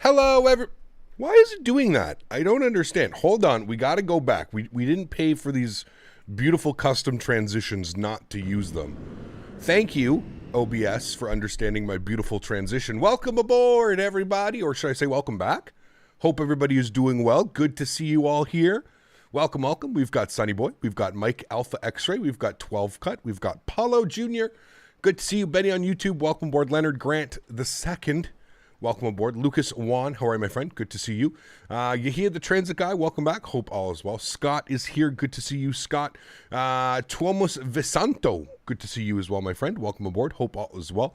Hello, Why is it doing that? I don't understand. Hold on. We got to go back. We didn't pay for these beautiful custom transitions not to use them. Thank you, OBS, for understanding my beautiful transition. Welcome aboard, everybody. Or should I say welcome back? Hope everybody is doing well. Good to see you all here. Welcome, welcome. We've got Sunny Boy. We've got Mike Alpha X-Ray. We've got 12 Cut. We've got Paulo Jr. Good to see you, Benny, on YouTube. Welcome aboard, Leonard Grant II. Welcome aboard. Lucas Juan, how are you, my friend? Good to see you. Yahia the Transit Guy, welcome back. Hope all is well. Scott is here. Good to see you, Scott. Tuomus Visanto, good to see you as well, my friend. Welcome aboard. Hope all is well.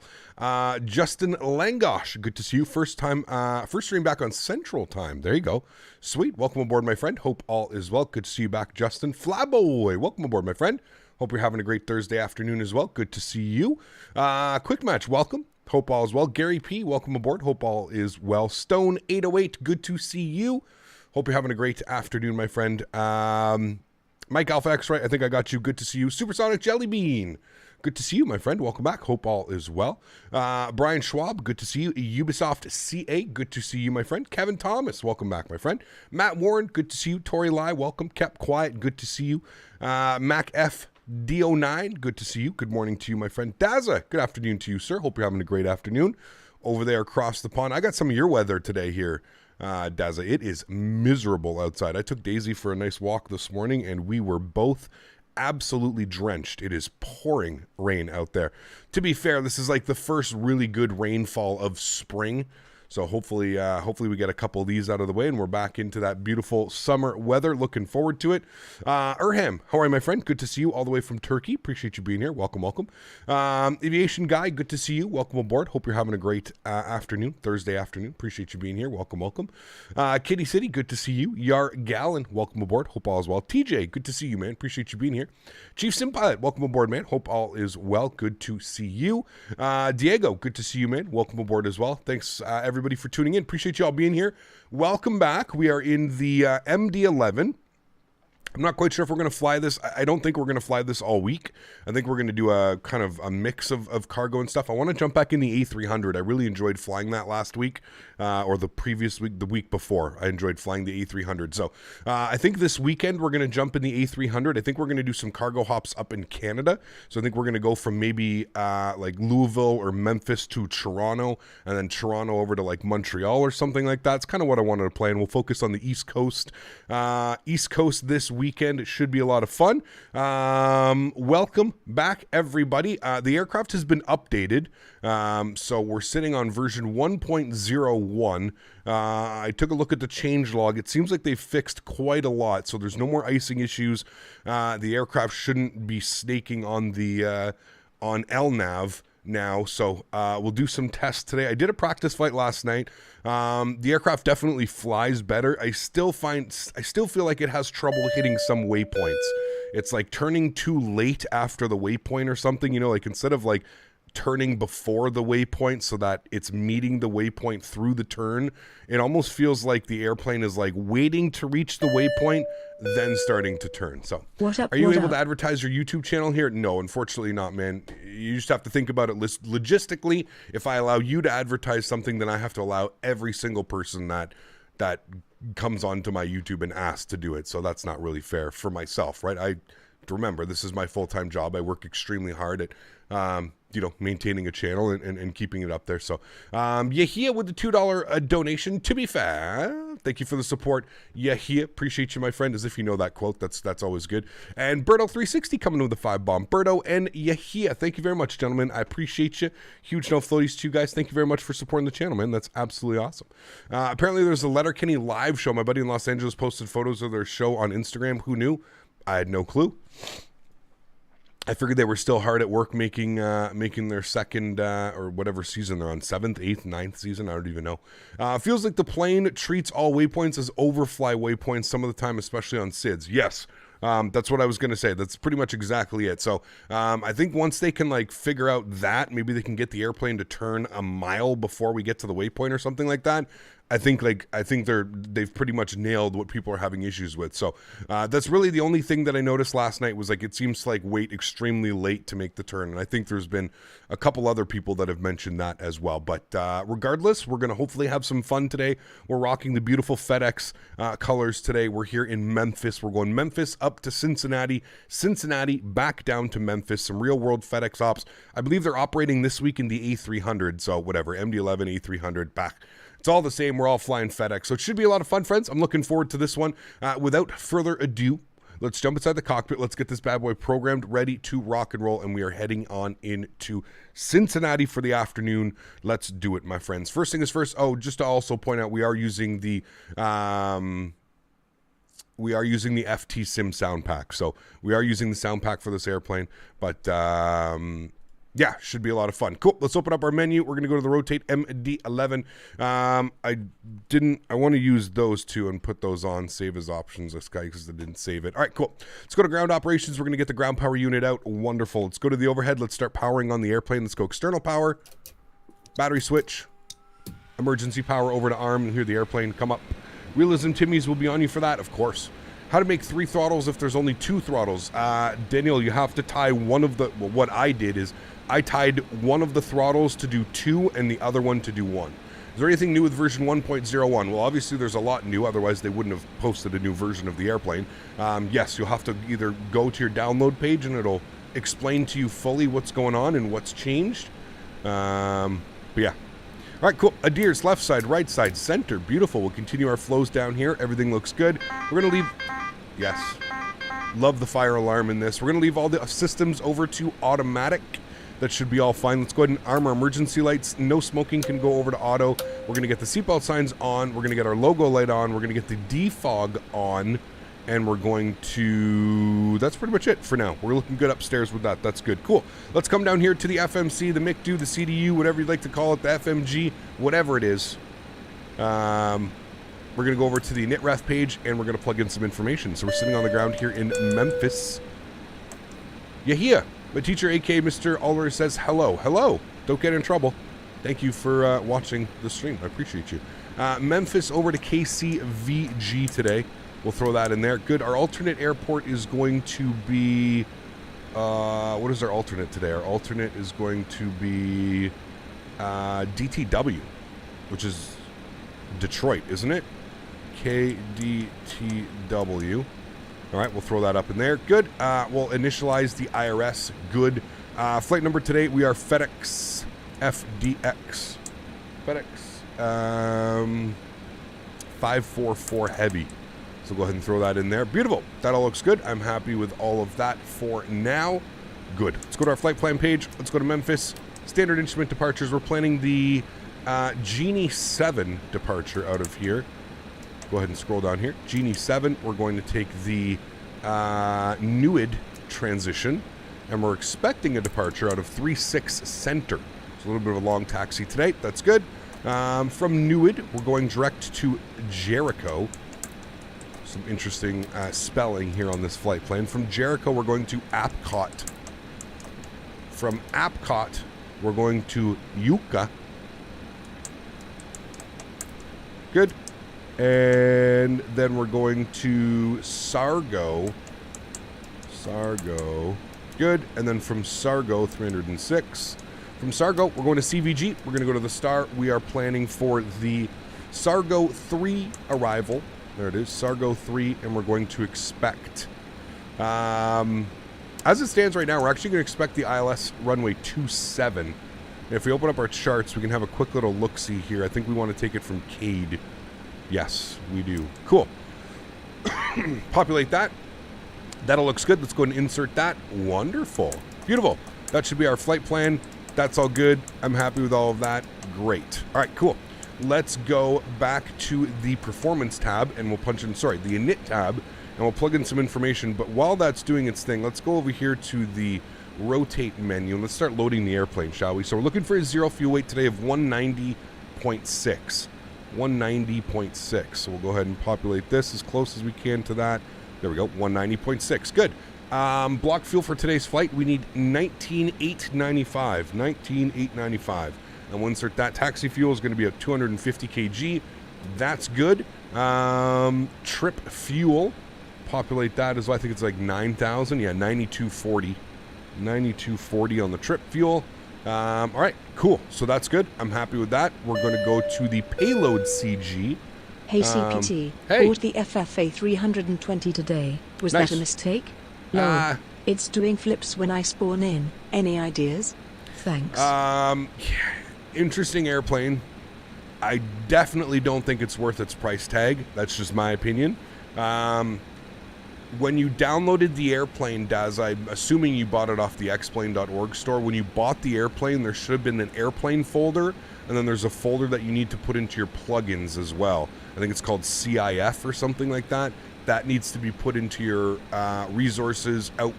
Justin Langosh, good to see you. First stream back on Central Time. There you go. Sweet. Welcome aboard, my friend. Hope all is well. Good to see you back, Justin. Flaboy, welcome aboard, my friend. Hope you're having a great Thursday afternoon as well. Good to see you. Quick Match, welcome. Hope all is well. Gary P, welcome aboard. Hope all is well. Stone 808, good to see you. Hope you're having a great afternoon, my friend. Mike Alpha X, right? I think I got you. Good to see you. Supersonic Jelly Bean, good to see you, my friend. Welcome back. Hope all is well. Brian Schwab, good to see you. Ubisoft CA, good to see you, my friend. Kevin Thomas, welcome back, my friend. Matt Warren, good to see you. Tori Lai, welcome. Kept Quiet, good to see you. Mac F D09, good to see you. Good morning to you, my friend. Daza, good afternoon to you, sir. Hope you're having a great afternoon over there across the pond. I got some of your weather today here, Daza. It is miserable outside. I took Daisy for a nice walk this morning, and we were both absolutely drenched. It is pouring rain out there. To be fair, this is like the first really good rainfall of spring. So hopefully we get a couple of these out of the way and we're back into that beautiful summer weather. Looking forward to it. Erham, how are you, my friend? Good to see you all the way from Turkey. Appreciate you being here. Welcome, welcome. Aviation Guy, good to see you. Welcome aboard. Hope you're having a great afternoon, Thursday afternoon. Appreciate you being here. Welcome, welcome. Kitty City, good to see you. Yar Gallon, welcome aboard. Hope all is well. TJ, good to see you, man. Appreciate you being here. Chief Sim Pilot, welcome aboard, man. Hope all is well. Good to see you. Diego, good to see you, man. Welcome aboard as well. Thanks, everybody, for tuning in. Appreciate you all being here. Welcome back. We are in the MD-11. I'm not quite sure if we're going to fly this. I don't think we're going to fly this all week. I think we're going to do a kind of a mix of cargo and stuff. I want to jump back in the A300. I really enjoyed flying that last week, or the previous week, the week before. I enjoyed flying the A300. So I think this weekend we're going to jump in the A300. I think we're going to do some cargo hops up in Canada. So I think we're going to go from maybe like Louisville or Memphis to Toronto, and then Toronto over to like Montreal or something like that. It's kind of what I wanted to plan. We'll focus on the East Coast. East Coast this weekend. It should be a lot of fun. Welcome back, everybody. The aircraft has been updated. So we're sitting on version 1.01. I took a look at the change log. It seems like they've fixed quite a lot. So there's no more icing issues. The aircraft shouldn't be snaking on the on LNAV now, so we'll do some tests today. I did a practice flight last night. The aircraft definitely flies better. I still feel like it has trouble hitting some waypoints. It's like turning too late after the waypoint or something, you know, like instead of like turning before the waypoint so that it's meeting the waypoint through the turn, it almost feels like the airplane is like waiting to reach the waypoint, then starting to turn. So are you able to advertise your YouTube channel here? No, unfortunately not, man. You just have to think about it logistically. If I allow you to advertise something, then I have to allow every single person that comes onto my YouTube and asks to do it. So that's not really fair for myself, right? Remember, this is my full-time job. I work extremely hard at maintaining a channel and keeping it up there. So Yahia with the $2 donation. To be fair, thank you for the support, Yahia. Appreciate you, my friend. As if you know that quote. That's always good. And Berto360 coming in with the 5 bomb. Berto and Yahia, thank you very much, gentlemen. I appreciate you. Huge no floaties to you guys. Thank you very much for supporting the channel, man. That's absolutely awesome. Apparently there's a Letterkenny live show. My buddy in Los Angeles posted photos of their show on Instagram. Who knew? I had no clue. I figured they were still hard at work making their second or whatever season they're on, 7th, 8th, 9th season. I don't even know. Feels like the plane treats all waypoints as overfly waypoints some of the time, especially on SIDS. Yes, that's what I was going to say. That's pretty much exactly it. So I think once they can like figure out that, maybe they can get the airplane to turn a mile before we get to the waypoint or something like that. I think they've pretty much nailed what people are having issues with. So that's really the only thing that I noticed last night was like it seems to like wait extremely late to make the turn, and I think there's been a couple other people that have mentioned that as well. But regardless, we're going to hopefully have some fun today. We're rocking the beautiful Fedex colors today. We're here in Memphis. We're going Memphis up to Cincinnati, Cincinnati back down to Memphis. Some real world Fedex ops. I believe they're operating this week in the A300. So whatever, MD-11, A300 back. It's all the same. We're all flying FedEx. So it should be a lot of fun, friends. I'm looking forward to this one. Without further ado, let's jump inside the cockpit. Let's get this bad boy programmed, ready to rock and roll. And we are heading on into Cincinnati for the afternoon. Let's do it, my friends. First thing is first. Oh, just to also point out, we are using the FT Sim sound pack. So we are using the sound pack for this airplane. But yeah, should be a lot of fun. Cool. Let's open up our menu. We're going to go to the rotate MD-11. I want to use those two and put those on, save as options, this guy, because I didn't save it. All right, cool. Let's go to ground operations. We're going to get the ground power unit out. Wonderful. Let's go to the overhead. Let's start powering on the airplane. Let's go external power, battery switch, emergency power over to arm, and hear the airplane come up. Realism Timmies will be on you for that, of course. How to make 3 throttles if there's only 2 throttles. Daniel, you have to tie one of the, well, what I did is I tied one of the throttles to do 2 and the other one to do 1. Is there anything new with version 1.01? Well, obviously there's a lot new, otherwise they wouldn't have posted a new version of the airplane. Yes, you'll have to either go to your download page and it'll explain to you fully what's going on and what's changed. But yeah. All right, cool. Adir's left side, right side, center. Beautiful. We'll continue our flows down here. Everything looks good. We're going to leave... Yes. Love the fire alarm in this. We're going to leave all the systems over to automatic. That should be all fine. Let's go ahead and arm our emergency lights. No smoking can go over to auto. We're going to get the seatbelt signs on. We're going to get our logo light on. We're going to get the defog on. And we're going to... That's pretty much it for now. We're looking good upstairs with that. That's good. Cool. Let's come down here to the FMC, the MICDU, the CDU, whatever you'd like to call it, the FMG, whatever it is. We're going to go over to the NitRef page, and we're going to plug in some information. So we're sitting on the ground here in Memphis. Yeah. My teacher, a.k.a. Mr. Aller, says hello. Hello. Don't get in trouble. Thank you for watching the stream. I appreciate you. Memphis over to KCVG today. We'll throw that in there. Good. Our alternate airport is going to be... what is our alternate today? Our alternate is going to be DTW, which is Detroit, isn't it? KDTW. All right, we'll throw that up in there. Good. We'll initialize the IRS. Good. Flight number today, we are Fedex FDX. Fedex 544 Heavy. So go ahead and throw that in there. Beautiful. That all looks good. I'm happy with all of that for now. Good. Let's go to our flight plan page. Let's go to Memphis. Standard instrument departures. We're planning the Genie 7 departure out of here. Go ahead and scroll down here. Genie 7. We're going to take the NUID transition, and we're expecting a departure out of 36 Center. It's a little bit of a long taxi today. That's good. From NUID, we're going direct to Jericho. Some interesting spelling here on this flight plan. From Jericho, we're going to Apcot. From Apcot, we're going to Yucca. Good. And then we're going to Sargo. Good. And then from Sargo, 306. From Sargo, we're going to CVG. We're going to go to the Star. We are planning for the Sargo 3 arrival. There it is, Sargo 3, and we're going to expect... as it stands right now, we're actually going to expect the ILS runway 27. If we open up our charts, we can have a quick little look-see here. I think we want to take it from Cade. Yes, we do. Cool. Populate that. That all looks good. Let's go and insert that. Wonderful. Beautiful. That should be our flight plan. That's all good. I'm happy with all of that. Great. All right, cool. Let's go back to the performance tab, and we'll punch in, the init tab, and we'll plug in some information. But while that's doing its thing, let's go over here to the rotate menu, and let's start loading the airplane, shall we? So we're looking for a zero fuel weight today of 190.6. 190.6. So we'll go ahead and populate this as close as we can to that. There we go, 190.6. Good. Block fuel for today's flight, we need 19,895. 19,895. And we'll insert that. Taxi fuel is going to be at 250 kg. That's good. Trip fuel, populate that as well. I think it's like 9,000. Yeah, 9240. 9240 on the trip fuel. All right, cool. So that's good. I'm happy with that. We're going to go to the payload CG. Hey CPT, hey. bought the FFA320 today. Was Nice. that a mistake? No, it's doing flips when I spawn in. Any ideas? Thanks. Interesting airplane. I definitely don't think it's worth its price tag. That's just my opinion. When you downloaded the airplane, Daz, I'm assuming you bought it off the xplane.org store. When you bought the airplane, there should have been an airplane folder, and then there's a folder that you need to put into your plugins as well. I think it's called CIF or something like that. That needs to be put into your resources, and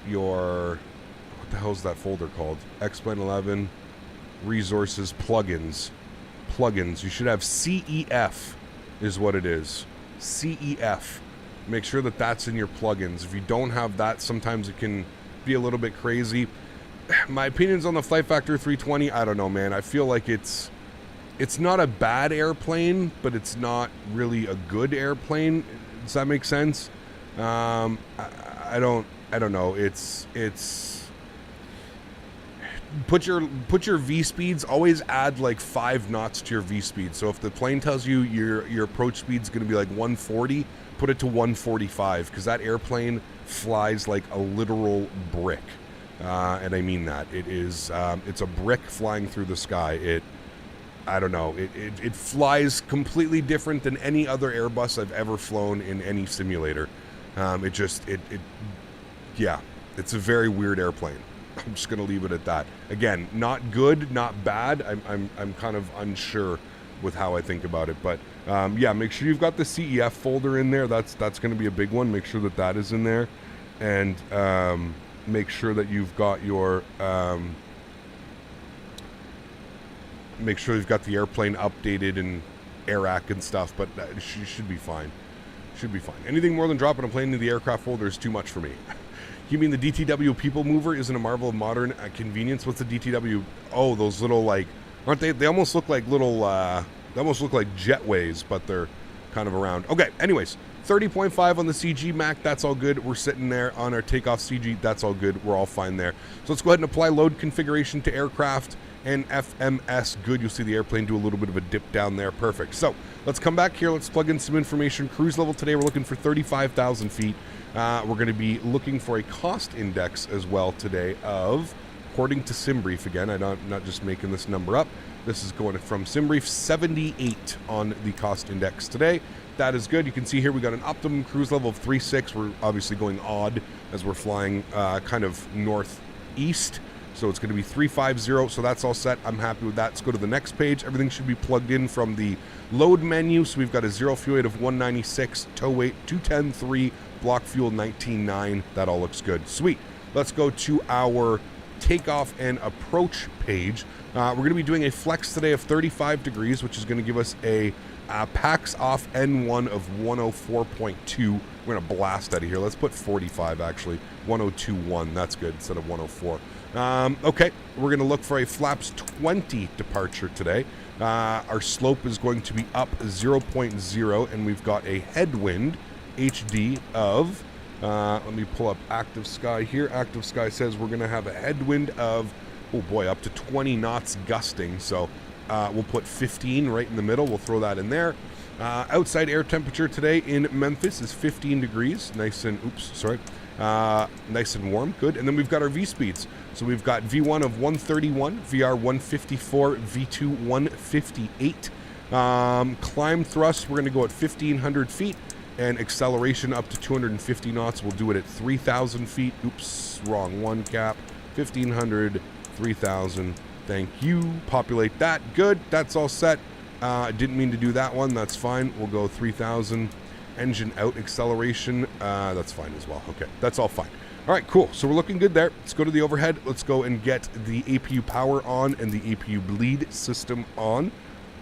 your, what the hell is that folder called? xplane11 resources plugins. You should have CEF is what it is. CEF. Make sure that that's in your plugins. If you don't have that, sometimes it can be a little bit crazy. My opinions on the Flight Factor 320, I don't know, man. I feel like it's not a bad airplane, but it's not really a good airplane. Does that make sense? I don't know. It's put your V speeds, always add like 5 knots to your V speed. So if the plane tells you your approach speed is going to be like 140, put it to 145, because that airplane flies like a literal brick. And I mean that. It's a brick flying through the sky. I don't know. It flies completely different than any other Airbus I've ever flown in any simulator. Yeah, it's a very weird airplane. I'm just going to leave it at that. Again, not good, not bad. I'm kind of unsure with how I think about it. But yeah, make sure you've got the CEF folder in there. That's going to be a big one. Make sure that is in there. And make sure that you've got your... make sure you've got the airplane updated and AirAC and stuff. But you should be fine. Should be fine. Anything more than dropping a plane into the aircraft folder is too much for me. You mean the DTW people mover isn't a marvel of modern convenience? What's the DTW? Oh, those little, like, aren't they? They almost look like little, they almost look like jetways, but they're kind of around. Okay, anyways, 30.5 on the CG Mac. That's all good. We're sitting there on our takeoff CG. That's all good. We're all fine there. So let's go ahead and apply load configuration to aircraft and FMS. Good. You'll see the airplane do a little bit of a dip down there. Perfect. So let's come back here. Let's plug in some information. Cruise level today, we're looking for 35,000 feet. We're going to be looking for a cost index as well today of, according to SimBrief, again, I'm not just making this number up. This is going from SimBrief, 78 on the cost index today. That is good. You can see here we got an optimum cruise level of 3.6. We're obviously going odd as we're flying kind of northeast. So it's going to be 350. So that's all set. I'm happy with that. Let's go to the next page. Everything should be plugged in from the load menu. So we've got a zero fuel weight of 196, tow weight 210.3, block fuel 19.9. That all looks good. Sweet. Let's go to our takeoff and approach page. We're going to be doing a flex today of 35 degrees, which is going to give us a PAX off N1 of 104.2. We're going to blast out of here. Let's put 45 actually. 102.1. That's good instead of 104. Okay, we're going to look for a flaps 20 departure today. Our slope is going to be up 0.0, and we've got a headwind HD of, let me pull up Active Sky here. Active Sky says we're going to have a headwind of, oh boy, up to 20 knots gusting. So we'll put 15 right in the middle. We'll throw that in there. Outside air temperature today in Memphis is 15 degrees. Nice and, nice and warm. Good. And then we've got our V speeds. So we've got V1 of 131, VR 154, V2 158. Climb thrust, we're going to go at 1,500 feet. And acceleration up to 250 knots. We'll do it at 3,000 feet. Oops, wrong one, cap. 1,500, 3,000. Thank you. Populate that. Good. That's all set. I didn't mean to do that one. That's fine. We'll go 3,000. Engine out acceleration. That's fine as well. Okay. That's all fine. All right, cool. So we're looking good there. Let's go to the overhead. Let's go and get the APU power on and the APU bleed system on.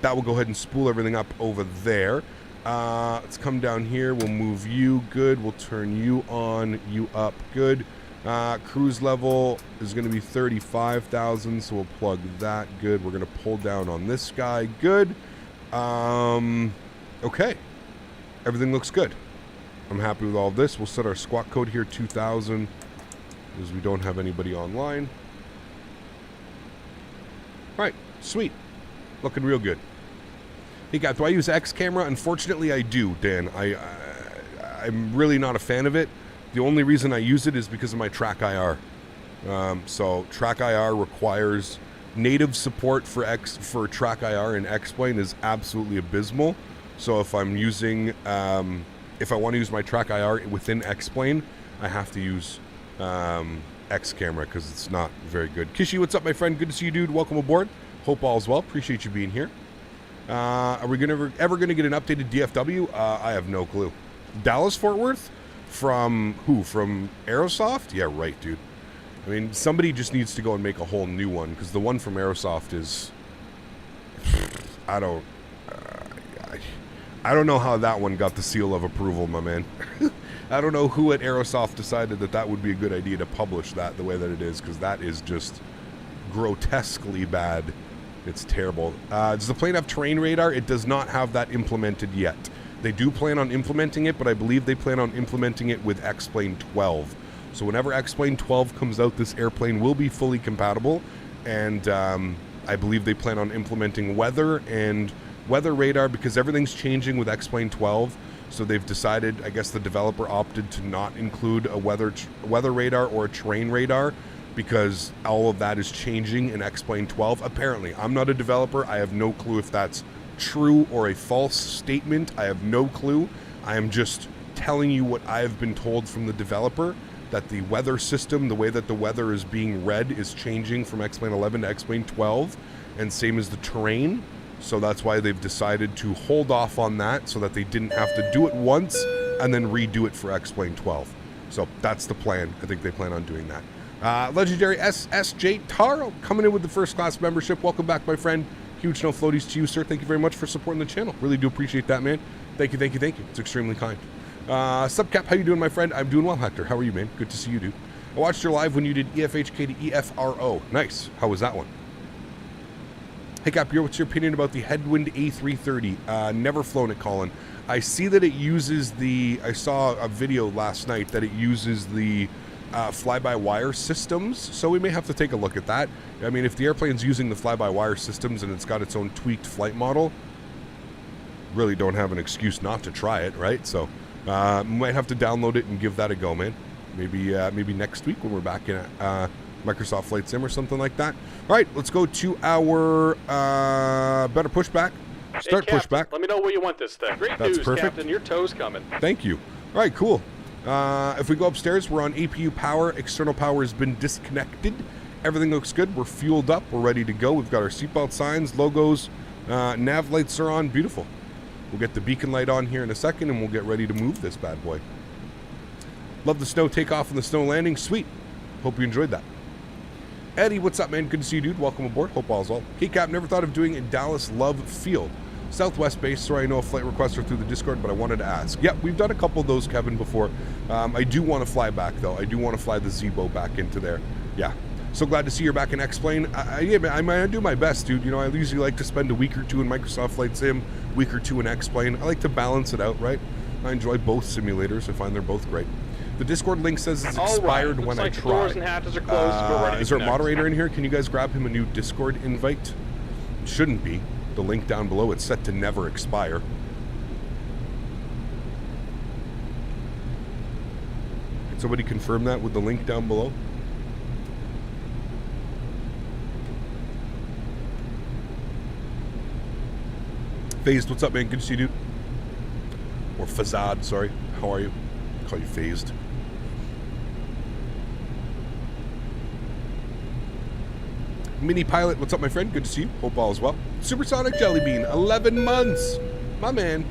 That will go ahead and spool everything up over there. Let's come down here. We'll move you. Good. We'll turn you on, you up. Good. Cruise level is going to be 35,000, so we'll plug that. Good. We're going to pull down on this guy. Good. Okay. Everything looks good. I'm happy with all of this. We'll set our squawk code here, 2000, because we don't have anybody online. All right. Sweet. Looking real good. Hey, guys, do I use X camera? Unfortunately, I do, Dan. I'm really not a fan of it. The only reason I use it is because of my track IR. So track IR requires native support for track IR and X-Plane is absolutely abysmal. So if I'm using, if I want to use my track IR within X-Plane, I have to use X camera because it's not very good. Kishi, what's up, my friend? Good to see you, dude. Welcome aboard. Hope all's well. Appreciate you being here. Are we ever going to get an updated DFW? I have no clue. Dallas Fort Worth? From who? From Aerosoft? Yeah, right, dude. I mean, somebody just needs to go and make a whole new one because the one from Aerosoft is... I don't know how that one got the seal of approval, my man. I don't know who at Aerosoft decided that that would be a good idea to publish that the way that it is, because that is just grotesquely bad. It's terrible. Does the plane have terrain radar? It does not have that implemented yet. They do plan on implementing it, but I believe they plan on implementing it with X-Plane 12. So whenever X-Plane 12 comes out, this airplane will be fully compatible, and I believe they plan on implementing weather and weather radar because everything's changing with X-Plane 12. So they've decided, I guess the developer opted to not include a weather radar or a terrain radar because all of that is changing in X-Plane 12. Apparently, I'm not a developer. I have no clue if that's true or a false statement. I have no clue. I am just telling you what I have been told from the developer, that the weather system, the way that the weather is being read, is changing from X-Plane 11 to X-Plane 12, and same as the terrain. So that's why they've decided to hold off on that so that they didn't have to do it once and then redo it for X-Plane 12. So that's the plan. I think they plan on doing that. Legendary SSJ Taro coming in with the first class membership. Welcome back, my friend. Huge no floaties to you, sir. Thank you very much for supporting the channel. Really do appreciate that, man. Thank you, thank you, thank you. It's extremely kind. Subcap, how you doing, my friend? I'm doing well, Hector. How are you, man? Good to see you, dude. I watched your live when you did EFHK to EFRO. Nice. How was that one? Hey, Cap, what's your opinion about the Headwind A330? Never flown it, Colin. I see that it uses the... I saw a video last night that it uses the fly-by-wire systems, so we may have to take a look at that. I mean, if the airplane's using the fly-by-wire systems and it's got its own tweaked flight model, really don't have an excuse not to try it, right? So, might have to download it and give that a go, man. Maybe next week when we're back in Microsoft Flight Sim or something like that. All right, let's go to our better pushback. Start hey, pushback. Let me know where you want this thing. Great That's news, perfect. Captain. Your toe's coming. Thank you. All right, cool. If we go upstairs, we're on APU power. External power has been disconnected. Everything looks good. We're fueled up. We're ready to go. We've got our seatbelt signs, logos, nav lights are on. Beautiful. We'll get the beacon light on here in a second, and we'll get ready to move this bad boy. Love the snow takeoff and the snow landing. Sweet. Hope you enjoyed that. Eddie, what's up, man? Good to see you, dude. Welcome aboard. Hope all's well. K-Cap, never thought of doing a Dallas Love Field. Southwest base. Sorry, I know a flight requests are through the Discord, but I wanted to ask. Yeah, we've done a couple of those, Kevin, before. I do want to fly back, though. I do want to fly the Zebo back into there. Yeah. So glad to see you're back in X-Plane. I do my best, dude. You know, I usually like to spend a week or two in Microsoft Flight Sim, week or two in X-Plane. I like to balance it out, right? I enjoy both simulators. I find they're both great. The Discord link says it's expired when I try. The doors and hatches are closed. We're ready to is there a connect. moderator in here? Can you guys grab him a new Discord invite? It shouldn't be. The link down below, it's set to never expire. Can somebody confirm that with the link down below? Phased, what's up, man? Good to see you, dude. Or Fazad, sorry. How are you? I'll call you Phased. Mini Pilot, what's up, my friend? Good to see you. Hope all is well. Supersonic Jellybean, 11 months. My man.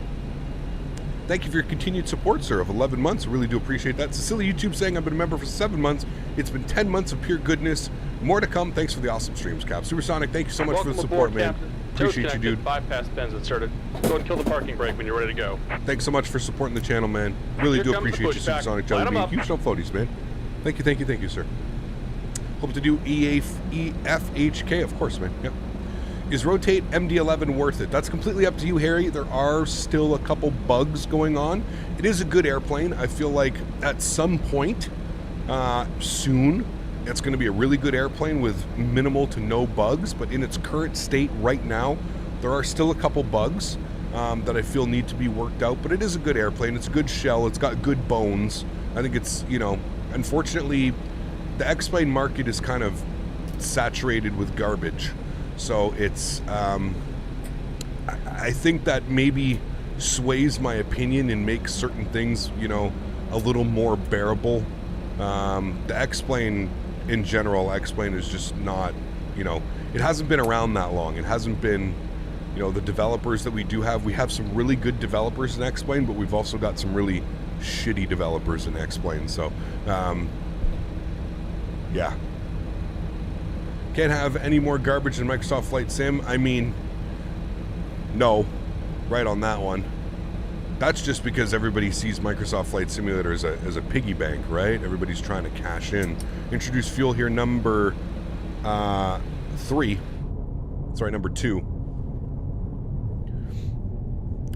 Thank you for your continued support, sir, of 11 months. I really do appreciate that. Cecilia YouTube saying I've been a member for 7 months. It's been 10 months of pure goodness. More to come. Thanks for the awesome streams, Cap. Supersonic, thank you so much for the support, aboard, man. Captain. Appreciate you, dude. Bypass bends inserted. Go and kill the parking brake when you're ready to go. Thanks so much for supporting the channel, man. Really Here do comes the appreciate you, Pushback. Supersonic Light 'em Jellybean. up. Huge no floaties, man. Thank you, sir. Hope to do EFHK, of course, man. Yep. Is rotate MD-11 worth it? That's completely up to you, Harry. There are still a couple bugs going on. It is a good airplane. I feel like at some point soon, it's going to be a really good airplane with minimal to no bugs. But in its current state right now, there are still a couple bugs that I feel need to be worked out. But it is a good airplane. It's a good shell. It's got good bones. I think it's, you know, unfortunately, the X-plane market is kind of saturated with garbage. So it's, I think that maybe sways my opinion and makes certain things, you know, a little more bearable. The X-plane in general, X-plane is just not, you know, it hasn't been around that long. It hasn't been, you know, the developers that we do have. We have some really good developers in X-plane, but we've also got some really shitty developers in X-plane. So, yeah. Can't have any more garbage than Microsoft Flight Sim. I mean, no, right on that one. That's just because everybody sees Microsoft Flight Simulator as a piggy bank, right? Everybody's trying to cash in. Introduce fuel here, number 3. Sorry, number 2.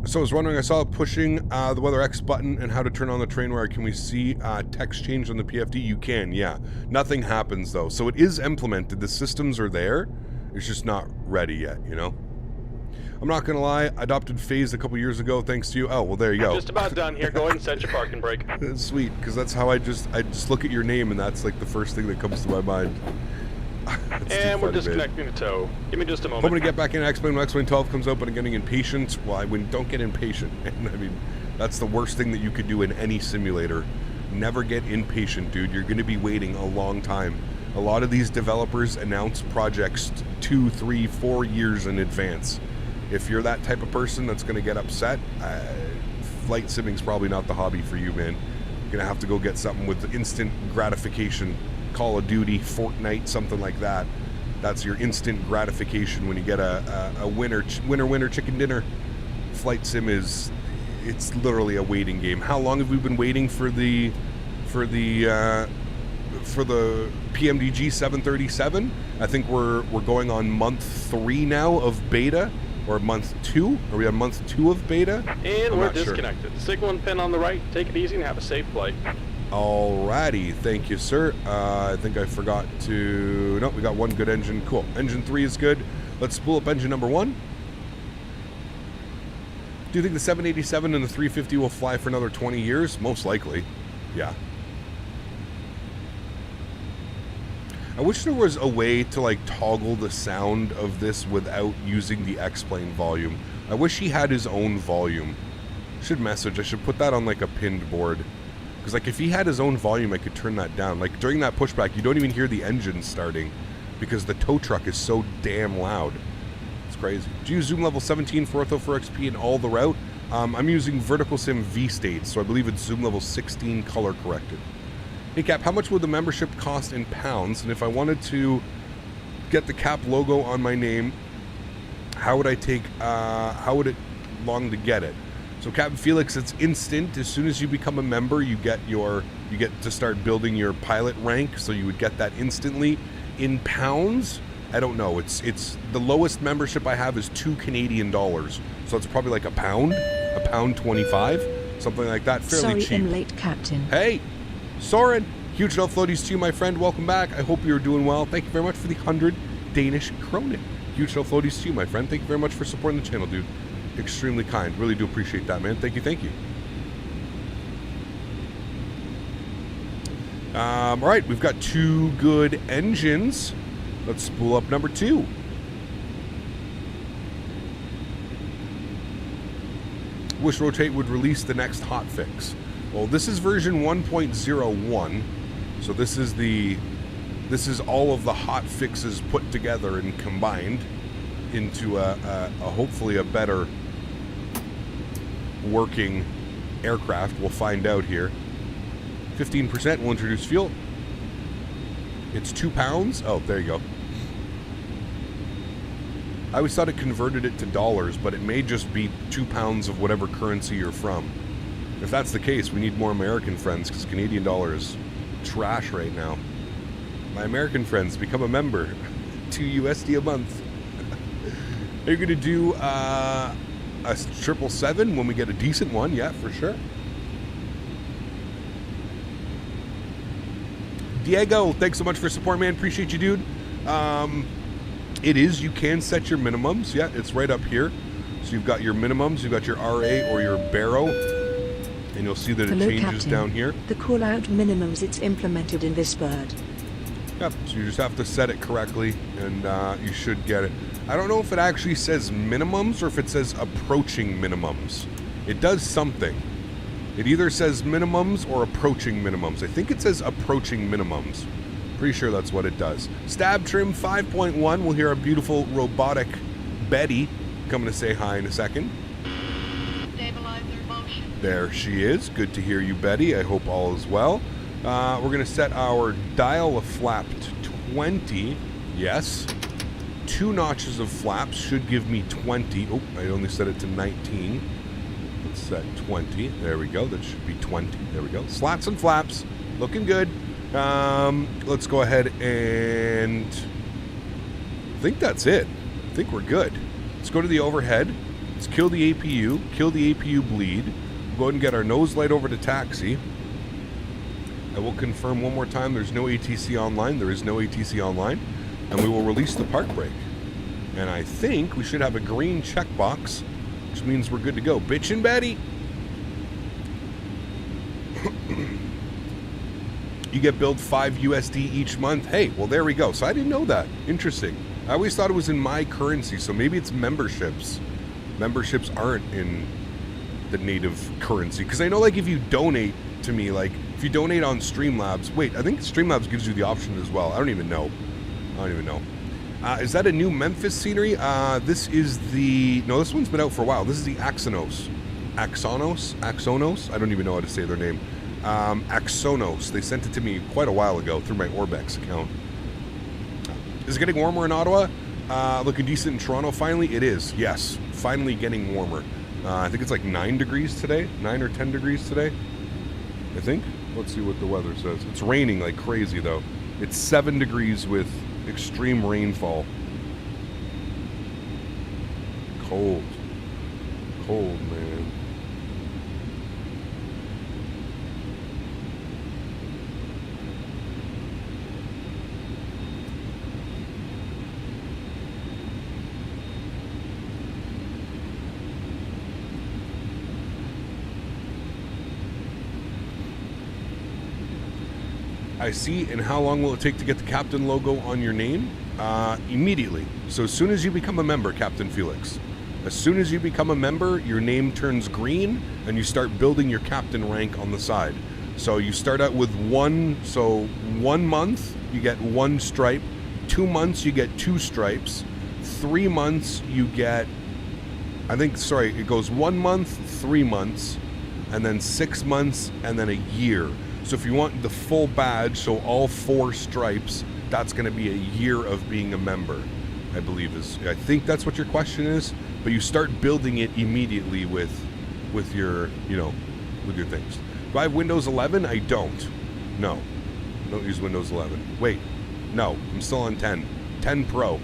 So I was wondering, I saw pushing the Weather X button and how to turn on the train wire. Can we see text change on the PFD? You can, yeah. Nothing happens though. So it is implemented. The systems are there. It's just not ready yet, you know? I'm not gonna lie, I adopted Phase a couple years ago thanks to you. Oh, well there you go. I'm just about done here. Go ahead and set your parking brake. That's sweet, because that's how I just look at your name and that's like the first thing that comes to my mind. And we're disconnecting the tow. Give me just a moment. Hoping to get back in X-Plane when X-Plane 12 comes out, but I'm getting impatient. Well, don't get impatient. And I mean, that's the worst thing that you could do in any simulator. Never get impatient, dude. You're going to be waiting a long time. A lot of these developers announce projects 2, 3, 4 years in advance. If you're that type of person that's going to get upset, flight simming's probably not the hobby for you, man. You're going to have to go get something with instant gratification. Call of Duty, Fortnite, something like that. That's your instant gratification when you get a winner chicken dinner. Flight sim it's literally a waiting game. How long have we been waiting for the PMDG 737? I think we're going on month 3 now of beta, or month 2. Are we on month 2 of beta? And we're disconnected. Sure. Signal and pin on the right. Take it easy and have a safe flight. Alrighty, thank you, sir. I think I forgot to... No, we got one good engine. Cool. Engine 3 is good. Let's spool up engine number 1. Do you think the 787 and the 350 will fly for another 20 years? Most likely. Yeah. I wish there was a way to, like, toggle the sound of this without using the X-Plane volume. I wish he had his own volume. Should message. I should put that on, like, a pinned board. Because, like, if he had his own volume, I could turn that down. Like, during that pushback, you don't even hear the engine starting because the tow truck is so damn loud. It's crazy. Do you use zoom level 17 for ortho for XP in all the route? I'm using Vertical Sim V-State, so I believe it's zoom level 16 color corrected. Hey, Cap, how much would the membership cost in pounds? And if I wanted to get the Cap logo on my name, how would it long to get it? So Captain Felix, it's instant. As soon as you become a member, you get to start building your pilot rank, so you would get that instantly. In pounds, I don't know. It's the lowest membership I have is $2 Canadian. So it's probably like a pound $1.25, something like that. Fairly cheap. Sorry, I'm late, Captain. Hey, Soren, huge love floaties to you, my friend. Welcome back. I hope you're doing well. Thank you very much for the 100 Danish kronen. Huge love floaties to you, my friend. Thank you very much for supporting the channel, dude. Extremely kind. Really do appreciate that, man. Thank you, thank you. All right, we've got 2 good engines. Let's spool up number 2. Wish Rotate would release the next hotfix. Well, this is version 1.01, so this is all of the hot fixes put together and combined into a hopefully a better working aircraft. We'll find out here. 15% will introduce fuel. It's 2 pounds. Oh, there you go. I always thought it converted it to dollars, but it may just be 2 pounds of whatever currency you're from. If that's the case, we need more American friends, because Canadian dollar is trash right now. My American friends, become a member. $2 USD a month. Are you going to do a 777 when we get a decent one? Yeah, for sure. Diego, thanks so much for support, man. Appreciate you, dude. You can set your minimums. Yeah, it's right up here. So you've got your minimums, you've got your RA or your Barrow, and you'll see that it changes Captain. down here. The call-out minimums, it's implemented in this bird. Yep, so you just have to set it correctly, and you should get it. I don't know if it actually says minimums or if it says approaching minimums. It does something. It either says minimums or approaching minimums. I think it says approaching minimums. Pretty sure that's what it does. Stab Trim 5.1. We'll hear a beautiful robotic Betty coming to say hi in a second. Stabilizer motion. There she is. Good to hear you, Betty. I hope all is well. We're going to set our dial of flap to 20. Yes. 2 notches of flaps should give me 20. Oh, I only set it to 19. Let's set 20. There we go. That should be 20. There we go. Slats and flaps. Looking good. Let's go ahead and I think that's it. I think we're good. Let's go to the overhead. Let's kill the APU. Kill the APU bleed. We'll go ahead and get our nose light over to taxi. I will confirm one more time there's no ATC online. There is no ATC online. And we will release the park brake. And I think we should have a green checkbox, which means we're good to go. Bitchin' Betty! You get billed $5 USD each month. Hey, well, there we go. So I didn't know that. Interesting. I always thought it was in my currency, so maybe it's memberships. Memberships aren't in the native currency. Because I know, like, if you donate to me, like, if you donate on Streamlabs, wait, I think Streamlabs gives you the option as well. I don't even know. Is that a new Memphis scenery? This is the... No, this one's been out for a while. This is the Axonos. Axonos? I don't even know how to say their name. Axonos. They sent it to me quite a while ago through my Orbex account. Is it getting warmer in Ottawa? Looking decent in Toronto finally? It is, yes. Finally getting warmer. I think it's like 9 degrees today. 9 or 10 degrees today, I think. Let's see what the weather says. It's raining like crazy, though. It's 7 degrees with extreme rainfall. Cold. Cold, man. I see. And how long will it take to get the Captain logo on your name? Immediately. So as soon as you become a member, Captain Felix. As soon as you become a member, your name turns green and you start building your Captain rank on the side. So you start out with 1 month, you get 1 stripe. 2 months, you get 2 stripes. 3 months, you get, it goes 1 month, 3 months, and then 6 months, and then a year. So if you want the full badge, so all 4 stripes, that's going to be a year of being a member, I believe I think that's what your question is. But you start building it immediately with your, with your things. Do I have Windows 11? I don't. No. I don't use Windows 11. Wait. No. I'm still on 10. 10 Pro.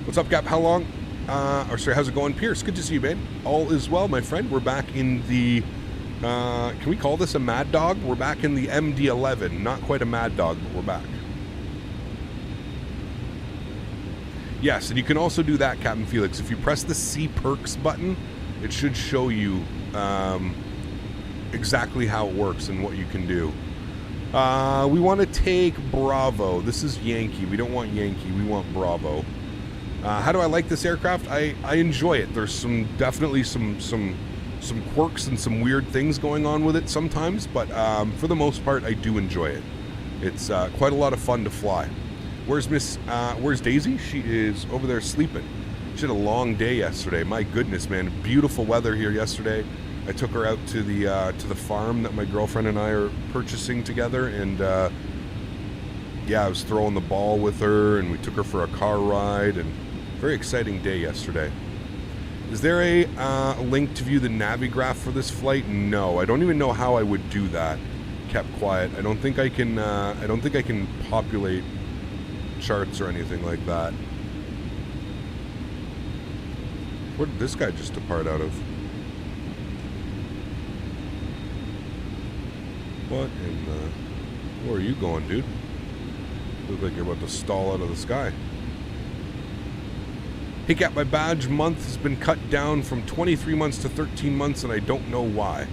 What's up, Cap? How long? How's it going, Pierce? Good to see you, man. All is well, my friend. We're back in the... can we call this a Mad Dog? We're back in the MD-11. Not quite a Mad Dog, but we're back. Yes, and you can also do that, Captain Felix. If you press the See Perks button, it should show you exactly how it works and what you can do. We want to take Bravo. This is Yankee. We don't want Yankee. We want Bravo. How do I like this aircraft? I enjoy it. There's definitely some quirks and some weird things going on with it sometimes, but for the most part, I do enjoy it. It's quite a lot of fun to fly. Where's Daisy? She is over there sleeping. She had a long day yesterday. My goodness, man. Beautiful weather here yesterday. I took her out to the farm that my girlfriend and I are purchasing together, and I was throwing the ball with her, and we took her for a car ride, and very exciting day yesterday. Is there a link to view the Navigraph for this flight? No, I don't even know how I would do that. kept quiet. I don't think I can. I don't think I can populate charts or anything like that. Where did this guy just depart out of? What in the... Where are you going, dude? Look like you're about to stall out of the sky. Hey, Cap, my badge month has been cut down from 23 months to 13 months, and I don't know why.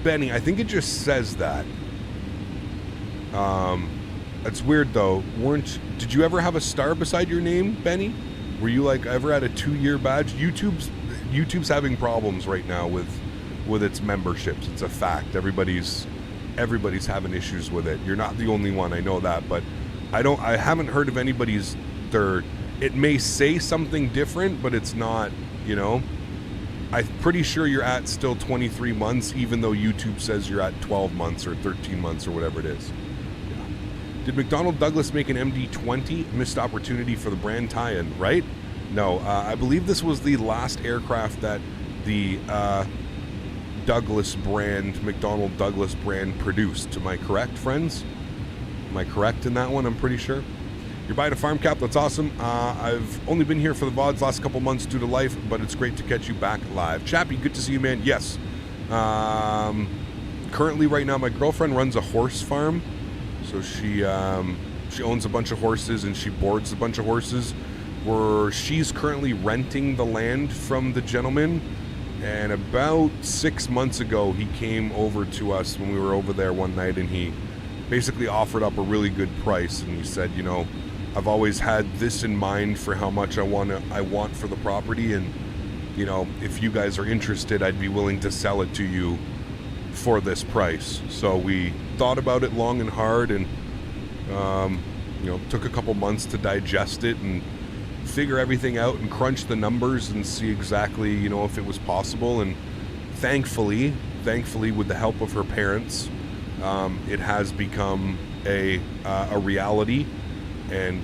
Benny, I think it just says that. That's weird, though. Did you ever have a star beside your name, Benny? Were you, like, ever at a 2-year badge? YouTube's having problems right now with its memberships. It's a fact. Everybody's having issues with it. You're not the only one, I know that, but I haven't heard of anybody's it may say something different, but it's not, you know. I'm pretty sure you're at still 23 months, even though YouTube says you're at 12 months or 13 months or whatever it is. Yeah. Did McDonnell Douglas make an MD-20? Missed opportunity for the brand tie-in, right? No, I believe this was the last aircraft that the Douglas brand, McDonnell Douglas brand produced. Am I correct, friends? Am I correct in that one? I'm pretty sure. You're buying a farm, Cap. That's awesome. I've only been here for the VODs last couple months due to life, but it's great to catch you back live. Chappie, good to see you, man. Yes. Currently, right now, my girlfriend runs a horse farm. So she owns a bunch of horses and she boards a bunch of horses. She's currently renting the land from the gentleman. And about 6 months ago, he came over to us when we were over there one night, and he basically offered up a really good price. And he said, you know, I've always had this in mind for how much I want for the property, and you know, if you guys are interested, I'd be willing to sell it to you for this price. So we thought about it long and hard, and you know, took a couple months to digest it and figure everything out and crunch the numbers and see exactly, you know, if it was possible. And thankfully with the help of her parents, it has become a reality, and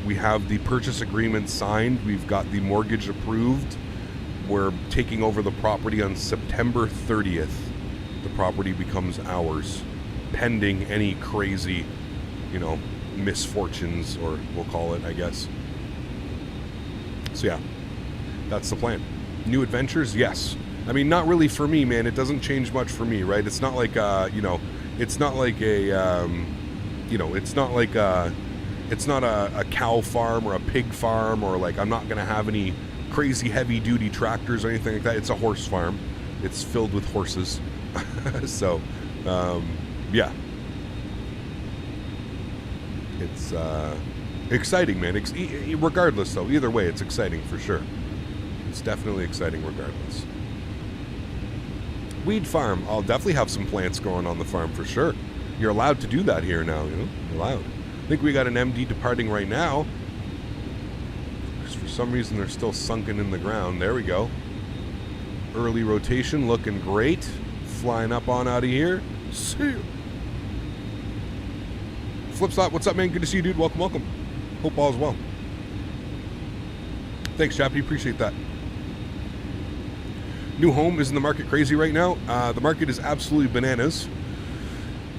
we have the purchase agreement signed. We've got the mortgage approved. We're taking over the property on September 30th. The property becomes ours, pending any crazy, you know, misfortunes, or we'll call it, I guess. So yeah, that's the plan. New adventures, yes. I mean, not really for me, man. It doesn't change much for me, right? It's not like, you know, it's not like a, you know, it's not like it's not a cow farm or a pig farm, or like I'm not going to have any crazy heavy duty tractors or anything like that. It's a horse farm. It's filled with horses. So, yeah. It's exciting, man. Regardless, though, either way, it's exciting for sure. It's definitely exciting regardless. Weed farm. I'll definitely have some plants growing on the farm for sure. You're allowed to do that here now, you know? You're allowed. I think we got an MD departing right now. Just for some reason, they're still sunken in the ground. There we go. Early rotation, looking great. Flying up on out of here. See you. Flipslot, what's up, man? Good to see you, dude. Welcome, welcome. Hope all is well. Thanks, Chappie. Appreciate that. New home is in the market crazy right now. The market is absolutely bananas.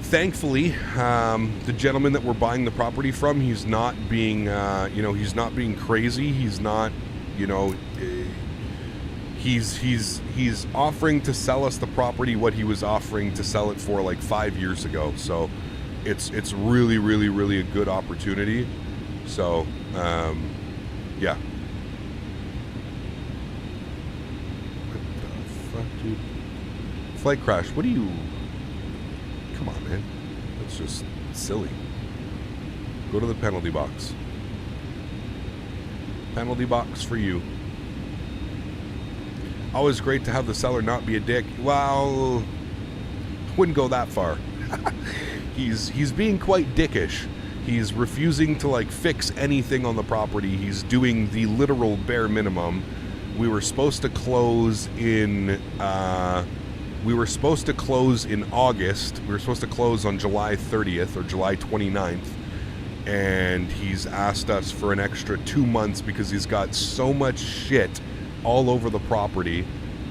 Thankfully, the gentleman that we're buying the property from, he's not being, you know, he's not being crazy. He's not, you know, he's offering to sell us the property what he was offering to sell it for like 5 years ago. So it's really, really, really a good opportunity. So, yeah. What the fuck, dude? Flight crash. What do you... Come on, man. That's just silly. Go to the penalty box. Penalty box for you. Always great to have the seller not be a dick. Well, wouldn't go that far. He's being quite dickish. He's refusing to like fix anything on the property. He's doing the literal bare minimum. We were supposed to close in August. We were supposed to close on July 30th or July 29th. And he's asked us for an extra 2 months because he's got so much shit all over the property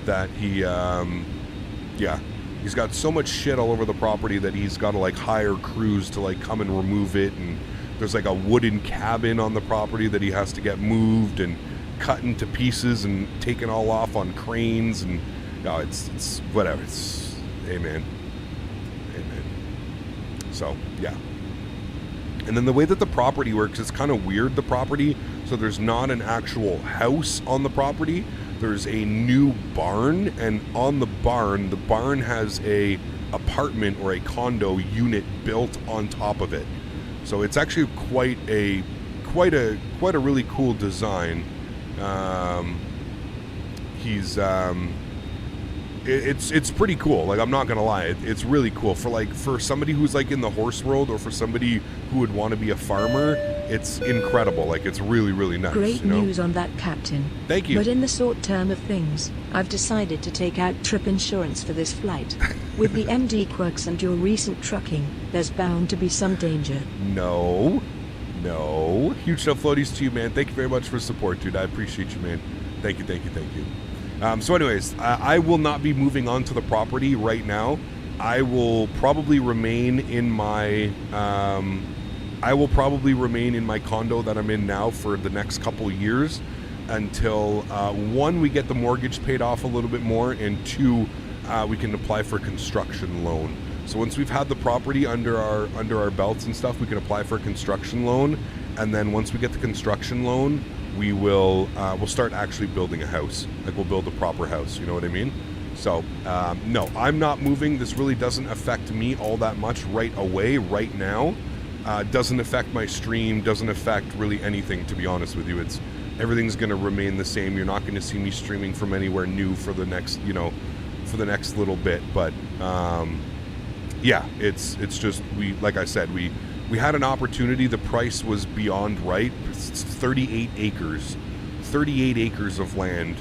that he, yeah, he's got so much shit all over the property that he's got to like hire crews to like come and remove it, and there's like a wooden cabin on the property that he has to get moved and cut into pieces and taken all off on cranes, and no, it's whatever. It's amen. So yeah. And then the way that the property works, it's kind of weird, the property. So there's not an actual house on the property. There's a new barn, and on the barn has a apartment or a condo unit built on top of it. So it's actually quite a really cool design. It's pretty cool. Like, I'm not gonna lie, it's really cool for somebody who's like in the horse world, or for somebody who would want to be a farmer. It's incredible. Like, it's really, really nice. Great news on that, Captain. Thank you. But in the short term of things, I've decided to take out trip insurance for this flight. With the MD quirks and your recent trucking, there's bound to be some danger. No. Huge stuff floaties to you, man. Thank you very much for support, dude. I appreciate you, man. Thank you. So anyways, I will not be moving on to the property right now. I will probably remain in my condo that I'm in now for the next couple years, until one, we get the mortgage paid off a little bit more, and two, we can apply for a construction loan. So once we've had the property under our belts and stuff, we can apply for a construction loan, and then once we get the construction loan, we'll start actually building a house. Like, we'll build a proper house, you know what I mean? So no, I'm not moving. This really doesn't affect me all that much right away, right now. Doesn't affect my stream, doesn't affect really anything, to be honest with you. Everything's going to remain the same. You're not going to see me streaming from anywhere new for the next little bit. But yeah, it's just, like I said, we had an opportunity. The price was beyond right. It's 38 acres of land,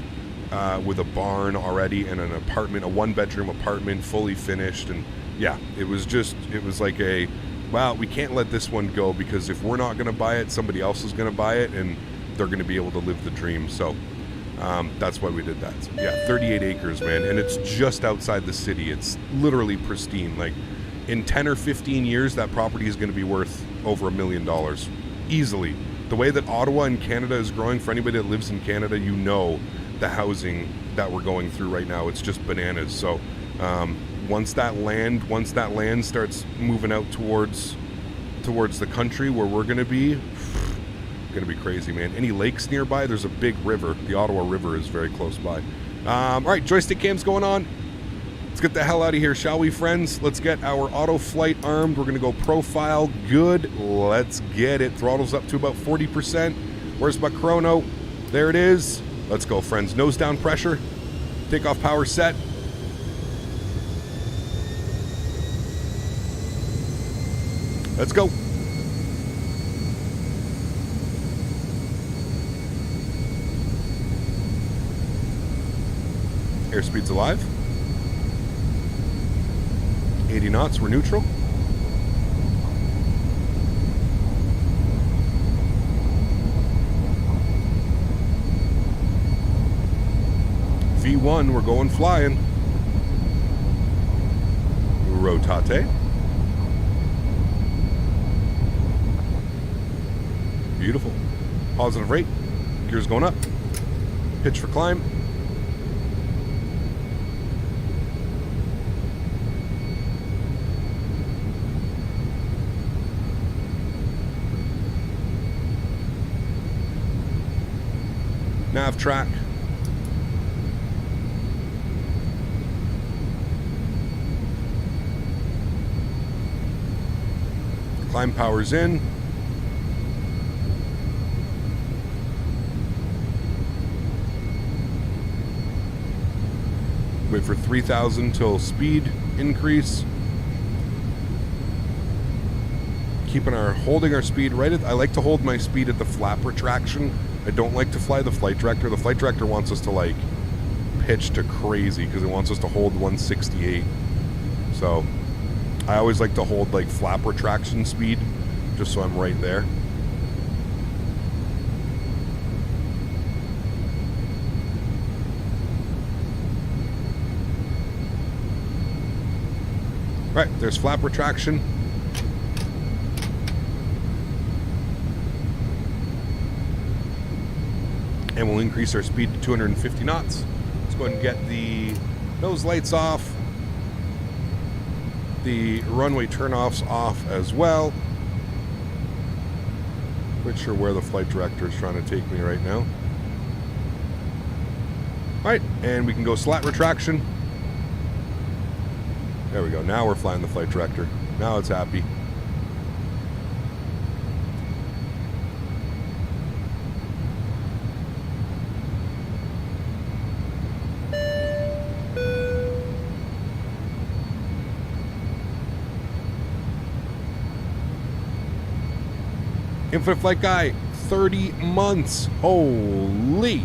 with a barn already and an apartment, a 1-bedroom apartment, fully finished. And yeah, it was like wow, we can't let this one go, because if we're not going to buy it, somebody else is going to buy it, and they're going to be able to live the dream. So that's why we did that. So, yeah, 38 acres, man, and it's just outside the city. It's literally pristine. Like, in 10 or 15 years, that property is going to be worth over $1 million easily. The way that Ottawa and Canada is growing, for anybody that lives in Canada, you know the housing that we're going through right now. It's just bananas. So once that land starts moving out towards the country where we're going to be crazy, man. Any lakes nearby? There's a big river. The Ottawa River is very close by. All right, joystick cam's going on. Let's get the hell out of here, shall we, friends? Let's get our auto flight armed. We're going to go profile. Good. Let's get it. Throttle's up to about 40%. Where's my chrono? There it is. Let's go, friends. Nose down pressure. Takeoff power set. Let's go. Airspeed's alive. 80 knots, we're neutral. V1, we're going flying. Rotate. Beautiful. Positive rate. Gears going up. Pitch for climb. Nav track. Climb power's in. Wait for 3,000 till speed increase. Holding our speed right at, I like to hold my speed at the flap retraction. I don't like to fly the flight director. The flight director wants us to like pitch to crazy because it wants us to hold 168. So I always like to hold like flap retraction speed just so I'm right there. Right, there's flap retraction. And we'll increase our speed to 250 knots. Let's go ahead and get the nose lights off. The runway turnoffs off as well. Not sure where the flight director is trying to take me right now. Alright, and we can go slat retraction. There we go. Now we're flying the flight director. Now it's happy. Infinite Flight Guy, 30 months. Holy.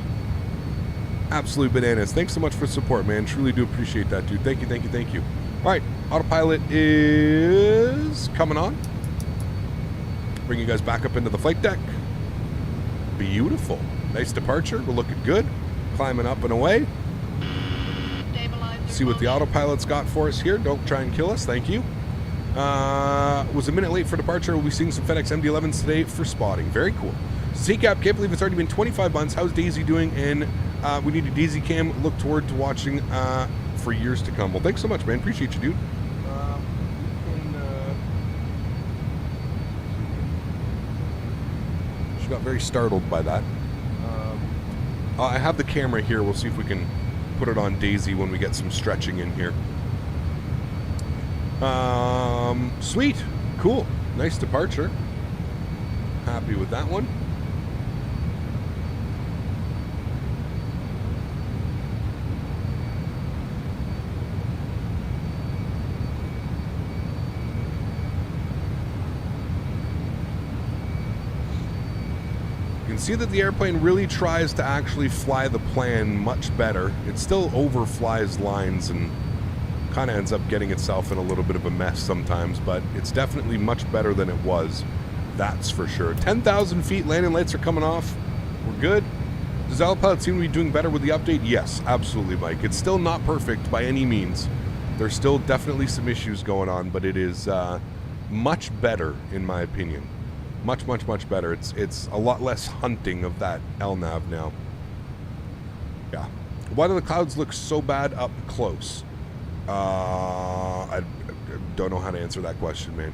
Absolute bananas. Thanks so much for support, man. Truly do appreciate that, dude. Thank you, thank you, thank you. All right, autopilot is coming on. Bring you guys back up into the flight deck. Beautiful. Nice departure. We're looking good. Climbing up and away. See what the autopilot's got for us here. Don't try and kill us. Thank you. Was a minute late for departure. We'll be seeing some Fedex MD-11s today for spotting. Very cool. CCAP, can't believe it's already been 25 months. How's Daisy doing? And we need a Daisy cam. Look forward to watching for years to come. Well, thanks so much, man. Appreciate you, dude. She got very startled by that. I have the camera here. We'll see if we can put it on Daisy when we get some stretching in here. Sweet. Cool. Nice departure. Happy with that one. You can see that the airplane really tries to actually fly the plan much better. It still overflies lines and kind of ends up getting itself in a little bit of a mess sometimes, but it's definitely much better than it was. That's for sure. 10,000 feet, landing lights are coming off. We're good. Does Autopilot seem to be doing better with the update? Yes, absolutely, Mike. It's still not perfect by any means. There's still definitely some issues going on, but it is much better in my opinion. Much, much, much better. It's a lot less hunting of that LNAV now. Yeah. Why do the clouds look so bad up close? I don't know how to answer that question, man.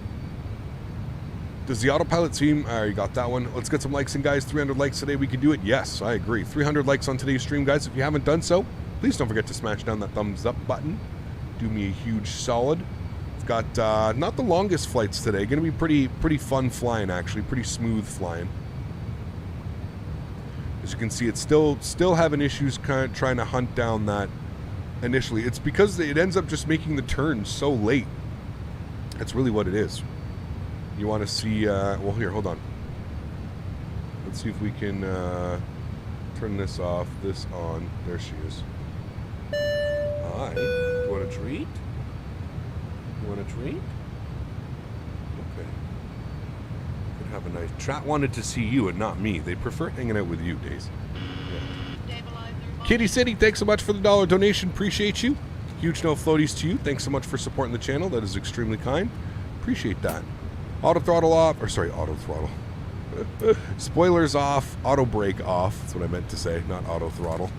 Does the autopilot seem... you got that one. Let's get some likes in, guys. 300 likes today. We can do it. Yes, I agree. 300 likes on today's stream, guys. If you haven't done so, please don't forget to smash down that thumbs up button. Do me a huge solid. We've got not the longest flights today. Going to be pretty fun flying, actually. Pretty smooth flying. As you can see, it's still having issues kind of trying to hunt down that initially. It's because it ends up just making the turn so late. That's really what it is. You want to see, well, here, hold on. Let's see if we can turn this off, this on. There she is. Hi. You want a treat? You want a treat? Okay. Could have a nice... Chat wanted to see you and not me. They prefer hanging out with you, Daisy. Yeah. Kitty City, thanks so much for the $1 donation. Appreciate you. Huge no floaties to you. Thanks so much for supporting the channel. That is extremely kind. Appreciate that. Auto throttle off, or sorry, auto throttle. Spoilers off, auto brake off. That's what I meant to say, not auto throttle.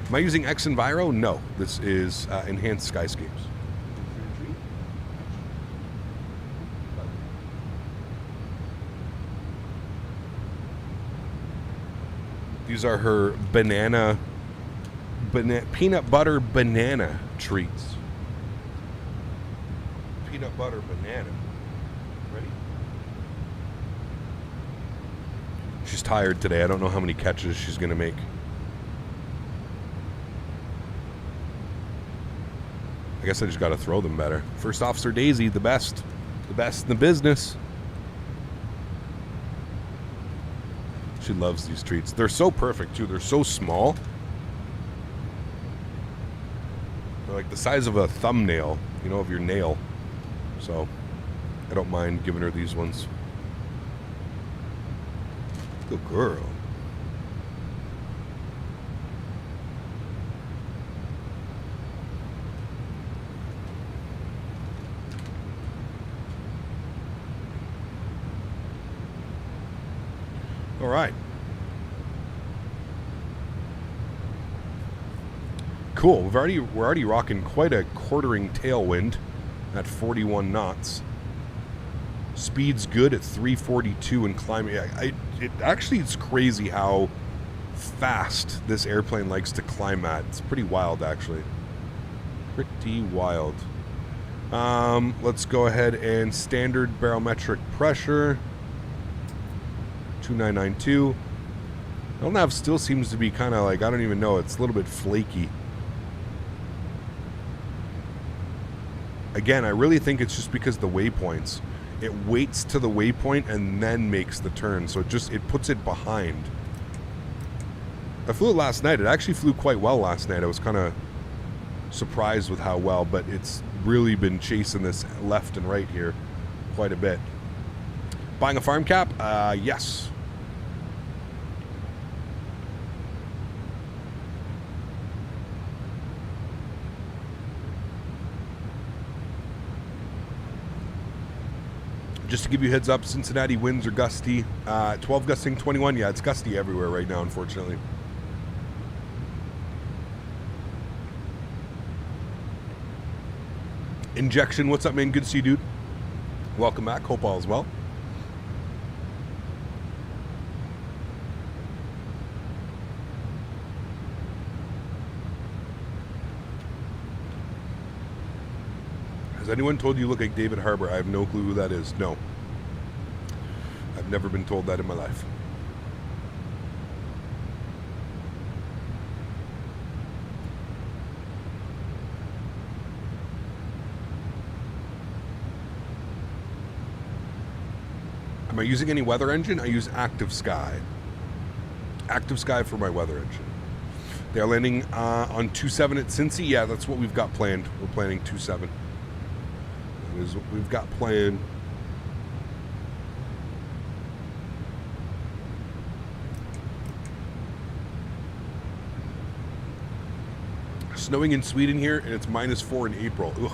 Am I using X Enviro? No, this is enhanced skyscapes. These are her peanut butter banana treats. Peanut butter banana. Ready? She's tired today. I don't know how many catches she's going to make. I guess I just got to throw them better. First Officer Daisy, the best. The best in the business. She loves these treats. They're so perfect, too. They're so small. They're like the size of a thumbnail, you know, of your nail. So, I don't mind giving her these ones. Good girl. All right. Cool. We're already rocking quite a quartering tailwind at 41 knots. Speed's good at 342 and climbing. It actually, it's crazy how fast this airplane likes to climb at. It's pretty wild, actually. Pretty wild. Let's go ahead and standard barometric pressure. 2992. LNAV still seems to be kind of like, I don't even know, it's a little bit flaky. Again, I really think it's just because the waypoints. It waits to the waypoint and then makes the turn, so it puts it behind. I flew it last night. It actually flew quite well last night. I was kind of surprised with how well, but it's really been chasing this left and right here quite a bit. Buying a farm cap? Yes. Just to give you a heads up, Cincinnati winds are gusty. 12 gusting, 21. Yeah, it's gusty everywhere right now, unfortunately. Injection, what's up, man? Good to see you, dude. Welcome back. Hope all is well. Has anyone told you you look like David Harbour? I have no clue who that is. No. I've never been told that in my life. Am I using any weather engine? I use Active Sky. Active Sky for my weather engine. They're landing on 2.7 at Cincy. Yeah, that's what we've got planned. We're planning 2.7. Is what we've got planned. Snowing in Sweden here, and it's -4 in April. Ugh.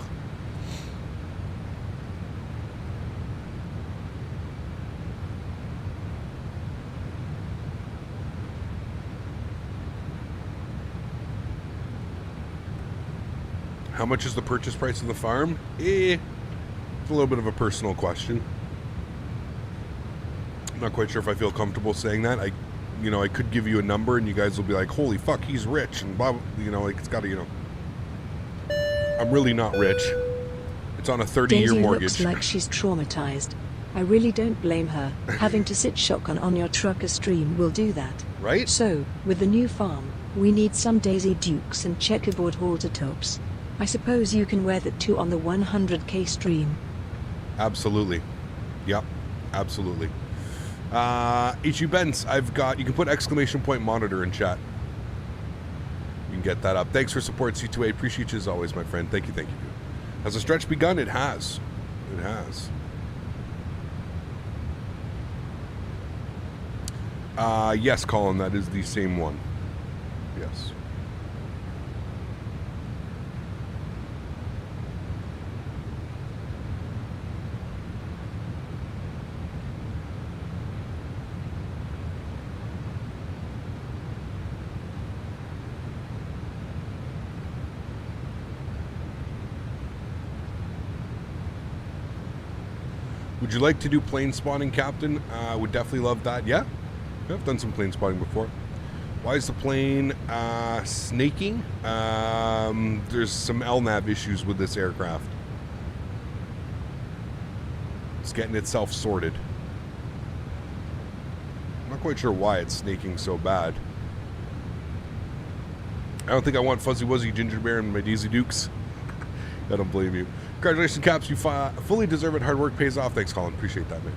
How much is the purchase price of the farm? It's a little bit of a personal question. I'm not quite sure if I feel comfortable saying that. I could give you a number and you guys will be like, holy fuck, he's rich, and blah, like it's got to, I'm really not rich. It's on a 30-year mortgage. Looks like she's traumatized. I really don't blame her. Having to sit shotgun on your trucker stream will do that. Right? So, with the new farm, we need some Daisy Dukes and checkerboard halter tops. I suppose you can wear the 2 on the 100k stream. Absolutely. Yep. Absolutely. HU Benz, you can put exclamation point monitor in chat. You can get that up. Thanks for support, C2A. Appreciate you as always, my friend. Thank you, dude. Has the stretch begun? It has. It has. Yes, Colin, that is the same one. Yes. Would you like to do plane spotting, Captain? Would definitely love that. Yeah, I've done some plane spotting before. Why is the plane snaking? There's some LNAV issues with this aircraft. It's getting itself sorted. I'm not quite sure why it's snaking so bad. I don't think I want Fuzzy Wuzzy Ginger Bear and my Daisy Dukes. I don't blame you. Congratulations, Caps. You fully deserve it. Hard work pays off. Thanks, Colin. Appreciate that, man.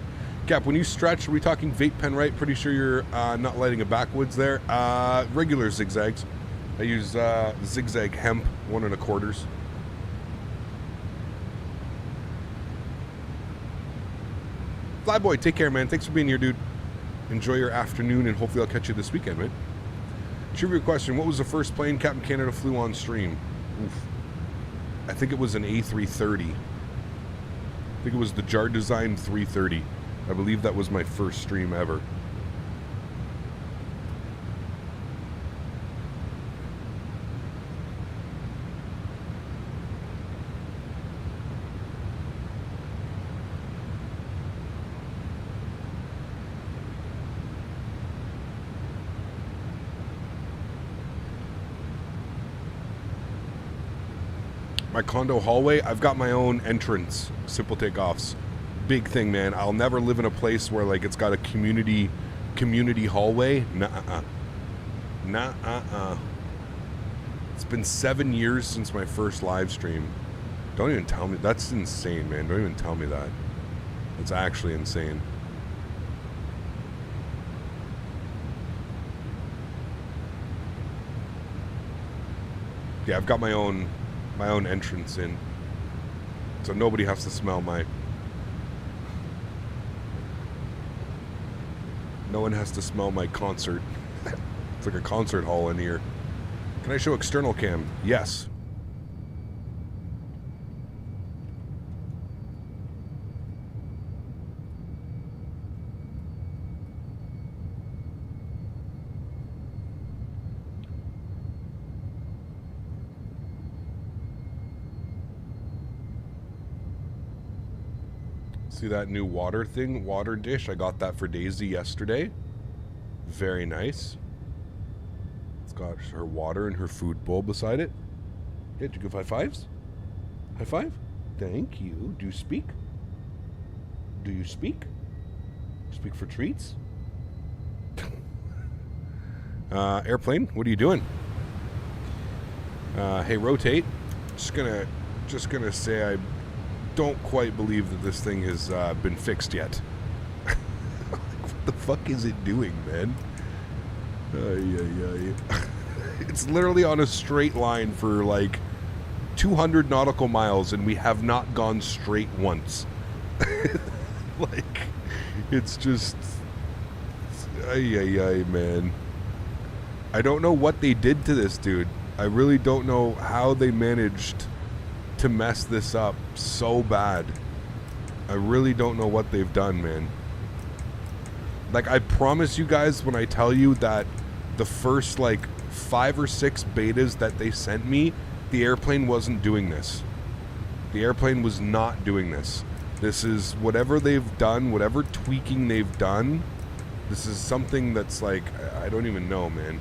Cap, when you stretch, are we talking vape pen right? Pretty sure you're not lighting it backwoods there. Regular zigzags. I use zigzag hemp 1 1/4. Flyboy, take care, man. Thanks for being here, dude. Enjoy your afternoon, and hopefully I'll catch you this weekend, man. Trivia question. What was the first plane Captain Canada flew on stream? Oof. I think it was an A330. I think it was the Jar Design 330. I believe that was my first stream ever. My condo hallway, I've got my own entrance. Simple takeoffs. Big thing, man. I'll never live in a place where like it's got a community hallway. Nuh-uh. Nuh-uh. It's been 7 years since my first live stream. Don't even tell me. That's insane, man. Don't even tell me that. It's actually insane. Yeah, I've got my own entrance in, so nobody has to smell my. No one has to smell my concert. It's like a concert hall in here. Can I show external cam? Yes. See that new water thing? Water dish. I got that for Daisy yesterday. Very nice. It's got her water and her food bowl beside it. Yeah, did you give high fives? High five? Thank you. Do you speak? Do you speak? Speak for treats? Airplane, what are you doing? Hey, rotate. Just gonna say I don't quite believe that this thing has been fixed yet. What the fuck is it doing, man? It's literally on a straight line for like 200 nautical miles and we have not gone straight once. Like, it's just man. I don't know what they did to this dude. I really don't know how they managed to mess this up so bad. I really don't know what they've done, man. Like, I promise you guys when I tell you that the first like 5 or 6 betas that they sent me, the airplane wasn't doing this. The airplane was not doing this. This is whatever they've done, whatever tweaking they've done. This is something that's like, I don't even know, man.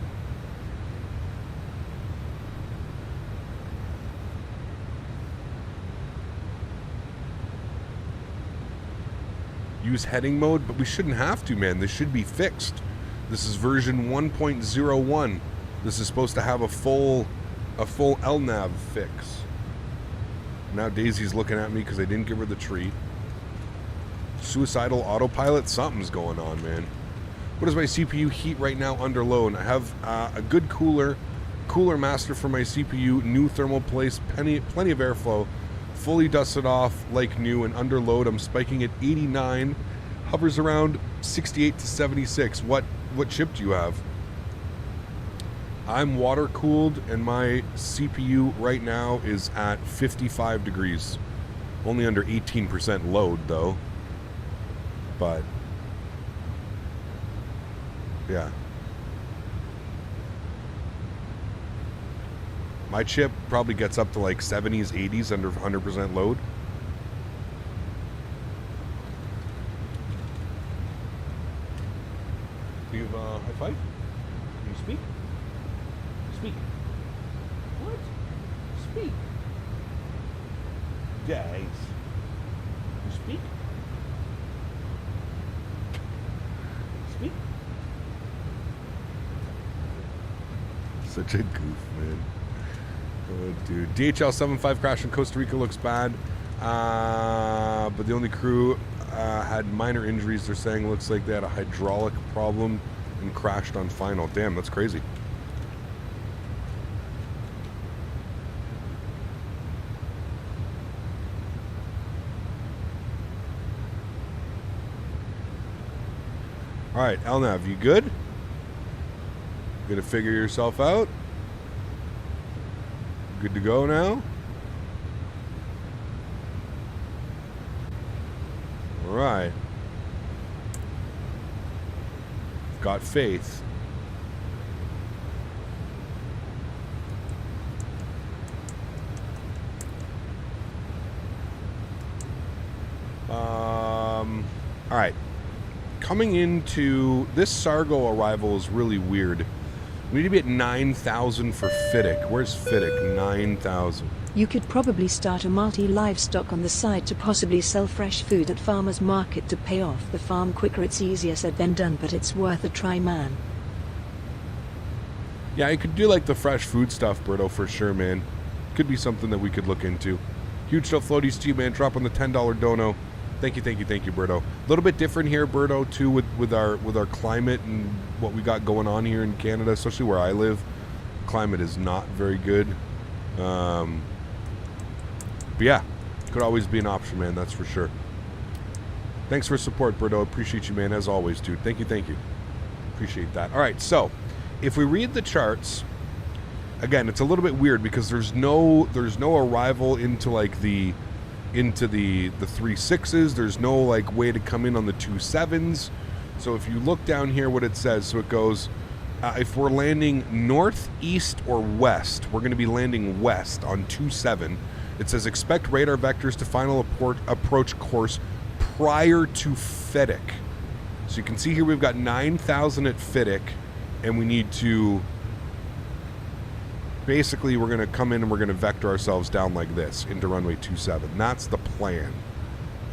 Use heading mode, but we shouldn't have to, man. This should be fixed. This is version 1.01. This is supposed to have a full LNAV fix. Now Daisy's looking at me because I didn't give her the treat. Suicidal autopilot, something's going on, man. What is my CPU heat right now under load? I have a good cooler master for my CPU, new thermal place, plenty of airflow. Fully dusted off like new, and under load I'm spiking at 89, hovers around 68 to 76. What chip do you have? I'm water cooled and my CPU right now is at 55 degrees. Only under 18% load though. But yeah. My chip probably gets up to like 70s, 80s under 100% load. Do you have a high five? Can you speak? Speak. What? Speak. Guys. You speak? Speak. Such a goof, man. Oh, dude. DHL 75 crash in Costa Rica looks bad. But the only crew had minor injuries. They're saying it looks like they had a hydraulic problem and crashed on final. Damn, that's crazy. Alright, LNAV, you good? Gonna figure yourself out? Good to go now? Alright. Got faith. Alright. Coming into this Sargo arrival is really weird. We need to be at 9,000 for Fedex. Where's Fedex? 9,000. You could probably start a multi-livestock on the side to possibly sell fresh food at farmers market to pay off the farm quicker. It's easier said than done, but it's worth a try, man. Yeah, you could do like the fresh food stuff, Berto, for sure, man. Could be something that we could look into. Huge stuff floaties to you, man. Drop on the $10 dono. Thank you, Berto. A little bit different here, Berto, too, with our climate and what we got going on here in Canada, especially where I live. Climate is not very good. But yeah, could always be an option, man. That's for sure. Thanks for support, Berto. Appreciate you, man, as always, dude. Thank you. Appreciate that. All right, so if we read the charts, again, it's a little bit weird because there's no arrival into like the 3.6s. There's no like way to come in on the 2.7s. So if you look down here, what it says, so it goes, if we're landing north, east, or west, we're going to be landing west on 2.7. It says expect radar vectors to final approach course prior to Fedex. So you can see here we've got 9,000 at Fedex, and we need to, basically we're going to come in and we're going to vector ourselves down like this into runway 27. That's the plan.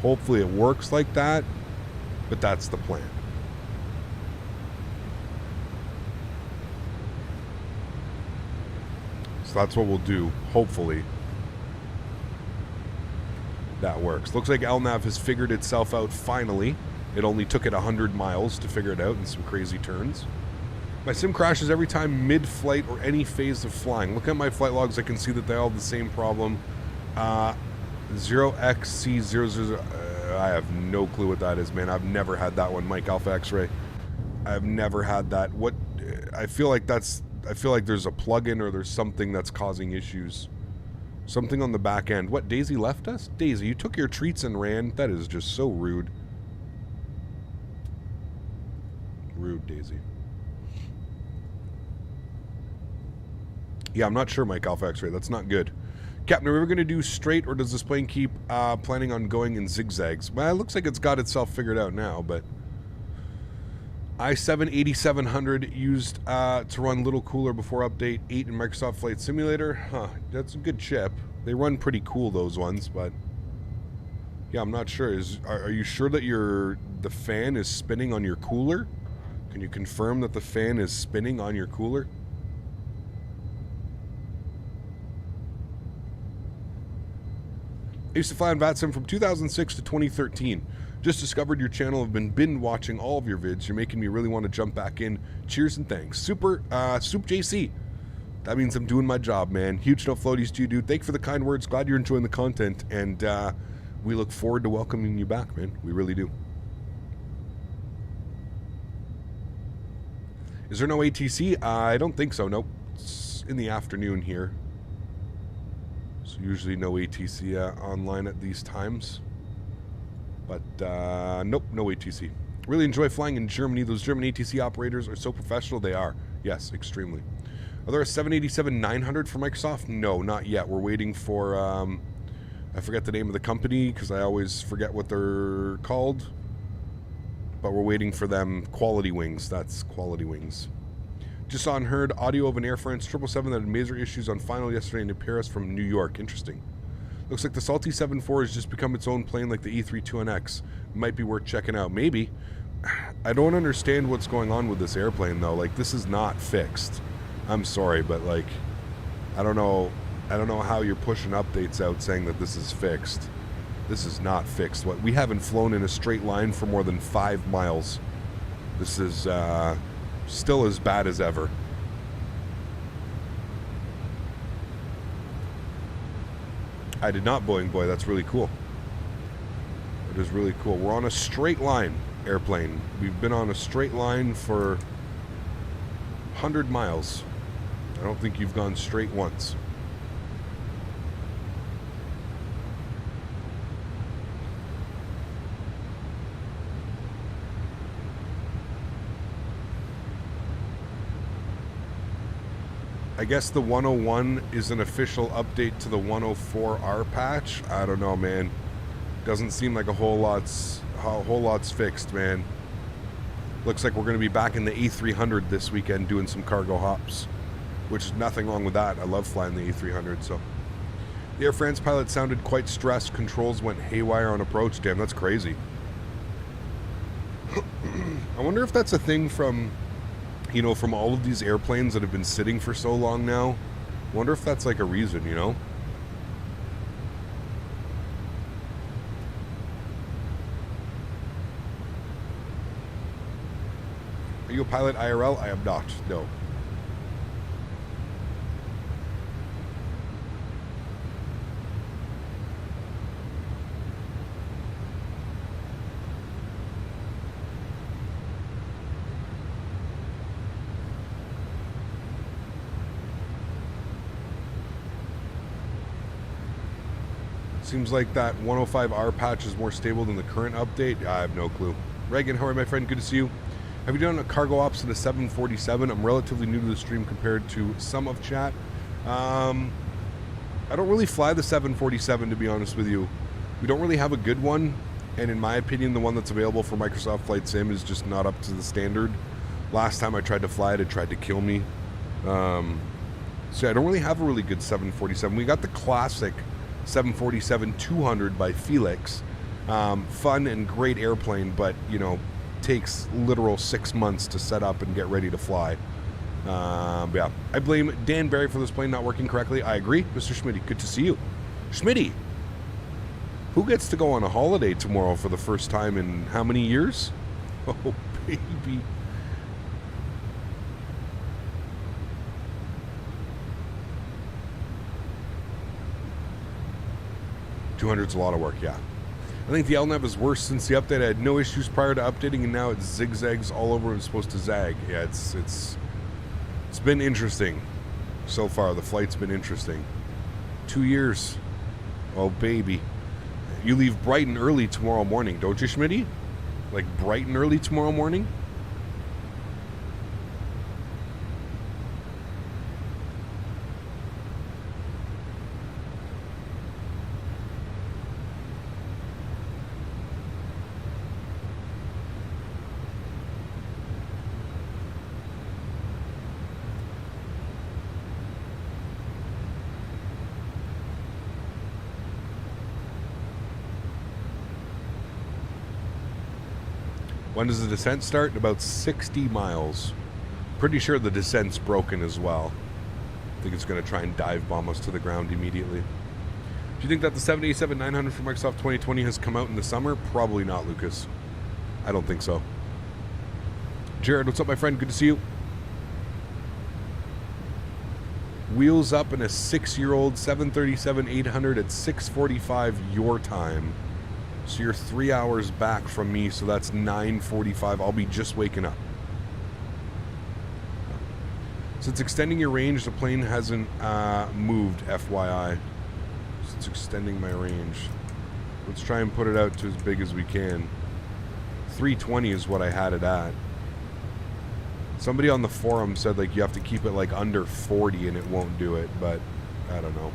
Hopefully it works like that, but that's the plan. So that's what we'll do, hopefully. That works. Looks like LNAV has figured itself out finally. It only took it 100 miles to figure it out in some crazy turns. My sim crashes every time mid-flight or any phase of flying. Look at my flight logs, I can see that they all have the same problem. 0XC00, I have no clue what that is, man. I've never had that one, Mike Alpha X-Ray. I've never had that. What? I feel like there's a plugin or there's something that's causing issues. Something on the back end. What, Daisy left us? Daisy, you took your treats and ran? That is just so rude. Rude, Daisy. Yeah, I'm not sure, Mike Alpha X-Ray. That's not good. Captain, are we going to do straight, or does this plane keep planning on going in zigzags? Well, it looks like it's got itself figured out now, but i7-8700 used to run Little Cooler before update 8 in Microsoft Flight Simulator. Huh, that's a good chip. They run pretty cool, those ones, but yeah, I'm not sure. Are you sure that the fan is spinning on your cooler? Can you confirm that the fan is spinning on your cooler? I used to fly on VATSIM from 2006 to 2013. Just discovered your channel. Have been binge watching all of your vids. You're making me really want to jump back in. Cheers and thanks. Soup JC. That means I'm doing my job, man. Huge no floaties to you, dude. Thank you for the kind words. Glad you're enjoying the content, and we look forward to welcoming you back, man. We really do. Is there no ATC? I don't think so. Nope. It's in the afternoon here. So usually no ATC online at these times. But nope, no ATC. Really enjoy flying in Germany. Those German ATC operators are so professional. They are. Yes, extremely. Are there a 787-900 for Microsoft? No, not yet. We're waiting for, I forget the name of the company because I always forget what they're called. But we're waiting for them. Quality Wings. That's Quality Wings. Just saw and heard audio of an Air France 777 that had major issues on final yesterday in Paris from New York. Interesting. Looks like the Salty 7.4 has just become its own plane like the E321X. Might be worth checking out. Maybe. I don't understand what's going on with this airplane, though. Like, this is not fixed. I'm sorry, but, like, I don't know how you're pushing updates out saying that this is fixed. This is not fixed. We haven't flown in a straight line for more than 5 miles. This is still as bad as ever. I did not, Boeing Boy. That's really cool. It is really cool. We're on a straight line airplane. We've been on a straight line for 100 miles. I don't think you've gone straight once. I guess the 101 is an official update to the 104R patch. I don't know, man. Doesn't seem like a whole lot's fixed, man. Looks like we're going to be back in the A300 this weekend doing some cargo hops, which is nothing wrong with that. I love flying the A300. So The Air France pilot sounded quite stressed. Controls went haywire on approach. Damn, that's crazy. I wonder if that's a thing from, you know, from all of these airplanes that have been sitting for so long now. I wonder if that's like a reason, you know? Are you a pilot IRL? I am not, no. Seems like that 105R patch is more stable than the current update. I have no clue. Reagan, how are you, my friend? Good to see you. Have you done a cargo ops in a 747? I'm relatively new to the stream compared to some of chat. I don't really fly the 747, to be honest with you. We don't really have a good one, and in my opinion, the one that's available for Microsoft Flight Sim is just not up to the standard. Last time I tried to fly it, it tried to kill me. So yeah, I don't really have a really good 747. We got the classic 747-200 by Fedex. Fun and great airplane, but, you know, takes literal 6 months to set up and get ready to fly. Yeah, I blame Dan Barry for this plane not working correctly. I agree. Mr. Smitty, good to see you. Smitty, who gets to go on a holiday tomorrow for the first time in how many years? Oh, baby. $200's a lot of work, yeah. I think the LNAV is worse since the update. I had no issues prior to updating, and now it zigzags all over and it's supposed to zag. Yeah, it's been interesting so far. The flight's been interesting. 2 years. Oh, baby. You leave bright and early tomorrow morning, don't you, Smitty? Like bright and early tomorrow morning? When does the descent start? In about 60 miles. Pretty sure the descent's broken as well. I think it's going to try and dive bomb us to the ground immediately. Do you think that the 787-900 from Microsoft 2020 has come out in the summer? Probably not, Lucas. I don't think so. Jared, what's up, my friend? Good to see you. Wheels up in a 6-year-old 737-800 at 6:45 your time. So you're 3 hours back from me, so that's 9:45. I'll be just waking up. Since extending your range, the plane hasn't moved, FYI. So it's extending my range. Let's try and put it out to as big as we can. 320 is what I had it at. Somebody on the forum said like you have to keep it like under 40 and it won't do it, but I don't know.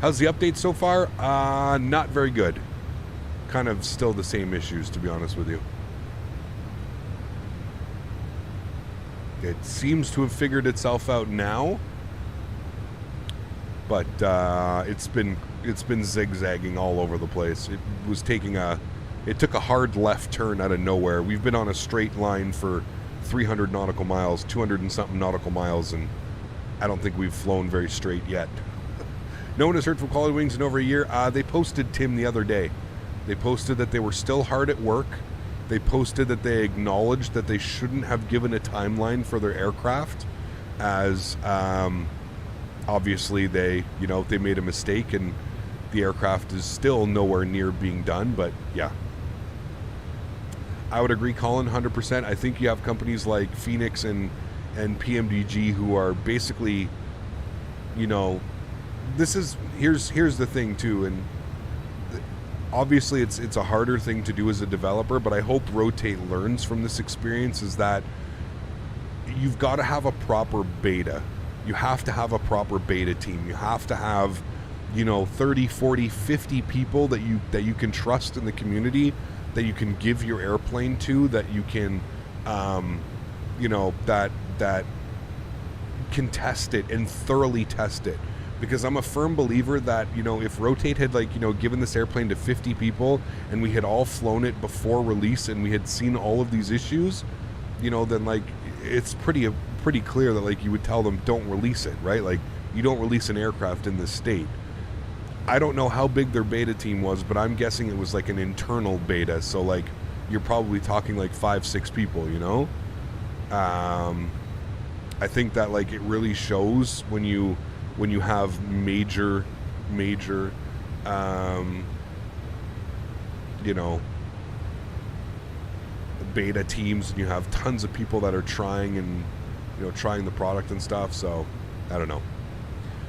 How's the update so far? Not very good. Kind of still the same issues, to be honest with you. It seems to have figured itself out now, but it's been zigzagging all over the place. It took a hard left turn out of nowhere. We've been on a straight line for 300 nautical miles, 200 and something nautical miles, and I don't think we've flown very straight yet. No one has heard from Quality Wings in over a year. They posted Tim the other day. They posted that they were still hard at work. They posted that they acknowledged that they shouldn't have given a timeline for their aircraft, as obviously they made a mistake and the aircraft is still nowhere near being done. But yeah, I would agree, Colin, 100%. I think you have companies like Phoenix and PMDG who are basically, here's the thing too, and obviously it's a harder thing to do as a developer, but I hope Rotate learns from this experience, is that you've got to have a proper beta. You have to have a proper beta team. You have to have 30, 40, 50 people that you can trust in the community, that you can give your airplane to, that you can that can test it and thoroughly test it because I'm a firm believer that, you know, if Rotate had, like, you know, given this airplane to 50 people and we had all flown it before release and we had seen all of these issues, you know, then, like, it's pretty clear that, like, you would tell them don't release it, right? Like, you don't release an aircraft in this state. I don't know how big their beta team was, but I'm guessing it was like an internal beta, so, like, you're probably talking like 5-6 people, you know. I think that, like, it really shows when you have major you know, beta teams, and you have tons of people that are trying and, you know, trying the product and stuff. So I don't know.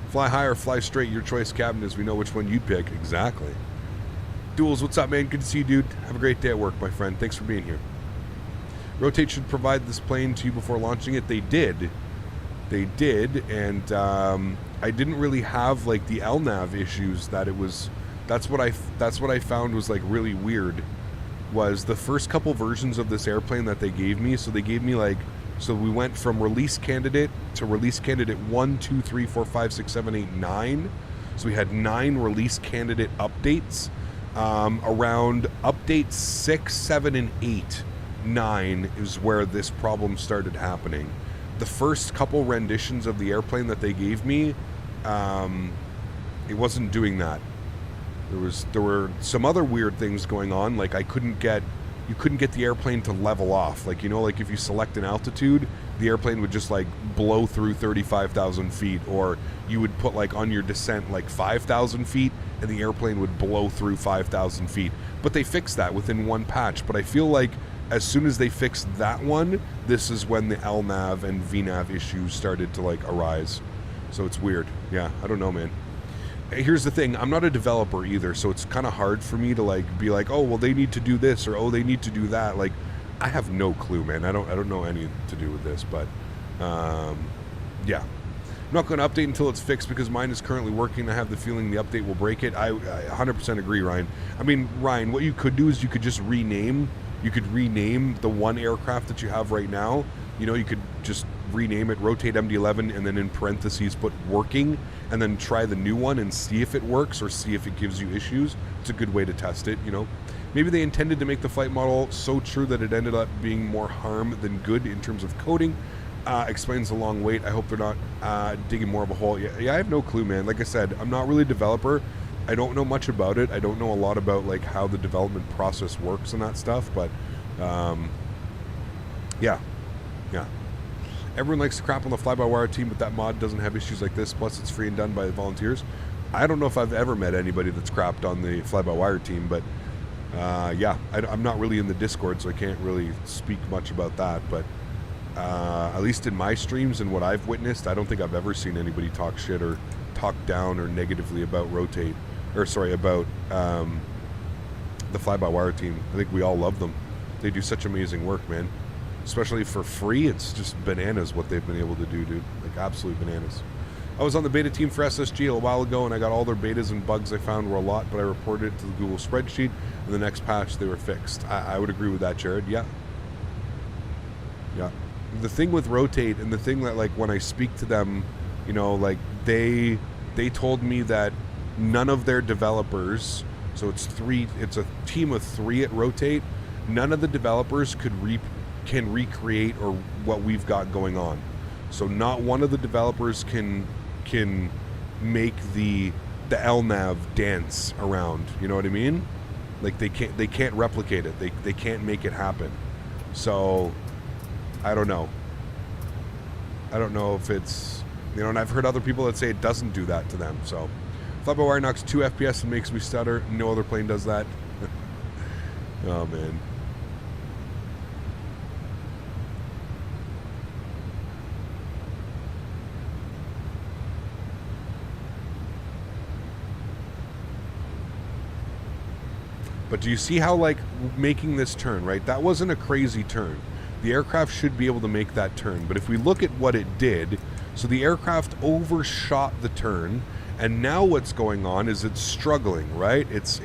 Fly high or fly straight, your choice, Captain, as we know which one you'd pick. Exactly. Duels, what's up, man? Good to see you, dude. Have a great day at work, my friend. Thanks for being here. Rotate should provide this plane to you before launching it. They did, and I didn't really have, like, the LNAV issues that it was. That's what I found was, like, really weird. Was the first couple versions of this airplane that they gave me. So they gave me, like, so we went from release candidate to release candidate 1, 2, 3, 4, 5, 6, 7, 8, 9. So we had 9 release candidate updates. Around update 6, 7, and 8, 9 is where this problem started happening. The first couple renditions of the airplane that they gave me, it wasn't doing that. There were some other weird things going on, like you couldn't get the airplane to level off. Like, you know, like if you select an altitude, the airplane would just, like, blow through 35,000 feet, or you would put, like, on your descent, like, 5,000 feet, and the airplane would blow through 5,000 feet. But they fixed that within one patch. But I feel like as soon as they fixed that one, this is when the LNAV and VNAV issues started to, like, arise. So it's weird. Yeah, I don't know, man. Here's the thing, I'm not a developer either, so it's kind of hard for me to, like, be like, oh, well, they need to do this, or oh, they need to do that. Like, I have no clue, man. I don't know any to do with this, but yeah. I'm not going to update until it's fixed because mine is currently working. I have the feeling the update will break it. I 100% agree, Ryan. I mean, Ryan, what you could do is you could just rename the one aircraft that you have right now. You know, you could just rename it Rotate MD-11 and then in parentheses put working, and then try the new one and see if it works or see if it gives you issues. It's a good way to test it, you know. Maybe they intended to make the flight model so true that it ended up being more harm than good in terms of coding. Explains the long wait. I hope they're not digging more of a hole. Yeah, I have no clue, man. Like I said, I'm not really a developer. I don't know much about it. I don't know a lot about, like, how the development process works and that stuff, but yeah. Everyone likes to crap on the fly-by-wire team, but that mod doesn't have issues like this, plus it's free and done by volunteers. I don't know if I've ever met anybody that's crapped on the fly-by-wire team, but yeah, I'm not really in the Discord, so I can't really speak much about that, but at least in my streams and what I've witnessed, I don't think I've ever seen anybody talk shit or talk down or negatively about Rotate, or sorry, about the fly-by-wire team. I think we all love them. They do such amazing work, man. Especially for free, it's just bananas what they've been able to do, dude. Like, absolute bananas. I was on the beta team for SSG a while ago, and I got all their betas and bugs I found were a lot, but I reported it to the Google spreadsheet, and the next patch they were fixed. I would agree with that, Jared. Yeah. The thing with Rotate, and the thing that, like, when I speak to them, you know, like, they told me that none of their developers, so it's a team of 3 at Rotate, none of the developers can recreate or what we've got going on. So not one of the developers can make the LNAV dance around, you know what I mean? Like, they can't replicate it. They can't make it happen. So I don't know if it's, you know, and I've heard other people that say it doesn't do that to them. So fly-by-wire knocks 2 FPS and makes me stutter. No other plane does that. Oh man. But do you see how, like, making this turn, right? That wasn't a crazy turn. The aircraft should be able to make that turn. But if we look at what it did, so the aircraft overshot the turn, and now what's going on is it's struggling, right? It's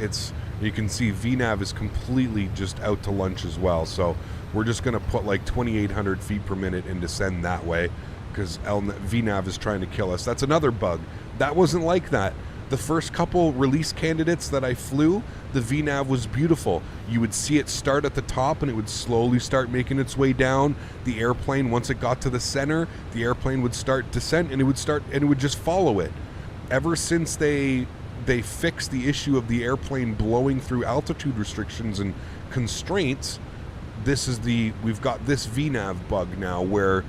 you can see VNAV is completely just out to lunch as well. So we're just going to put like 2,800 feet per minute and descend that way because VNAV is trying to kill us. That's another bug. That wasn't like that. The first couple release candidates that I flew, the VNav was beautiful. You would see it start at the top and it would slowly start making its way down. The airplane, once it got to the center, the airplane would start descent and it would just follow it. Ever since they fixed the issue of the airplane blowing through altitude restrictions and constraints, we've got this VNav bug now where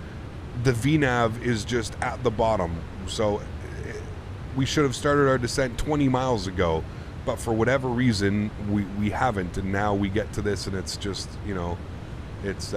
the VNav is just at the bottom. So we should have started our descent 20 miles ago, but for whatever reason we haven't, and now we get to this and it's just, it's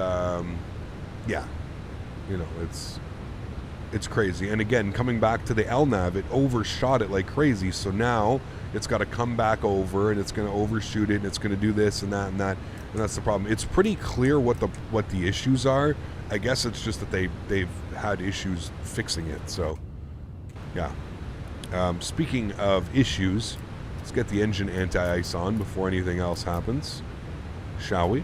it's crazy. And again, coming back to the LNAV, it overshot it like crazy, so now it's got to come back over and it's going to overshoot it and it's going to do this and that and that, and that's the problem. It's pretty clear what the issues are. I guess it's just that they've had issues fixing it. So yeah. Speaking of issues, let's get the engine anti-ice on before anything else happens, shall we?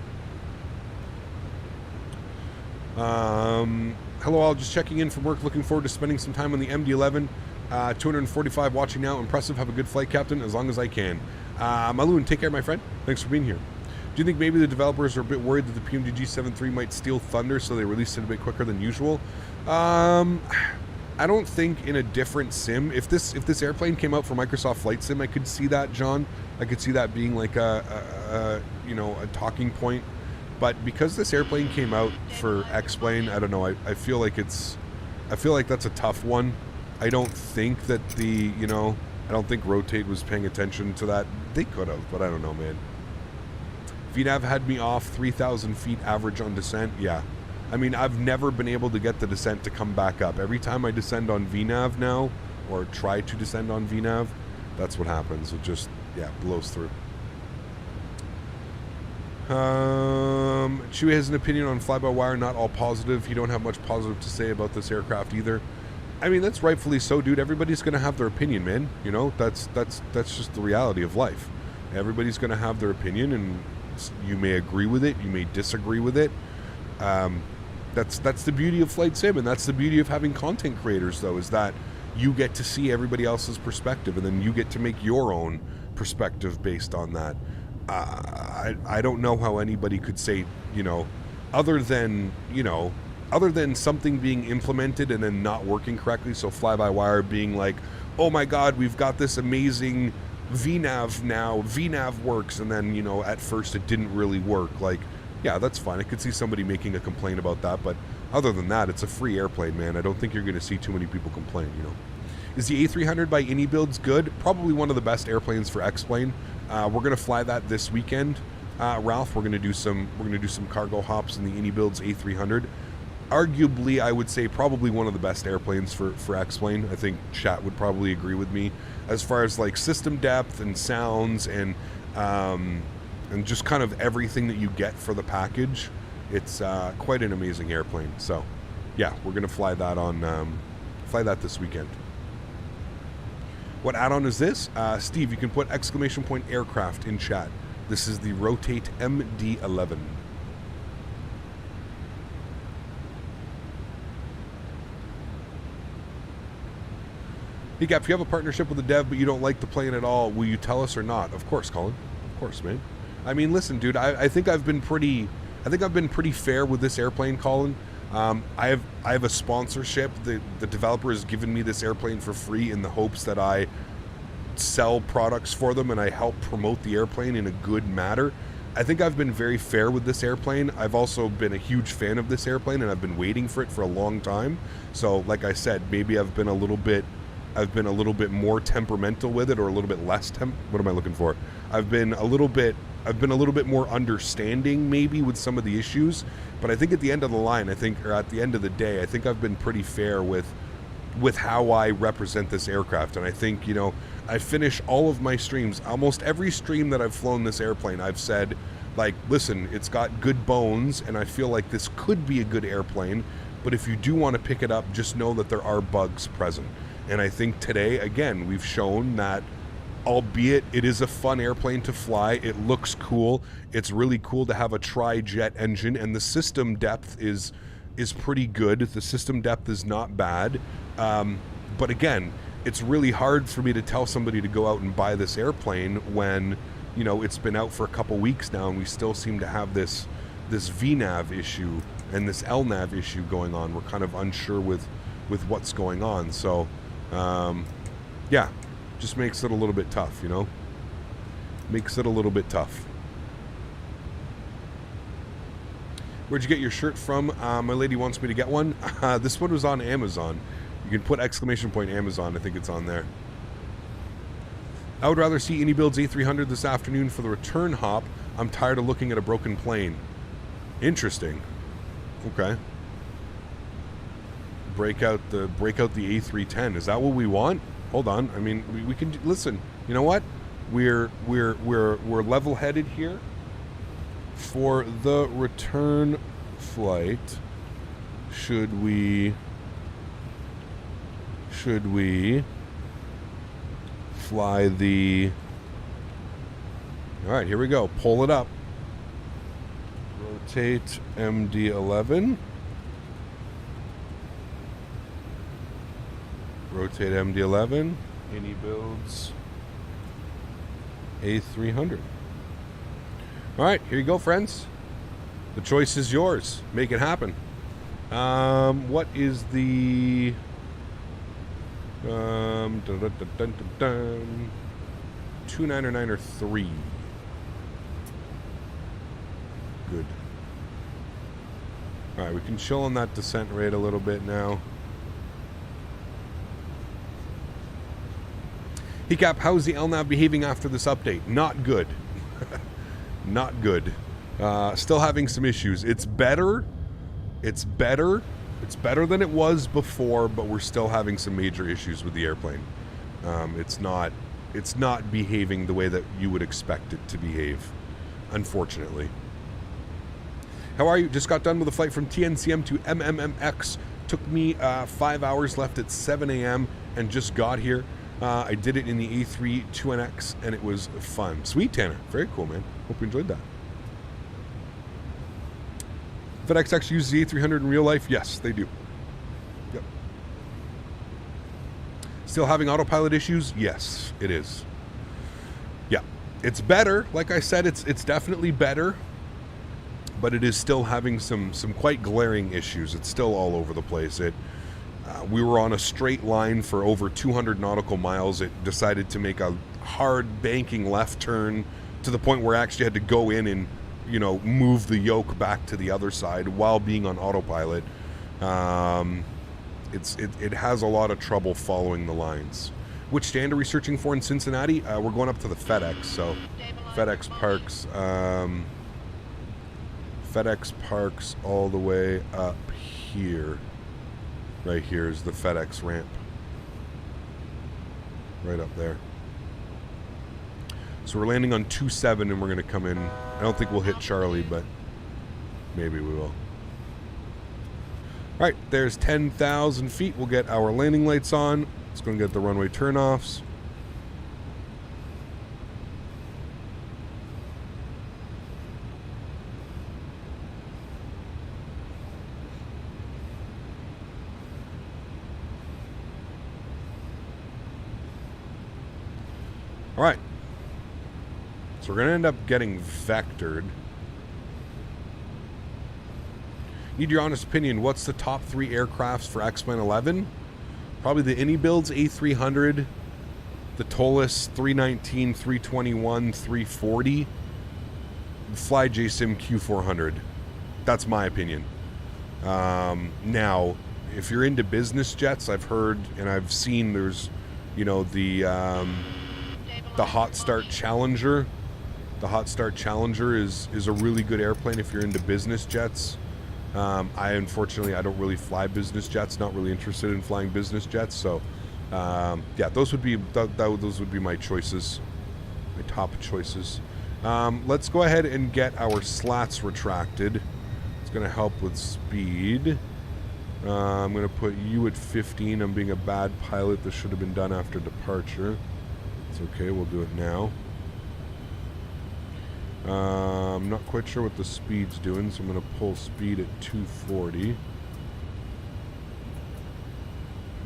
Hello all, just checking in from work, looking forward to spending some time on the MD-11. 245 watching now, impressive, have a good flight, Captain, as long as I can. Malun, take care, my friend. Thanks for being here. Do you think maybe the developers are a bit worried that the PMDG 7.3 might steal thunder, so they released it a bit quicker than usual? I don't think in a different sim, if this airplane came out for Microsoft Flight Sim, I could see that, John. I could see that being like a talking point. But because this airplane came out for X-Plane, I don't know. I feel like that's a tough one. I don't think that I don't think Rotate was paying attention to that. They could have, but I don't know, man. VNav had me off 3,000 feet average on descent. Yeah. I mean, I've never been able to get the descent to come back up. Every time I descend on VNav now, or try to descend on VNav, that's what happens. It just, blows through. Chewie has an opinion on fly-by-wire, not all positive. You don't have much positive to say about this aircraft either. I mean, that's rightfully so, dude. Everybody's going to have their opinion, man. That's just the reality of life. Everybody's going to have their opinion, and you may agree with it, you may disagree with it. That's the beauty of Flight Sim, and that's the beauty of having content creators, though, is that you get to see everybody else's perspective, and then you get to make your own perspective based on that. I don't know how anybody could say, other than something being implemented and then not working correctly, so fly-by-wire being like, oh my god, we've got this amazing VNav now, VNav works, and then, at first it didn't really work, like, yeah, that's fine. I could see somebody making a complaint about that, but other than that, it's a free airplane, man. I don't think you're going to see too many people complain, Is the A300 by iniBuilds good? Probably one of the best airplanes for X-Plane. We're going to fly that this weekend, Ralph. We're going to do some cargo hops in the iniBuilds A300. Arguably, I would say probably one of the best airplanes for X-Plane. I think chat would probably agree with me as far as like system depth and sounds and just kind of everything that you get for the package. It's quite an amazing airplane. So, yeah, we're gonna fly that this weekend. What add-on is this? Steve, you can put ! aircraft in chat. This is the Rotate MD-11. Hey Gap, if you have a partnership with a dev but you don't like the plane at all, will you tell us or not? Of course, Colin. Of course, man. I mean, listen, dude. I think I've been pretty fair with this airplane, Colin. I have a sponsorship. The developer has given me this airplane for free in the hopes that I sell products for them and I help promote the airplane in a good manner. I think I've been very fair with this airplane. I've also been a huge fan of this airplane and I've been waiting for it for a long time. So, like I said, maybe I've been a little bit more temperamental with it, or a little bit less what am I looking for? I've been a little bit more understanding maybe with some of the issues, but I think at the end of the line, or at the end of the day, I think I've been pretty fair with how I represent this aircraft. And I think, I finish all of my streams, almost every stream that I've flown this airplane, I've said, like, listen, it's got good bones and I feel like this could be a good airplane, but if you do want to pick it up, just know that there are bugs present. And I think today, again, we've shown that, albeit it is a fun airplane to fly, it looks cool, it's really cool to have a tri-jet engine, and the system depth is pretty good. The system depth is not bad. But again, it's really hard for me to tell somebody to go out and buy this airplane when, you know, it's been out for a couple weeks now and we still seem to have this VNAV issue and this LNAV issue going on. We're kind of unsure with what's going on. So, yeah, just makes it a little bit tough, you know? Makes it a little bit tough. Where'd you get your shirt from? My lady wants me to get one. This one was on Amazon. You can put ! Amazon. I think it's on there. I would rather see iniBuilds A300 this afternoon for the return hop. I'm tired of looking at a broken plane. Interesting. Okay. Break out the A310. Is that what we want? Hold on. I mean, we can listen. You know what? We're level-headed here. For the return flight, should we fly the... All right, here we go. Pull it up. Rotate MD-11. Rotate MD-11. iniBuilds A300. All right, here you go, friends. The choice is yours. Make it happen. What is the... 299 or 3? Good. All right, we can chill on that descent rate a little bit now. Hecap, how's the LNAV behaving after this update? Not good. Not good. Still having some issues. It's better. It's better. It's better than it was before, but we're still having some major issues with the airplane. It's not behaving the way that you would expect it to behave, unfortunately. How are you? Just got done with a flight from TNCM to MMMX. Took me 5 hours, left at 7 a.m. and just got here. I did it in the A3 2NX and it was fun. Sweet, Tanner. Very cool, man. Hope you enjoyed that. Fedex actually uses the A300 in real life? Yes, they do. Yep. Still having autopilot issues? Yes, it is. Yeah. It's better. Like I said, it's definitely better. But it is still having some quite glaring issues. It's still all over the place. We were on a straight line for over 200 nautical miles. It decided to make a hard banking left turn to the point where I actually had to go in and, you know, move the yoke back to the other side while being on autopilot. It has a lot of trouble following the lines. Which stand are we searching for in Cincinnati? We're going up to the Fedex, so Fedex parks. Fedex parks all the way up here. Right here is the Fedex ramp. Right up there. So we're landing on 2-7 and we're going to come in. I don't think we'll hit Charlie, but maybe we will. All right, there's 10,000 feet. We'll get our landing lights on. It's going to get the runway turnoffs. All right. So we're going to end up getting vectored. Need your honest opinion. What's the top 3 aircrafts for MD-11? Probably the iniBuilds A300, the Tolis 319, 321, 340, the Fly JSIM Q400. That's my opinion. Now, if you're into business jets, I've heard and I've seen there's, you know, the Hot Start Challenger. The Hot Start Challenger is a really good airplane if you're into business jets. Unfortunately, I don't really fly business jets. Not really interested in flying business jets. So, yeah, those would be my choices, my top choices. Let's go ahead and get our slats retracted. It's going to help with speed. I'm going to put you at 15. I'm being a bad pilot. This should have been done after departure. It's okay. We'll do it now. I'm not quite sure what the speed's doing, so I'm going to pull speed at 240.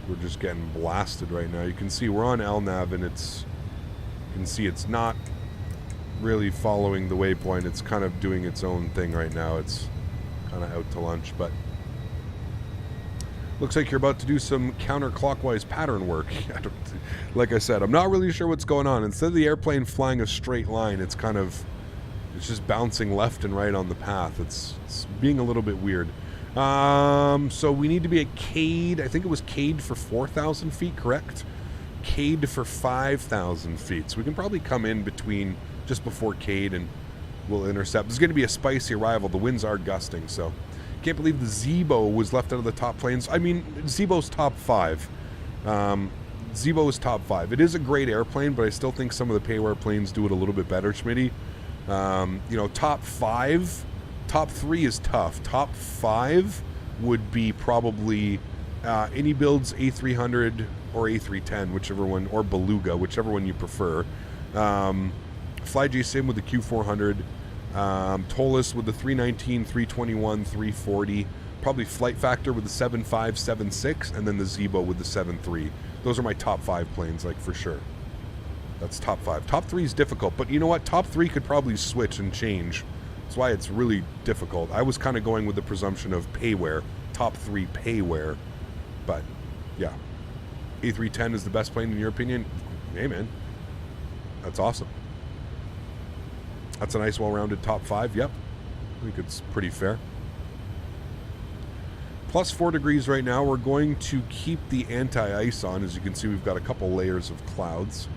we're just getting blasted right now. You can see we're on LNAV, and you can see it's not really following the waypoint. It's kind of doing its own thing right now. It's kind of out to lunch, but looks like you're about to do some counterclockwise pattern work. Like I said, I'm not really sure what's going on. Instead of the airplane flying a straight line, it's just bouncing left and right on the path. It's being a little bit weird. So we need to be at CADE. I think it was CADE for 4,000 feet, correct? CADE for 5,000 feet. So we can probably come in between just before CADE and we'll intercept. This is going to be a spicy arrival. The winds are gusting, so can't believe the Zebo was left out of the top planes. I mean, Zebo's top 5. Zebo is top 5. It is a great airplane, but I still think some of the pay-wear planes do it a little bit better, Smitty. You know, top 5, top 3 is tough. Top 5 would be probably iniBuilds A300 or A310, whichever one, or Beluga, whichever one you prefer. FlyJSim with the Q400. Tolis with the 319, 321, 340. Probably Flight Factor with the 75, 76, and then the Zebo with the 73. Those are my top 5 planes, like, for sure. That's top 5. Top 3 is difficult, but you know what? Top 3 could probably switch and change. That's why it's really difficult. I was kind of going with the presumption of pay-wear. Top 3 pay-wear. But, yeah. A310 is the best plane in your opinion? Hey, man. That's awesome. That's a nice, well-rounded top 5. Yep. I think it's pretty fair. Plus 4 degrees right now. We're going to keep the anti-ice on. As you can see, we've got a couple layers of clouds.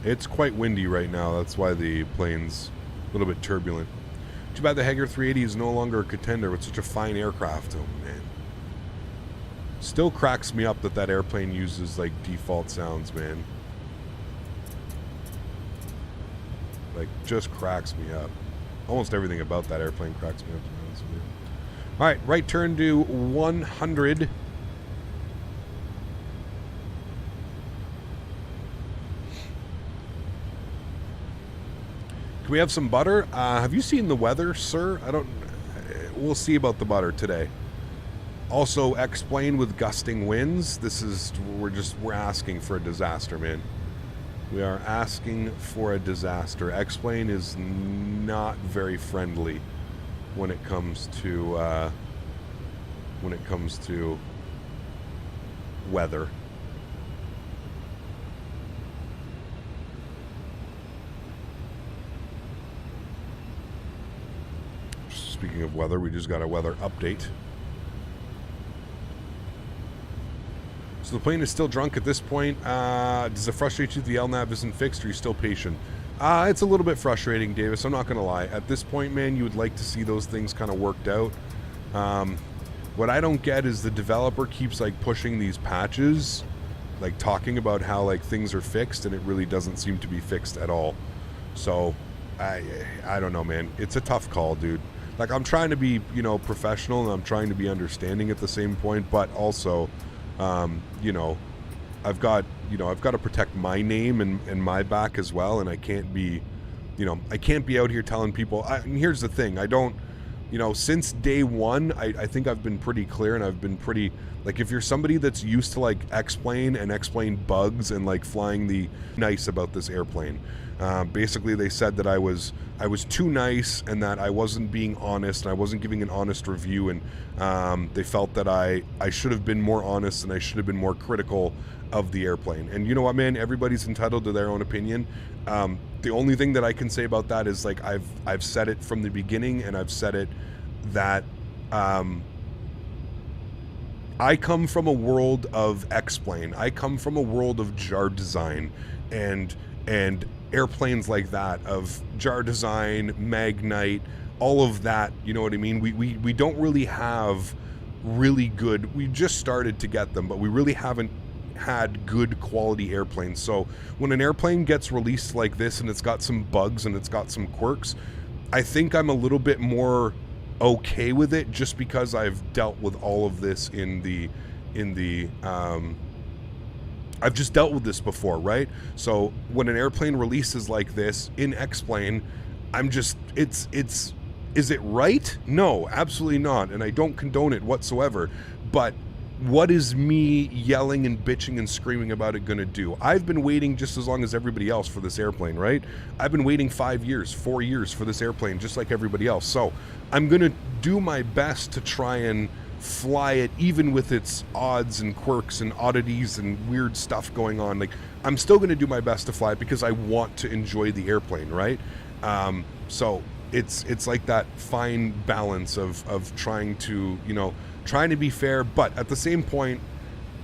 It's quite windy right now. That's why the plane's a little bit turbulent. Too bad the Hager 380 is no longer a contender with such a fine aircraft. Oh, man. Still cracks me up that that airplane uses, like, default sounds, man. Like, just cracks me up. Almost everything about that airplane cracks me up, to be honest with you. All right, right turn to 100. Can we have some butter? Have you seen the weather, sir? We'll see about the butter today. Also, X-plane with gusting winds. We're asking for a disaster, man. We are asking for a disaster. X-plane is not very friendly when it comes to weather. Speaking of weather, we just got a weather update. So the plane is still drunk at this point. Does it frustrate you that the LNAV isn't fixed, or are you still patient? It's a little bit frustrating, Davis. I'm not going to lie. At this point, man, you would like to see those things kind of worked out. What I don't get is the developer keeps, like, pushing these patches, like, talking about how, like, things are fixed, and it really doesn't seem to be fixed at all. So, I don't know, man. It's a tough call, dude. Like, I'm trying to be, you know, professional, and I'm trying to be understanding at the same point, but also, you know, I've got to protect my name and my back as well, and I can't be, you know, I can't be out here telling people, and here's the thing, I don't, you know, since day one, I think I've been pretty clear, and I've been pretty, like, if you're somebody that's used to, like, X-plane and X-plane bugs and, like, flying the nice about this airplane. Basically, they said that I was too nice, and that I wasn't being honest, and I wasn't giving an honest review, and they felt that I should have been more honest, and I should have been more critical of the airplane. And you know what, man? Everybody's entitled to their own opinion. The only thing that I can say about that is, like, I've said it from the beginning, and I've said it that I come from a world of X-plane. I come from a world of jar design and airplanes like that, of jar design, Magnite, all of that, you know what I mean? We don't really have really good, we just started to get them, but we really haven't had good quality airplanes. So when an airplane gets released like this, and it's got some bugs and it's got some quirks, I think I'm a little bit more okay with it, just because I've dealt with all of this I've just dealt with this before, right? So when an airplane releases like this in X-Plane, I'm just, is it right? No, absolutely not. And I don't condone it whatsoever. But what is me yelling and bitching and screaming about it going to do? I've been waiting just as long as everybody else for this airplane, right? I've been waiting 5 years, 4 years for this airplane, just like everybody else. So I'm going to do my best to try and fly it, even with its odds and quirks and oddities and weird stuff going on. Like, I'm still going to do my best to fly it because I want to enjoy the airplane, right? So it's like that fine balance of trying to, trying to be fair, but at the same point,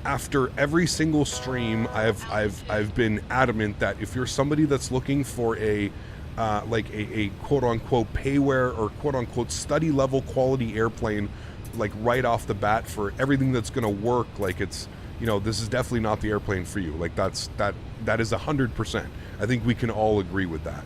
after every single stream, I've been adamant that if you're somebody that's looking for a quote unquote payware or quote unquote study level quality airplane, like right off the bat for everything that's going to work, like it's, this is definitely not the airplane for you. Like that is 100%. I think we can all agree with that,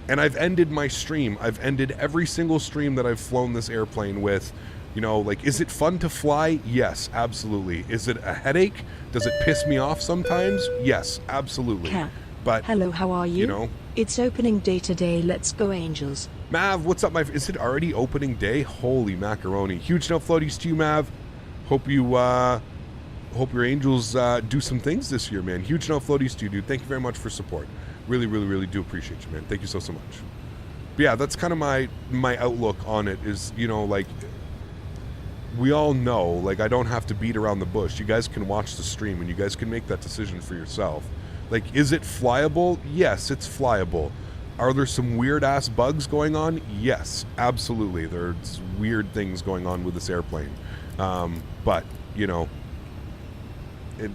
and I've ended my stream. I've ended every single stream that I've flown this airplane with, like, is it fun to fly? Yes, absolutely. Is it a headache? Does it piss me off sometimes? Yes, absolutely. Cat. But hello, how are you? It's opening day today. Let's go, Angels. Mav, what's up, is it already opening day? Holy macaroni. Huge no floaties to you, Mav. Hope your Angels do some things this year, man. Huge no floaties to you, dude. Thank you very much for support. Really, really, really do appreciate you, man. Thank you so much. But yeah, that's kind of my outlook on it is, like, we all know, like, I don't have to beat around the bush. You guys can watch the stream and you guys can make that decision for yourself. Like, is it flyable? Yes, it's flyable. Are there some weird-ass bugs going on? Yes, absolutely. There's weird things going on with this airplane. But,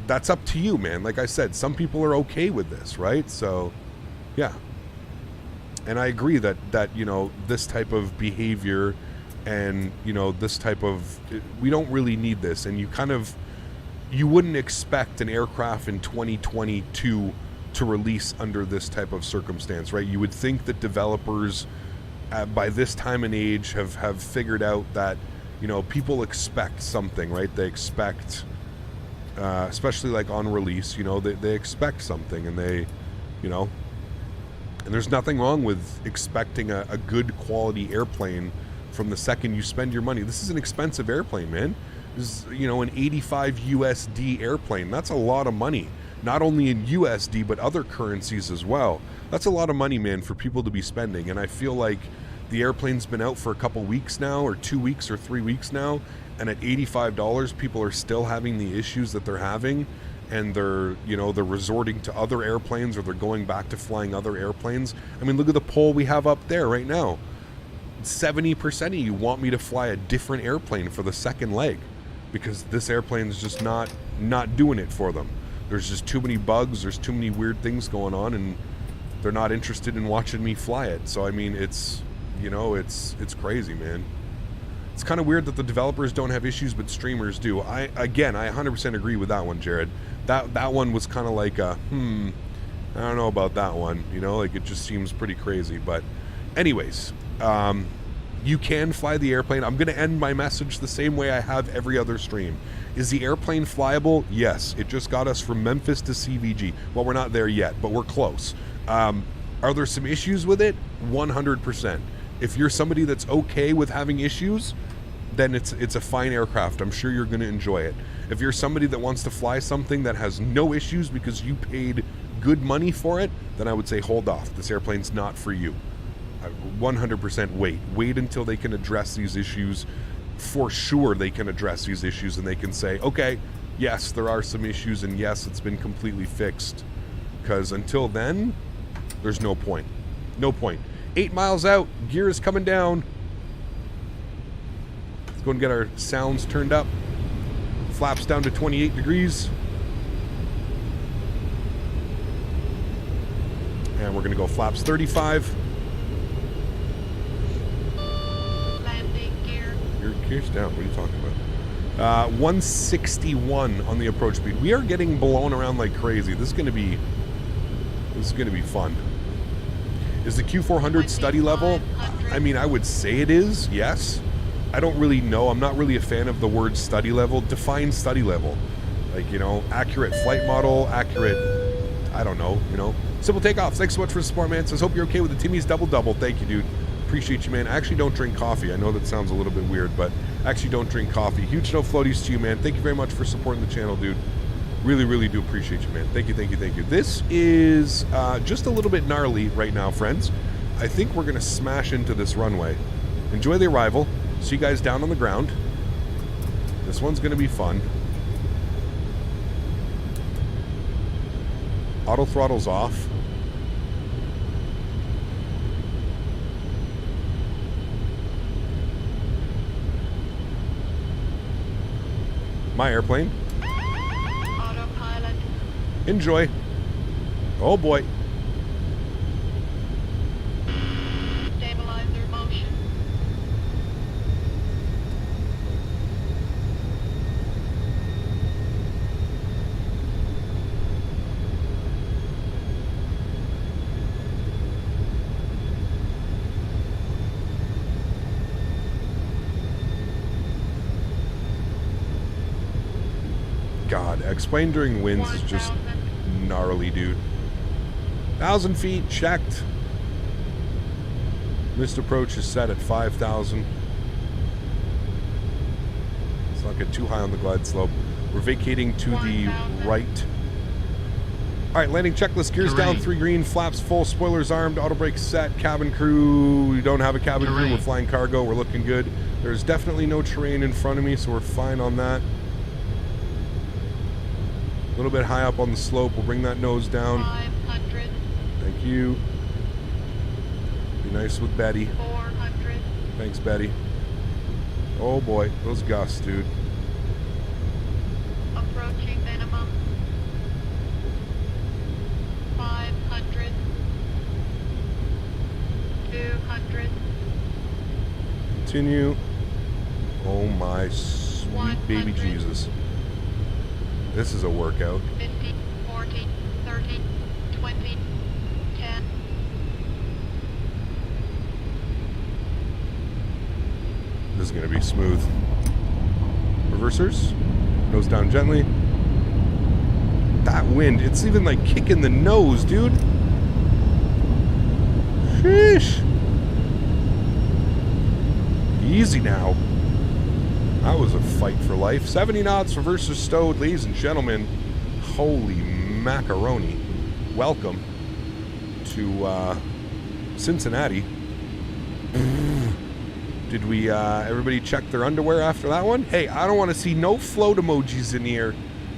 that's up to you, man. Like I said, some people are okay with this, right? So, yeah. And I agree that this type of behavior and, this type of... We don't really need this. And you wouldn't expect an aircraft in 2022 to release under this type of circumstance, right? You would think that developers by this time and age have figured out that, people expect something, right? They expect, especially like on release, they expect something, and they, and there's nothing wrong with expecting a good quality airplane from the second you spend your money. This is an expensive airplane, man. This is, an 85 USD airplane. That's a lot of money. Not only in USD, but other currencies as well. That's a lot of money, man, for people to be spending. And I feel like the airplane's been out for a couple weeks now, or 2 weeks or 3 weeks now. And at $85, people are still having the issues that they're having. And they're resorting to other airplanes, or they're going back to flying other airplanes. I mean, look at the poll we have up there right now. 70% of you want me to fly a different airplane for the second leg, because this airplane is just not doing it for them. There's just too many bugs, there's too many weird things going on, and they're not interested in watching me fly it. So I mean, it's it's crazy, man. It's kind of weird that the developers don't have issues, but streamers do. I 100% agree with that one, Jared. That one was kind of like I don't know about that one, like, it just seems pretty crazy. But anyways, you can fly the airplane. I'm going to end my message the same way I have every other stream. Is the airplane flyable? Yes. It just got us from Memphis to CVG. Well, we're not there yet, but we're close. Are there some issues with it? 100%. If you're somebody that's okay with having issues, then it's a fine aircraft. I'm sure you're going to enjoy it. If you're somebody that wants to fly something that has no issues because you paid good money for it, then I would say hold off. This airplane's not for you. 100% wait until they can address these issues. For sure they can address these issues, and they can say, okay, yes, there are some issues, and yes, it's been completely fixed. Because until then, there's no point. 8 miles out, gear is coming down. Let's go and get our sounds turned up. Flaps down to 28 degrees. And we're gonna go flaps 35. Gears down. What are you talking about? 161 on the approach speed. We are getting blown around like crazy. This is gonna be fun. Is the Q400 study level? I mean, I would say it is, yes. I don't really know. I'm not really a fan of the word study level. Define study level. Like, you know, accurate flight model, accurate, I don't know, you know. Simple takeoffs. Thanks so much for the support, man. Says, hope you're okay with the Timmy's double-double. Thank you, dude. Appreciate you, man. I actually don't drink coffee. I know that sounds a little bit weird, but I actually don't drink coffee. Huge no floaties to you, man. Thank you very much for supporting the channel, dude. Really, really do appreciate you, man. Thank you, thank you, thank you. This is just a little bit gnarly right now, friends. I think we're going to smash into this runway. Enjoy the arrival. See you guys down on the ground. This one's going to be fun. Auto throttle's off. My airplane. Autopilot. Enjoy. Oh boy. Stabilizer motion. God, X-plane during winds is just 1,000. gnarly, dude. 1,000 feet, checked. Missed approach is set at 5,000. Let's not get too high on the glide slope. We're vacating to the 1,000. right. Alright, landing checklist. Gears down, 3 green, flaps full, spoilers armed, auto brake set, cabin crew. We don't have a cabin crew, we're flying cargo, we're looking good. There's definitely no terrain in front of me, so we're fine on that. A little bit high up on the slope. We'll bring that nose down. 500. Thank you. Be nice with Betty. 400. Thanks, Betty. Oh boy, those gusts, dude. Approaching minimum. 500. 200. Continue. Oh my sweet 100. baby Jesus. This is a workout. 50, 40, 30, 20, 10. This is going to be smooth. Reversers. Nose down gently. That wind, it's even like kicking the nose, dude. Sheesh. Easy now. That was a fight for life. 70 knots, reversers stowed, ladies and gentlemen. Holy macaroni. Welcome to Cincinnati. Did we, everybody check their underwear after that one? Hey, I don't want to see no float emojis in here.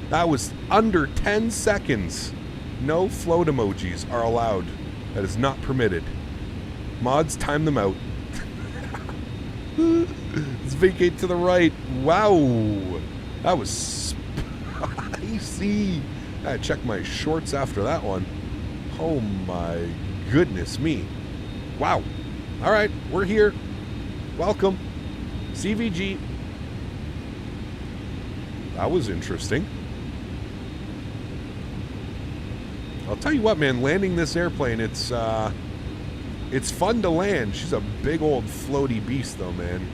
That was under 10 seconds. No float emojis are allowed. That is not permitted. Mods, time them out. Let's vacate to the right. Wow. That was spicy. I checked my shorts after that one. Oh my goodness me. Wow. All right, we're here. Welcome. CVG. That was interesting. I'll tell you what, man, landing this airplane, it's fun to land. She's a big old floaty beast though, man.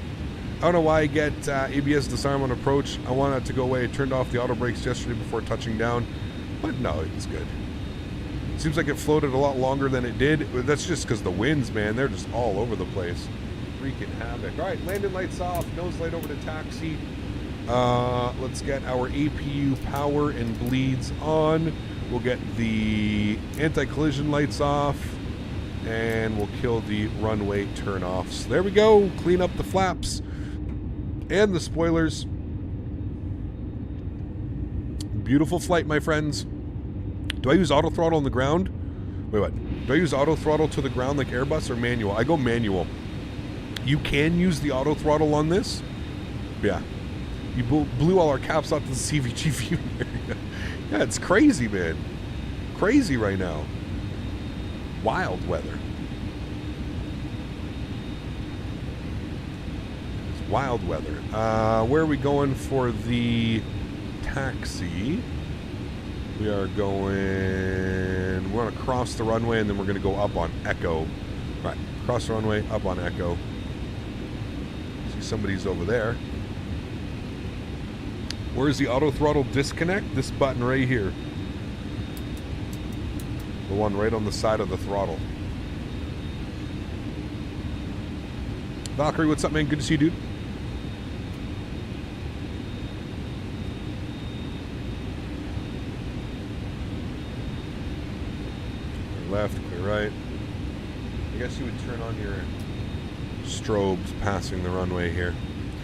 I don't know why I get ABS disarm on approach. I want it to go away. I turned off the auto brakes yesterday before touching down, but no, it was good. Seems like it floated a lot longer than it did. That's just because the winds, man, they're just all over the place. Freaking havoc. All right, landing lights off, nose light over to taxi. Let's get our APU power and bleeds on. We'll get the anti-collision lights off, and we'll kill the runway turn-offs. There we go. Clean up the flaps and the spoilers. Beautiful flight, my friends. Do I use auto throttle on the ground? Wait, what? Do I use auto throttle to the ground like Airbus or manual? I go manual. You can use the auto throttle on this. Yeah. You blew all our caps out to the CVG view area. Yeah, it's crazy, man. Crazy right now. Wild weather. It's wild weather. Where are we going for the taxi? We are going... We're going to cross the runway, and then we're going to go up on Echo. Right, cross the runway, up on Echo. See somebody's over there. Where's the auto throttle disconnect? This button right here. The one right on the side of the throttle. Valkyrie, what's up, man? Good to see you, dude. Clear left, clear right. I guess you would turn on your strobes passing the runway here.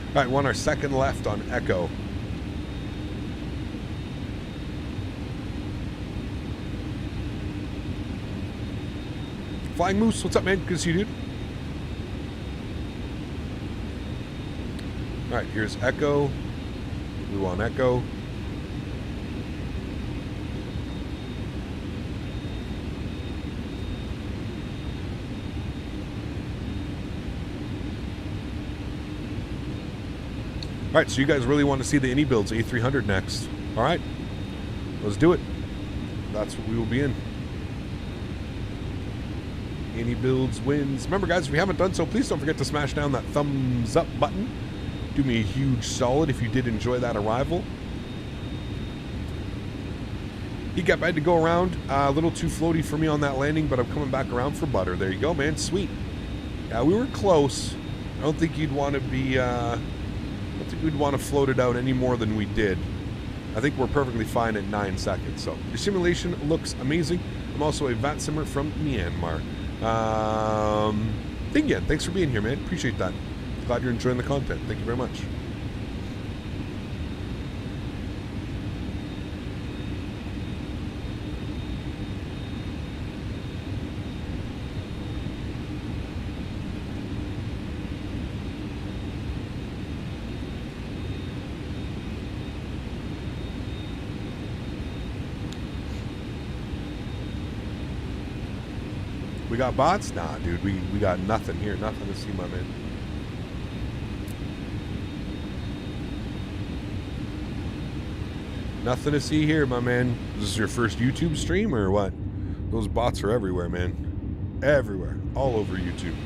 All right, we're on our second left on Echo. Flying Moose, what's up, man? Good to see you, dude. All right, here's Echo. We want Echo. All right, so you guys really want to see the iniBuilds A300 next. All right, let's do it. That's what we will be in. iniBuilds wins. Remember, guys, if you haven't done so, please don't forget to smash down that thumbs up button. Do me a huge solid if you did enjoy that arrival. I had to go around. A little too floaty for me on that landing, but I'm coming back around for butter. There you go, man. Sweet. Yeah, we were close. I don't think you'd want to be... I don't think we'd want to float it out any more than we did. I think we're perfectly fine at 9 seconds. So your simulation looks amazing. I'm also a VAT simmer from Myanmar. Again, thanks for being here, man. Appreciate that. Glad you're enjoying the content. Thank you very much. We got bots? Nah, dude. We got nothing here. Nothing to see, my man. Nothing to see here, my man. Is this your first YouTube stream or what? Those bots are everywhere, man. Everywhere. All over YouTube.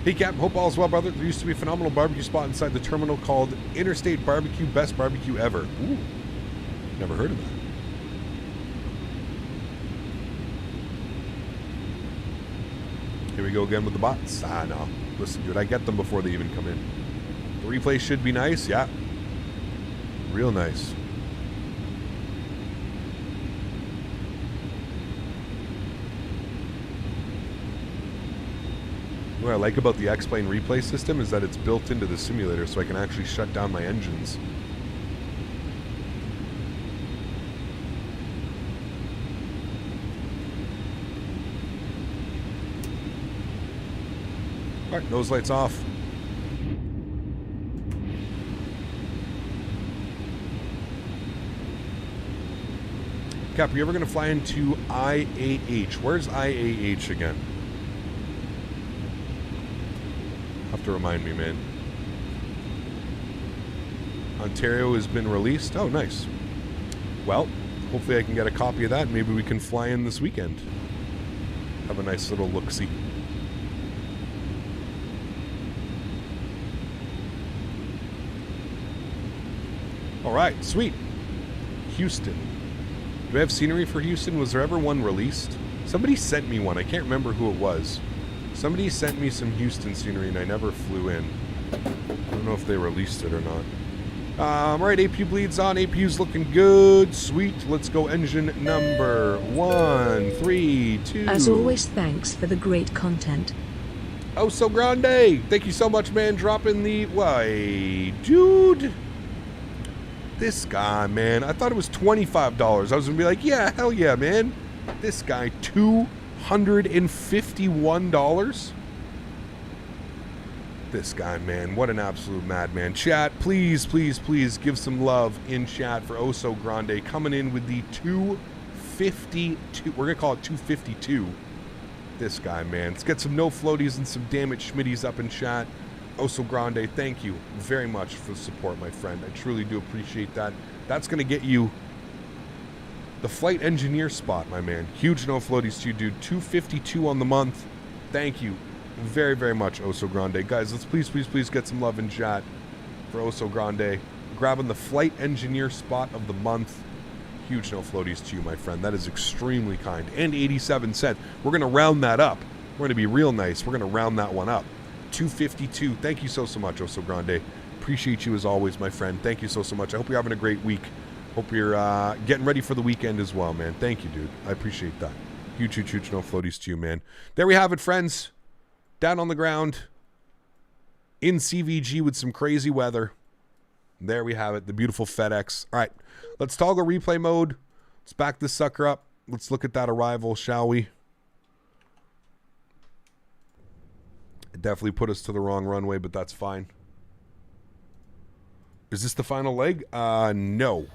Hey, Cap. Hope all's well, brother. There used to be a phenomenal barbecue spot inside the terminal called Interstate Barbecue. Best barbecue ever. Ooh. Never heard of that. Here we go again with the bots. Ah, no. Listen, dude, I get them before they even come in. The replay should be nice. Yeah. Real nice. What I like about the X-Plane replay system is that it's built into the simulator, so I can actually shut down my engines. Alright, nose lights off. Cap, are you ever going to fly into IAH? Where's IAH again? Have to remind me, man. Ontario has been released. Oh, nice. Well, hopefully I can get a copy of that. Maybe we can fly in this weekend. Have a nice little look-see. All right, sweet. Houston. Do I have scenery for Houston? Was there ever one released? Somebody sent me one. I can't remember who it was. Somebody sent me some Houston scenery and I never flew in. I don't know if they released it or not. All right, APU bleeds on. APU's looking good. Sweet. Let's go engine number 1, 3, 2. As always, thanks for the great content. Oh, so grande. Thank you so much, man. Dropping the... Why, dude. This guy, man. I thought it was $25. I was going to be like, yeah, hell yeah, man. This guy, $251. This guy, man, what an absolute madman. Chat, please, please, please give some love in chat for Oso Grande coming in with the 252. We're going to call it 252. This guy, man. Let's get some no floaties and some damaged Schmitties up in chat. Oso Grande, thank you very much for the support, my friend. I truly do appreciate that. That's going to get you the flight engineer spot, my man. Huge no floaties to you, dude. 252 on the month. Thank you very, very much, Oso Grande. Guys, let's please, please, please get some love in chat for Oso Grande. Grabbing the flight engineer spot of the month. Huge no floaties to you, my friend. That is extremely kind. And 87 cents. We're going to round that up. We're going to be real nice. We're going to round that one up. 252. Thank you so much, Oso Grande. Appreciate you as always, my friend. Thank you so much. I hope you're having a great week. Hope you're getting ready for the weekend as well, man. Thank you, dude. I appreciate that. Huge no floaties to you, man. There we have it, friends. Down on the ground in CVG with some crazy weather. There we have it. The beautiful Fedex. All right. Let's toggle replay mode. Let's back this sucker up. Let's look at that arrival, shall we? It definitely put us to the wrong runway, but that's fine. Is this the final leg? No.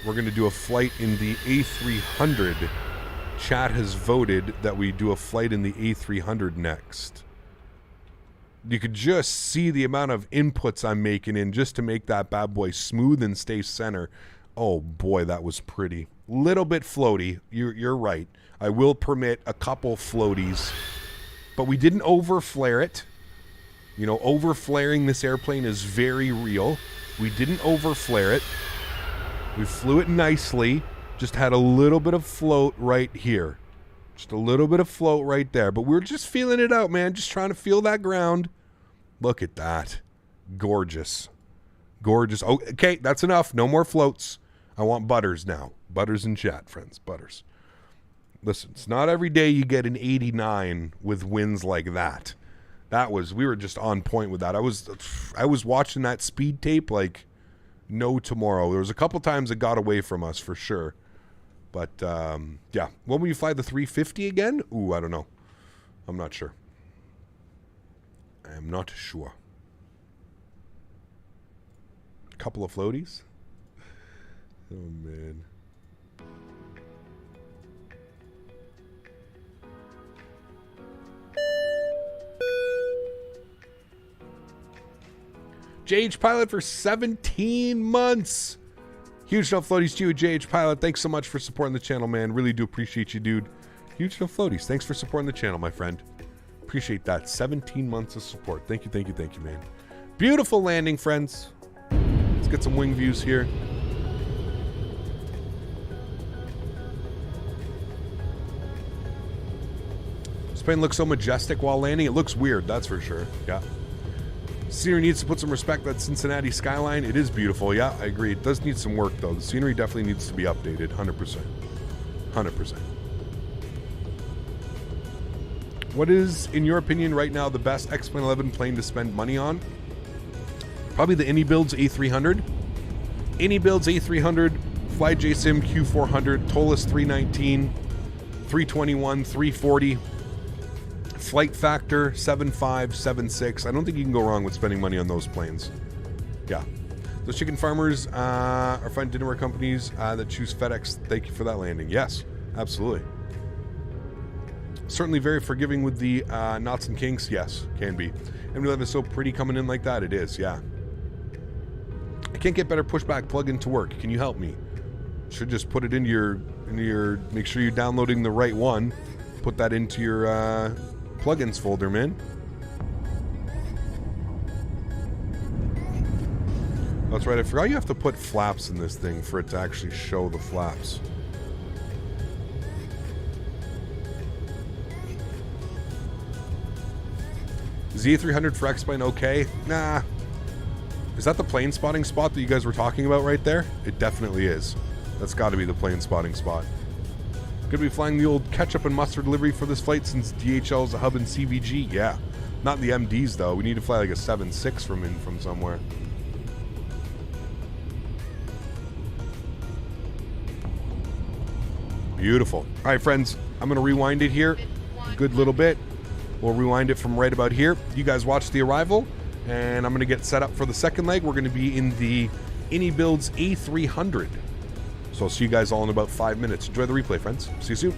We're going to do a flight in the A300. Chat has voted that we do a flight in the A300 next. You could just see the amount of inputs I'm making in just to make that bad boy smooth and stay center. Oh boy, that was pretty. Little bit floaty. You're right. I will permit a couple floaties, but we didn't over-flare it. You know, over-flaring this airplane is very real. We didn't over-flare it. We flew it nicely. Just had a little bit of float right here. Just a little bit of float right there. But we're just feeling it out, man. Just trying to feel that ground. Look at that. Gorgeous. Gorgeous. Oh, okay, that's enough. No more floats. I want butters now. Butters in chat, friends. Butters. Listen, it's not every day you get an 89 with winds like that. We were just on point with that. I was watching that speed tape like no tomorrow. There was a couple times it got away from us for sure. But, yeah. When will you fly the 350 again? Ooh, I don't know. I'm not sure. I am not sure. A couple of floaties? Oh, man. JH Pilot for 17 months. Huge no floaties to you, JH Pilot. Thanks so much for supporting the channel, man. Really do appreciate you, dude. Huge no floaties. Thanks for supporting the channel, my friend. Appreciate that. 17 months of support. Thank you, thank you, thank you, man. Beautiful landing, friends. Let's get some wing views here. This plane looks so majestic while landing. It looks weird, that's for sure. Yeah. Scenery needs to put some respect on that Cincinnati skyline. It is beautiful. Yeah, I agree. It does need some work, though. The scenery definitely needs to be updated. 100%. 100%. What is, in your opinion, right now, the best X-11 plane to spend money on? Probably the iniBuilds A300. iniBuilds A300, FlyJSim Q400, Tolis 319, 321, 340. Flight Factor 75, 76. I don't think you can go wrong with spending money on those planes. Yeah. Those chicken farmers are fine dinnerware companies that choose FedEx. Thank you for that landing. Yes, absolutely. Certainly very forgiving with the knots and kinks. Yes, can be. MD-11 is so pretty coming in like that. It is, yeah. I can't get better pushback plugin to work. Can you help me? Should just put it into your make sure you're downloading the right one. Put that into your plugins folder, man. That's right, I forgot you have to put flaps in this thing for it to actually show the flaps. Is the A300 for X-Plane okay? Nah. Is that the plane spotting spot that you guys were talking about right there? It definitely is. That's got to be the plane spotting spot. Could be flying the old ketchup and mustard livery for this flight since DHL is a hub in CVG. Yeah. Not the MDs, though. We need to fly like a 7.6 from somewhere. Beautiful. All right, friends. I'm going to rewind it here. A good little bit. We'll rewind it from right about here. You guys watch the arrival, and I'm going to get set up for the second leg. We're going to be in the iniBuilds A300. So I'll see you guys all in about 5 minutes. Enjoy the replay, friends. See you soon.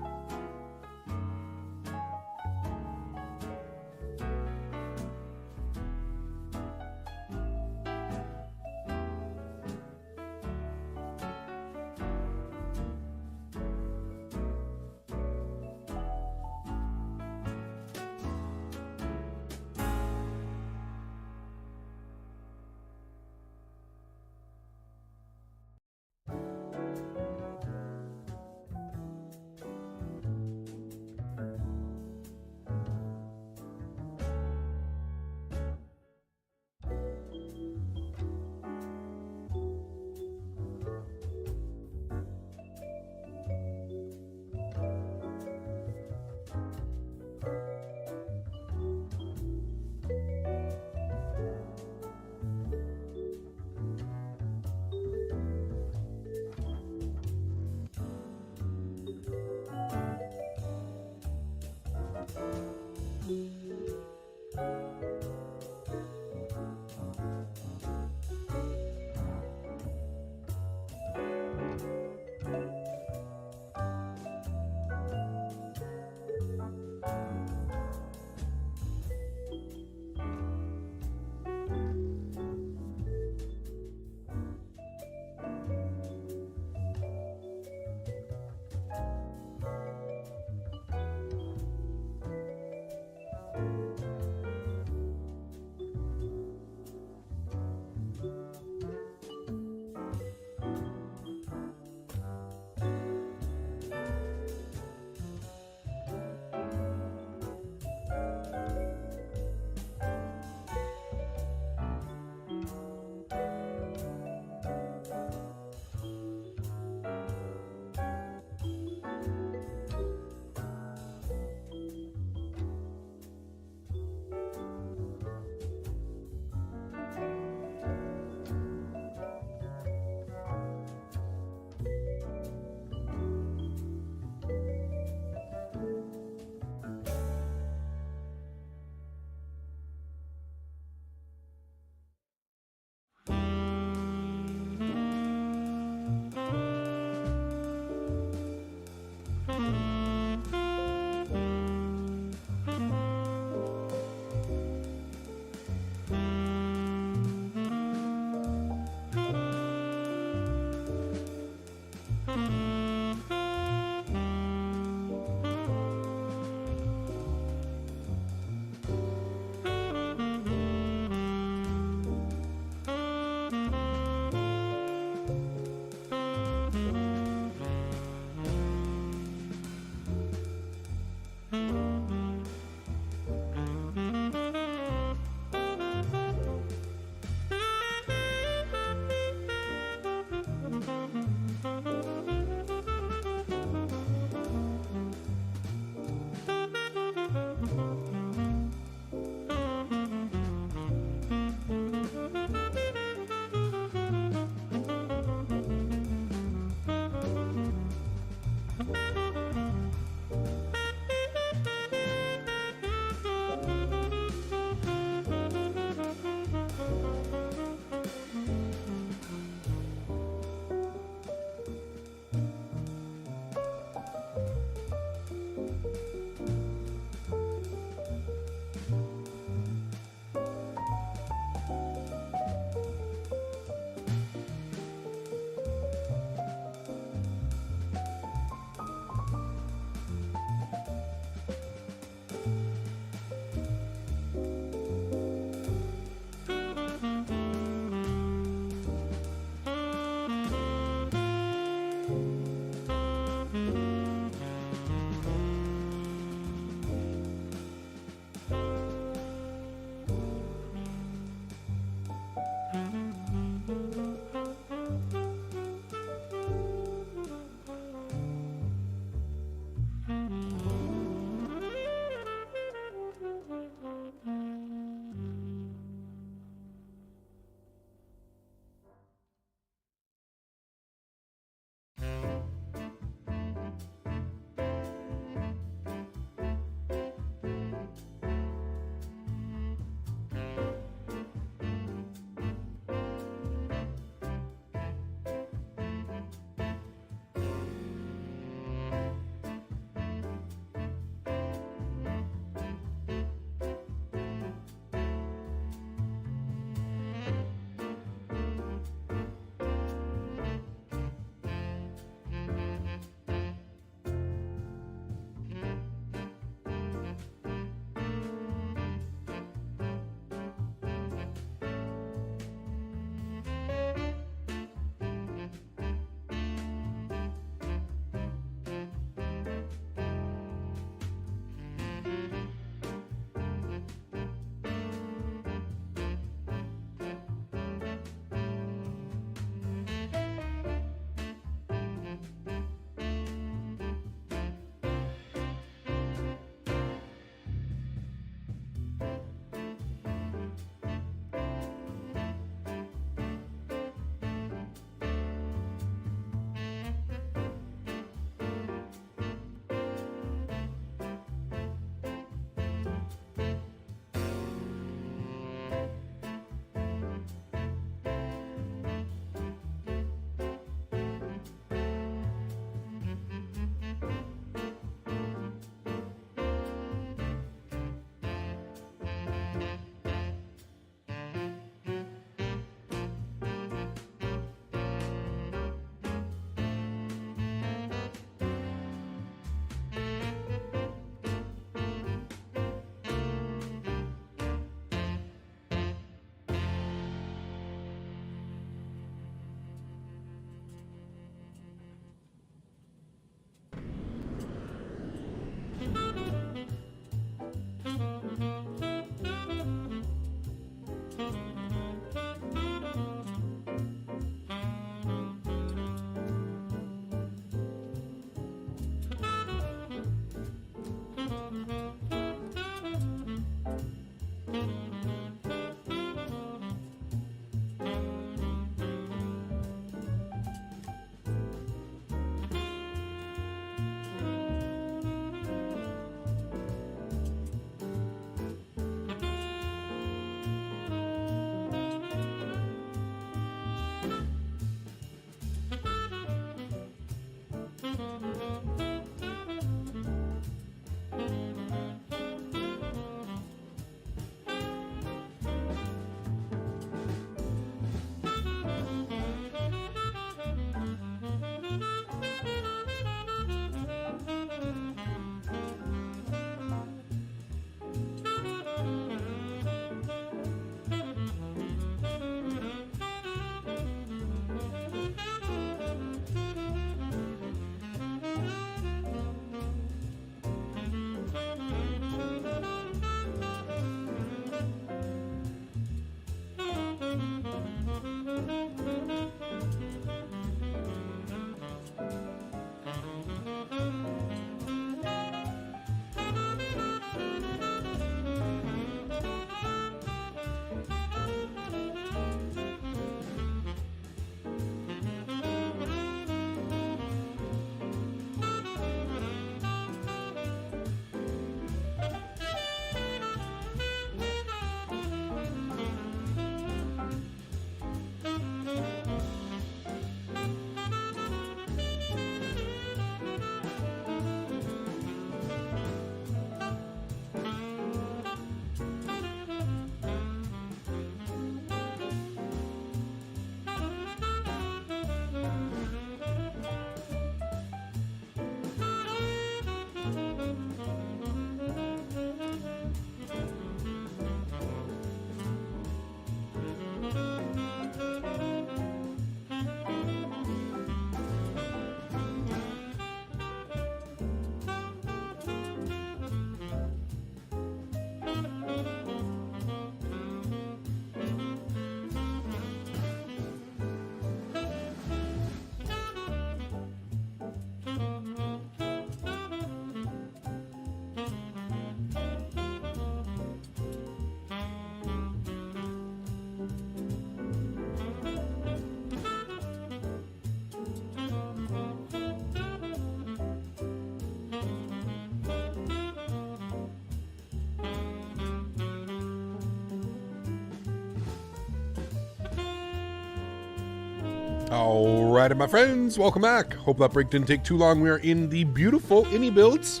Alrighty, my friends, welcome back. Hope that break didn't take too long. We are in the beautiful iniBuilds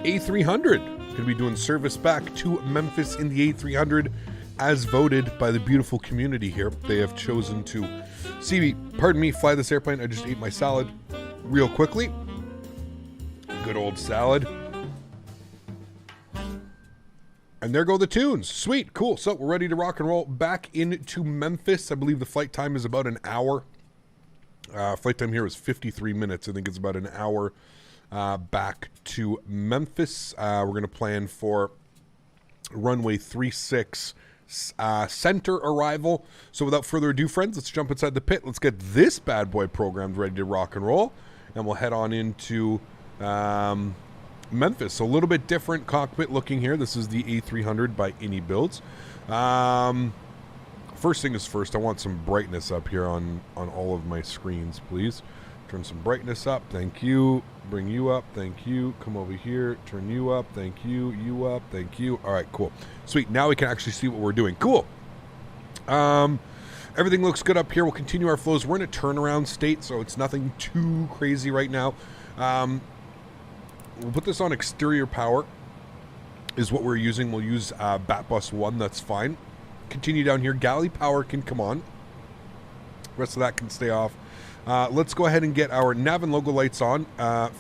A300. Going to be doing service back to Memphis in the A300 as voted by the beautiful community here. They have chosen to fly this airplane. I just ate my salad real quickly. Good old salad. And there go the tunes. Sweet, cool. So we're ready to rock and roll back into Memphis. I believe the flight time is about an hour. Flight time here is 53 minutes. I think it's about an hour back to Memphis. We're going to plan for runway 36 center arrival. So without further ado, friends, let's jump inside the pit. Let's get this bad boy programmed, ready to rock and roll. And we'll head on into Memphis. So a little bit different cockpit looking here. This is the A300 by iniBuilds. First thing is first, I want some brightness up here on all of my screens, please. Turn some brightness up. Thank you. Bring you up. Thank you. Come over here. Turn you up. Thank you. You up. Thank you. All right, cool. Sweet. Now we can actually see what we're doing. Cool. Everything looks good up here. We'll continue our flows. We're in a turnaround state, so it's nothing too crazy right now. We'll put this on exterior power is what we're using. We'll use bat bus 1. That's fine. Continue down here. Galley power can come on. Rest of that can stay off. Let's go ahead and get our nav and logo lights on.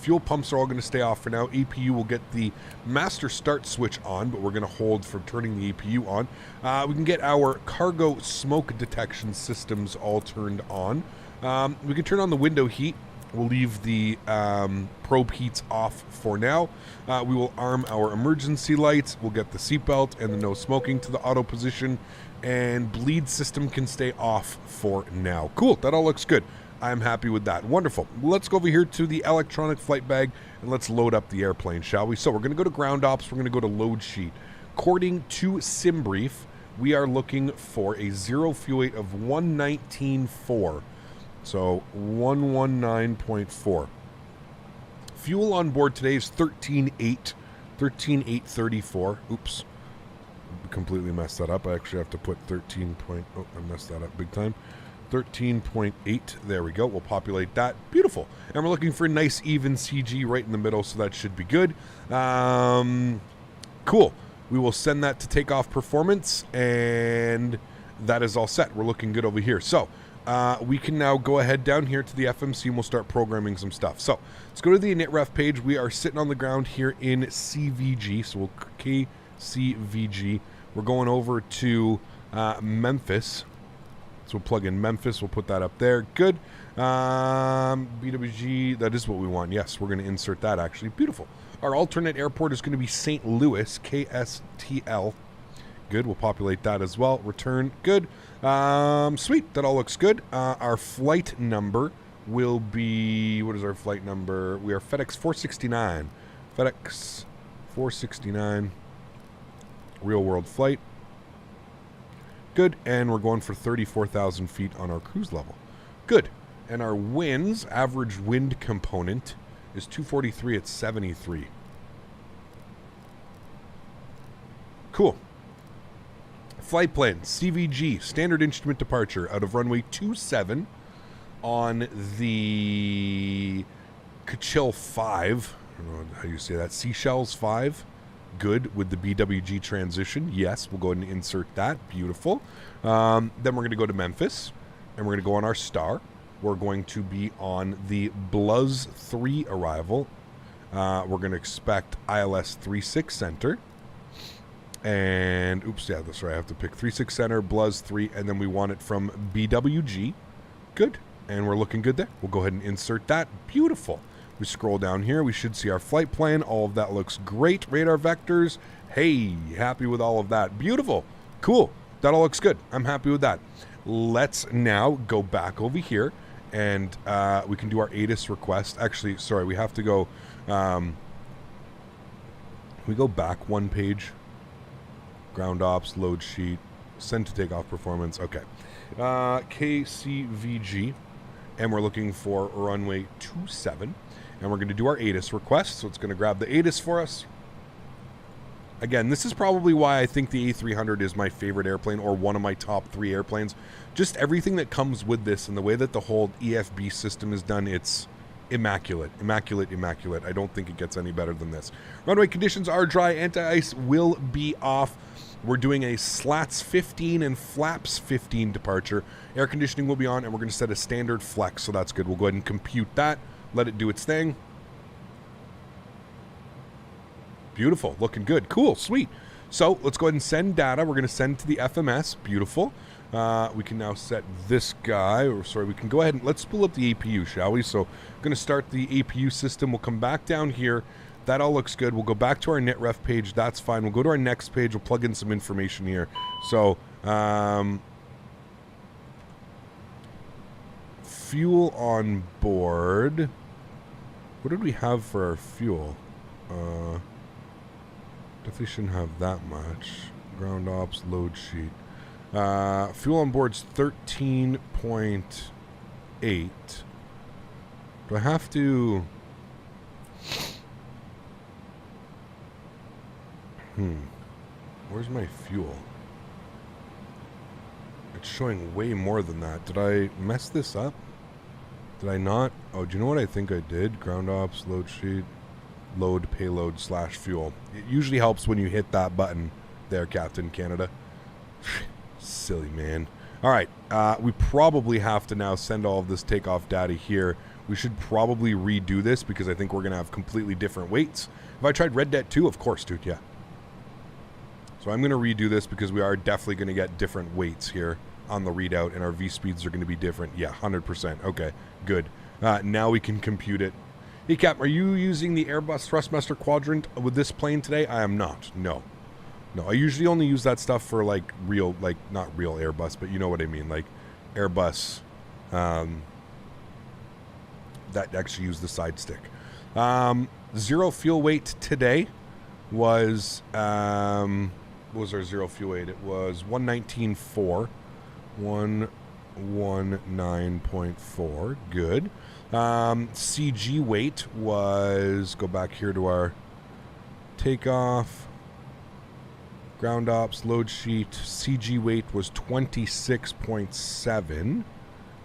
Fuel pumps are all going to stay off for now. APU will get the master start switch on, but we're going to hold for turning the APU on. We can get our cargo smoke detection systems all turned on. We can turn on the window heat. We'll leave the probe heats off for now. We will arm our emergency lights. We'll get the seatbelt and the no smoking to the auto position. And bleed system can stay off for now. Cool, that all looks good. I'm happy with that. Wonderful. Let's go over here to the electronic flight bag and let's load up the airplane, shall we? So we're going to go to ground ops. We're going to go to load sheet. According to SimBrief, we are looking for a zero fuel weight of 119.4. So 119.4. Fuel on board today is 13.834. Oops. Completely messed that up. I actually have to put 13 point... Oh, I messed that up big time. 13.8. There we go. We'll populate that. Beautiful. And we're looking for a nice even CG right in the middle, so that should be good. Cool. We will send that to takeoff performance, and that is all set. We're looking good over here. So we can now go ahead down here to the FMC and we'll start programming some stuff. So let's go to the initref page. We are sitting on the ground here in CVG. So we'll KCVG. We're going over to Memphis. So we'll plug in Memphis. We'll put that up there. Good. BWG. That is what we want. Yes, we're going to insert that actually. Beautiful. Our alternate airport is going to be St. Louis, KSTL. Good. We'll populate that as well. Return. Good. Sweet. That all looks good. Our flight number will be... What is our flight number? We are Fedex 469. Fedex 469. Real world flight. Good. And we're going for 34,000 feet on our cruise level. Good. And our winds, average wind component, is 243 at 73. Cool. Flight plan, CVG, standard instrument departure out of runway 27 on the Kachil 5. I don't know how you say that. Seychelles 5. Good with the BWG transition. Yes, we'll go ahead and insert that. Beautiful. Then we're going to go to Memphis, and we're going to go on our star. We're going to be on the Bluz 3 arrival. We're going to expect ILS 36 center. And, oops, yeah, that's right. I have to pick 36 center, Bluz 3, and then we want it from BWG. Good. And we're looking good there. We'll go ahead and insert that. Beautiful. We scroll down here. We should see our flight plan. All of that looks great. Radar vectors. Hey, happy with all of that. Beautiful. Cool. That all looks good. I'm happy with that. Let's now go back over here, and we can do our ATIS request. Actually, sorry, we have to go... we go back one page. Ground ops, load sheet, send to takeoff performance. Okay. KCVG, and we're looking for runway 27. And we're going to do our ATIS request. So it's going to grab the ATIS for us. Again, this is probably why I think the A300 is my favorite airplane, or one of my top 3 airplanes. Just everything that comes with this and the way that the whole EFB system is done, it's immaculate. Immaculate, immaculate. I don't think it gets any better than this. Runway conditions are dry. Anti-ice will be off. We're doing a slats 15 and flaps 15 departure. Air conditioning will be on, and we're going to set a standard flex, so that's good. We'll go ahead and compute that. Let it do its thing. Beautiful. Looking good. Cool. Sweet. So let's go ahead and send data. We're going to send to the FMS. Beautiful. We can now set this guy. Or sorry, we can go ahead and let's pull up the APU, shall we? So I'm going to start the APU system. We'll come back down here. That all looks good. We'll go back to our netref page. That's fine. We'll go to our next page. We'll plug in some information here. So fuel on board. What did we have for our fuel? Definitely shouldn't have that much. Ground ops, load sheet. Fuel on board's 13.8. Do I have to... Where's my fuel? It's showing way more than that. Did I mess this up? Did I not? Oh, do you know what I think I did? Ground ops, load sheet, load, payload, / fuel. It usually helps when you hit that button there, Captain Canada. Silly man. All right, we probably have to now send all of this takeoff data here. We should probably redo this because I think we're going to have completely different weights. Have I tried Red Debt 2? Of course, dude, yeah. So I'm going to redo this because we are definitely going to get different weights here on the readout, and our V-speeds are going to be different. Yeah, 100%. Okay, good. Now we can compute it. Hey, Cap, are you using the Airbus Thrustmaster quadrant with this plane today? I am not. No. No, I usually only use that stuff for, like, real, like, not real Airbus, but you know what I mean, like, Airbus, that actually use the side stick. Zero fuel weight today was, what was our zero fuel weight? It was 119.4. 119.4. Good. CG weight was, go back here to our takeoff, ground ops, load sheet. CG weight was 26.7.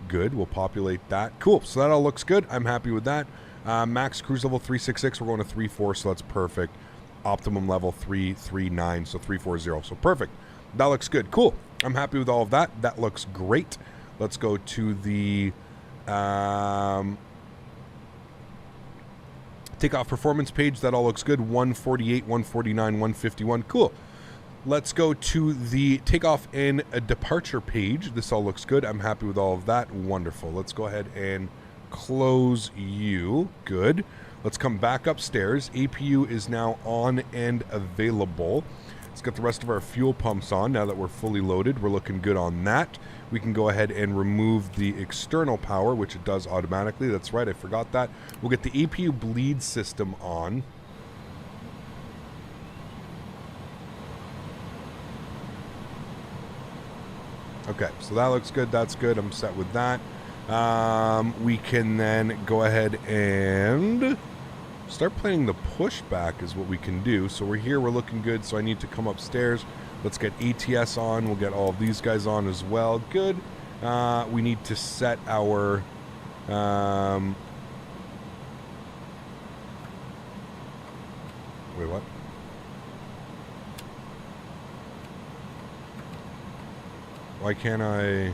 Good. We'll populate that. Cool. So that all looks good. I'm happy with that. Max cruise level 366. We're going to 34, so that's perfect. Optimum level 339, so 340. So perfect. That looks good. Cool. I'm happy with all of that. That looks great. Let's go to the takeoff performance page. That all looks good. 148, 149, 151. Cool. Let's go to the takeoff and a departure page. This all looks good. I'm happy with all of that. Wonderful. Let's go ahead and close you. Good. Let's come back upstairs. APU is now on and available. Let's get the rest of our fuel pumps on now that we're fully loaded. We're looking good on that. We can go ahead and remove the external power, which it does automatically. That's right, I forgot that. We'll get the APU bleed system on. Okay, so that looks good. That's good. I'm set with that. We can then go ahead and start playing the pushback is what we can do. So we're here, we're looking good, so I need to come upstairs. Let's get ATS on. We'll get all of these guys on as well. Good. We need to set our... Wait, what? Why can't I...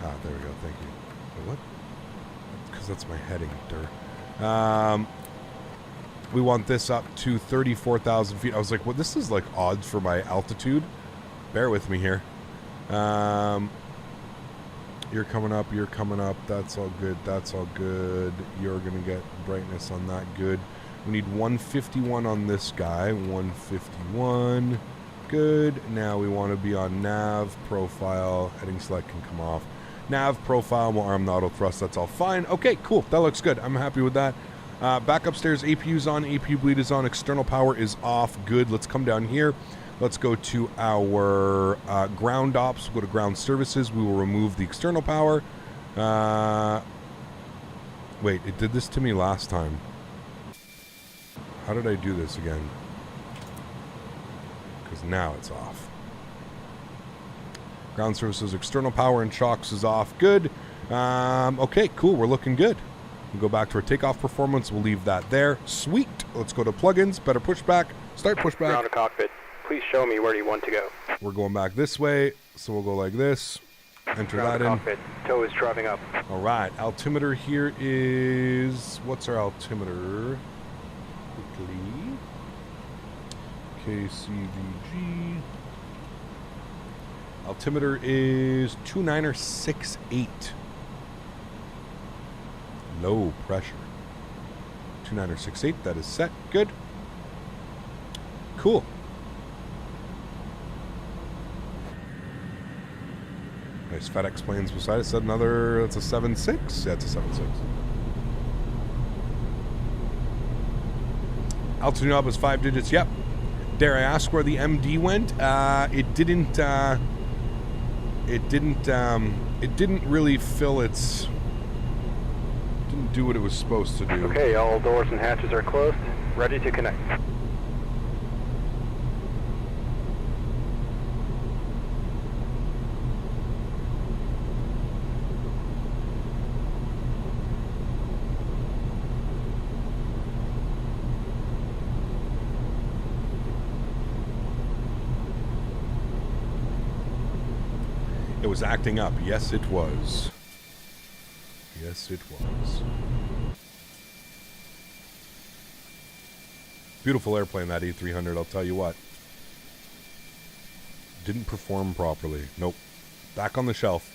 Ah, there we go, thank you. Wait, what? Because that's my heading, we want this up to 34,000 feet. I was like, well, this is like odds for my altitude. Bear with me here. You're coming up, you're coming up. That's all good, that's all good. You're going to get brightness on that. Good. We need 151 on this guy. 151. Good. Now we want to be on nav, profile. Heading select can come off. Nav, profile, we'll arm the auto thrust. That's all fine. Okay, cool. That looks good. I'm happy with that. Back upstairs, APU's on, APU bleed is on, external power is off. Good. Let's come down here. Let's go to our ground ops. We'll go to ground services. We will remove the external power. Wait, it did this to me last time. How did I do this again? because now it's off. Ground services, external power and shocks is off. Good. Okay, cool. We're looking good. We'll go back to our takeoff performance. We'll leave that there. Sweet. Let's go to plugins. Better pushback. Start pushback. Ground to cockpit. Please show me where you want to go. We're going back this way, so we'll go like this. Enter that in. Cockpit. Tow is driving up. All right. Altimeter here is... What's our altimeter? Quickly. KCVG. Altimeter is 2968. Low pressure. 2968. That is set. Good. Cool. Nice FedEx planes beside it. Said another. That's a 7.6. Yeah, it's a 7.6. Altitude knob is 5 digits. Yep. Dare I ask where the MD went? It didn't. It didn't really fill its. Didn't do what it was supposed to do. Okay, all doors and hatches are closed. Ready to connect. It was acting up. Yes, it was. Yes, it was. Beautiful airplane, that A300, I'll tell you what. Didn't perform properly. Nope. Back on the shelf.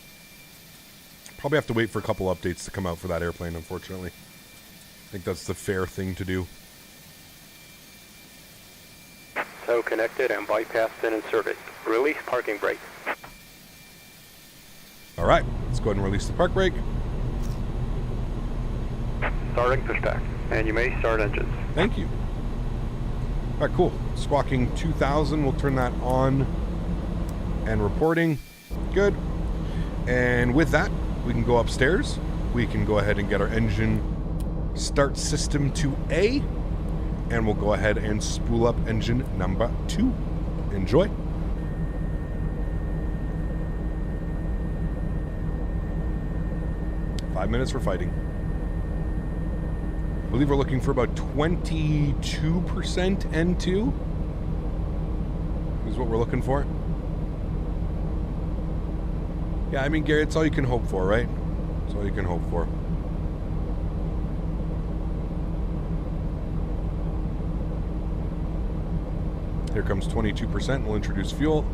Probably have to wait for a couple updates to come out for that airplane, unfortunately. I think that's the fair thing to do. Tow connected and bypassed and inserted. Release parking brake. All right, let's go ahead and release the park brake. Starting pushback. And you may start engines. Thank you. All right, cool. Squawking 2000, we'll turn that on and reporting. Good. And with that, we can go upstairs. We can go ahead and get our engine start system to A, and we'll go ahead and spool up engine number 2. Enjoy. Five minutes for fighting. I believe we're looking for about 22% N2 is what we're looking for. Yeah, I mean, Gary, it's all you can hope for, right? It's all you can hope for. Here comes 22%. We'll introduce fuel.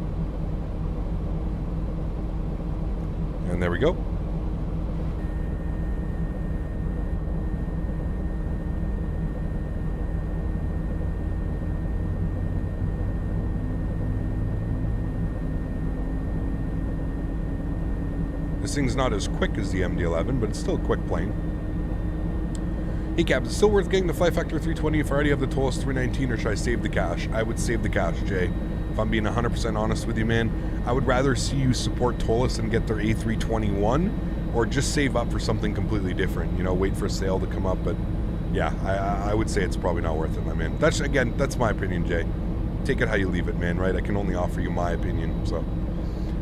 And there we go. This thing's not as quick as the MD-11, but it's still a quick plane. Hey, Cap, it's still worth getting the Fly Factor 320 if I already have the Tollus 319, or should I save the cash? I would save the cash, Jay. If I'm being 100% honest with you, man, I would rather see you support Tollus and get their A321, or just save up for something completely different. You know, wait for a sale to come up. But yeah, I would say it's probably not worth it, my man. That's, again, that's my opinion, Jay. Take it how you leave it, man, right? I can only offer you my opinion, so.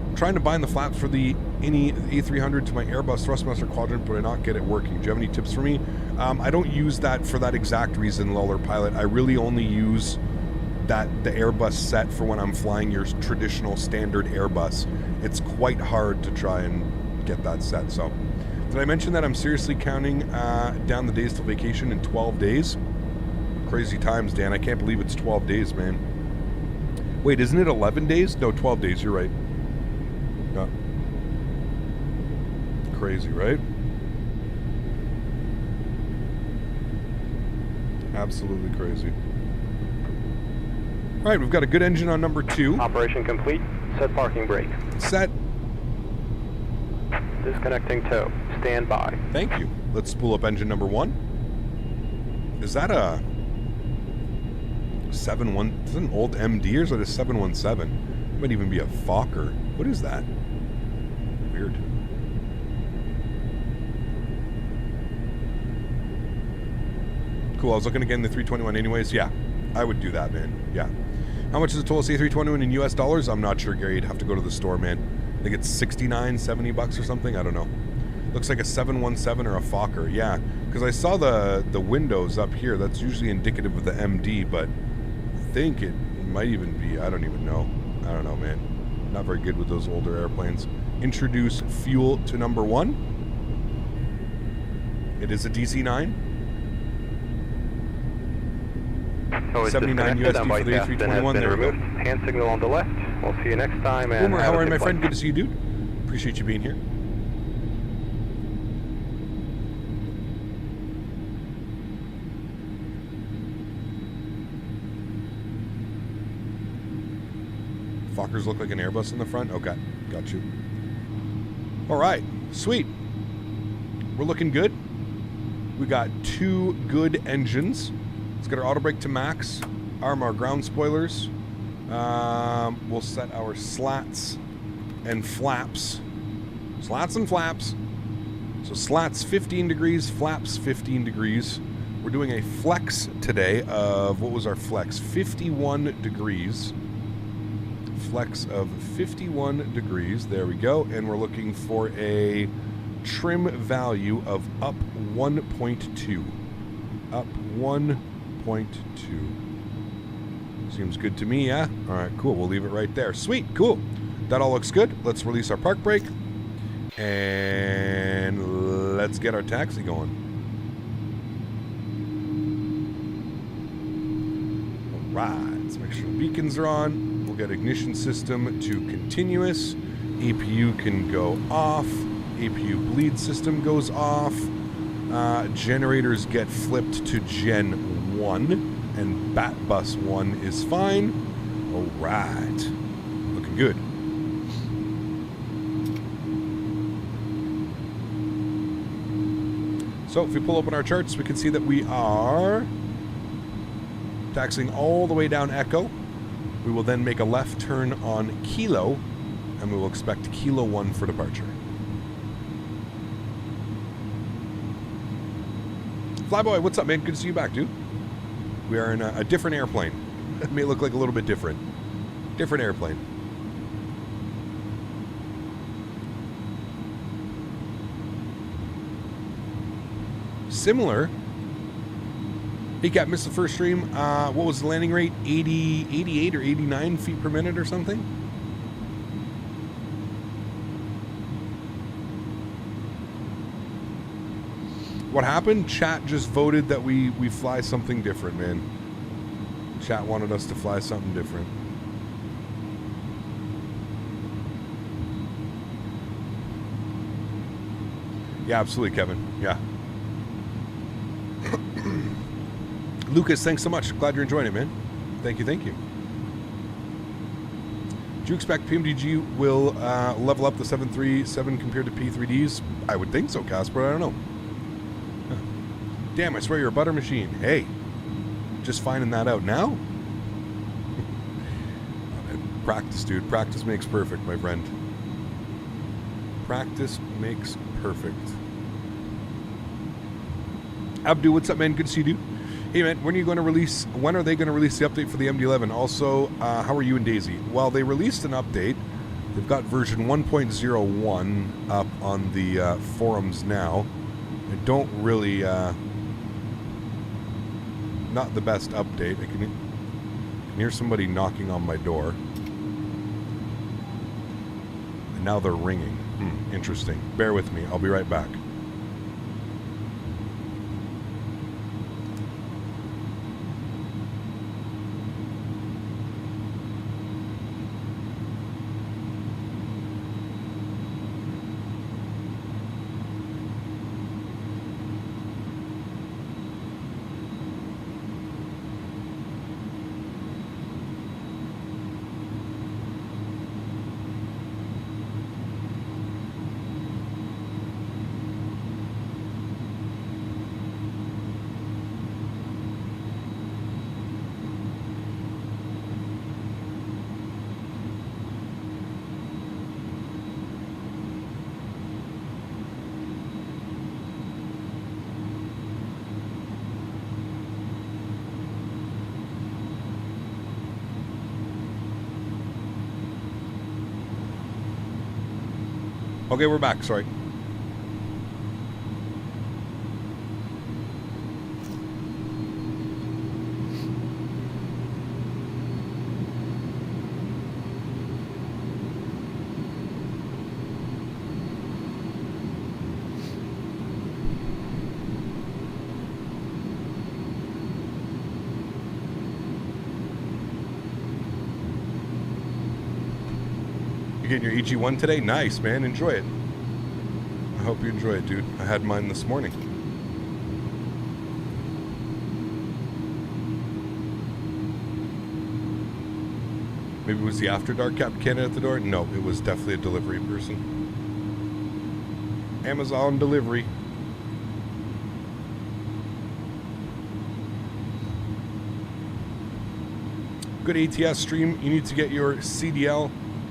I'm trying to bind the flaps for the A300 to my Airbus Thrustmaster quadrant, but I not get it working. Do you have any tips for me? I don't use that for that exact reason, Luller Pilot. I really only use the Airbus set for when I'm flying your traditional standard Airbus. It's quite hard to try and get that set. So, did I mention that I'm seriously counting down the days till vacation in 12 days? Crazy times, Dan. I can't believe it's 12 days, man. Wait, isn't it 11 days? No, 12 days. You're right. No. Crazy, right? Absolutely crazy. All right, we've got a good engine on number 2. Operation complete. Set parking brake. Set. Disconnecting tow. Stand by. Thank you. Let's spool up engine number 1. Is that a 7-1? Is it an old MD or is it a 717? It might even be a Fokker. What is that? Weird. Cool, I was looking again the 321 anyways. Yeah, I would do that, man. Yeah. How much is a total A321 in US dollars? I'm not sure, Gary. You'd have to go to the store, man. I think it's 69, 70 bucks or something. I don't know. Looks like a 717 or a Fokker. Yeah, because I saw the windows up here. That's usually indicative of the MD, but I think it might even be. I don't even know. I don't know, man. Not very good with those older airplanes. Introduce fuel to number 1. It is a DC-9. So it's 79 disconnected USD and for the bypassed and has A321. been There we go. removed. Hand signal on the left. We'll see you next time. And Boomer, have how a are you, my good friend? flight. Good to see you, dude. Appreciate you being here. Fokkers look like an Airbus in the front? Okay, got you. All right, sweet. We're looking good. We got 2 good engines. Let's get our auto brake to max. Arm our ground spoilers. We'll set our slats and flaps. Slats and flaps. So slats 15 degrees, flaps 15 degrees. We're doing a flex today of, what was our flex? 51 degrees. Flex of 51 degrees. There we go. And we're looking for a trim value of up 1.2. Up 1.2. Seems good to me, yeah? All right, cool. We'll leave it right there. Sweet, cool. That all looks good. Let's release our park brake. And let's get our taxi going. All right, let's make sure the beacons are on. We'll get ignition system to continuous. APU can go off. APU bleed system goes off. Generators get flipped to Gen 1. And bat bus 1 is fine. All right. Looking good. So if we pull up on our charts, we can see that we are taxiing all the way down Echo. We will then make a left turn on Kilo, and we will expect Kilo 1 for departure. Flyboy, what's up, man? Good to see you back, dude. We are in a different airplane. It may look like a little bit different. Different airplane. Similar. Hey, Cap, missed the first stream. What was the landing rate? 88 or 89 feet per minute or something? What happened? Chat just voted that we fly something different, man. Chat wanted us to fly something different. Yeah, absolutely, Kevin. Yeah. Lucas, thanks so much. Glad you're enjoying it, man. Thank you, thank you. Do you expect PMDG will level up the 737 compared to P3Ds? I would think so, Casper. I don't know. Damn, I swear you're a butter machine. Hey, just finding that out now? Practice, dude. Practice makes perfect, my friend. Practice makes perfect. Abdu, what's up, man? Good to see you, dude. Hey, man, when are they going to release the update for the MD-11? Also, how are you and Daisy? Well, they released an update. They've got version 1.01 up on the forums now. I don't really... not the best update. I can hear somebody knocking on my door. And now they're ringing. Interesting. Bear with me. I'll be right back. Okay, we're back. Sorry. You getting your EG1 today? Nice, man. Enjoy it. I hope you enjoy it, dude. I had mine this morning. Maybe it was the After Dark Captain Canada at the door? No, it was definitely a delivery person. Amazon delivery. Good ATS stream. You need to get your CDL.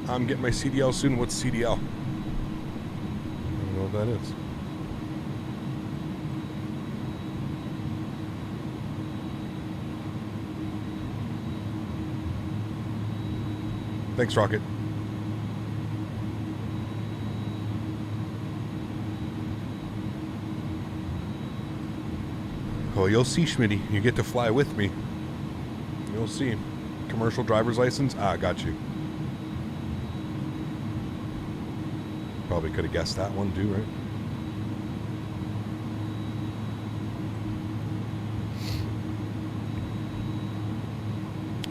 I'm getting my CDL soon. What's CDL? I don't know what that is. Thanks, Rocket. Oh, you'll see, Smitty. You get to fly with me. You'll see. Commercial driver's license? Ah, got you. Probably could have guessed that one too, right?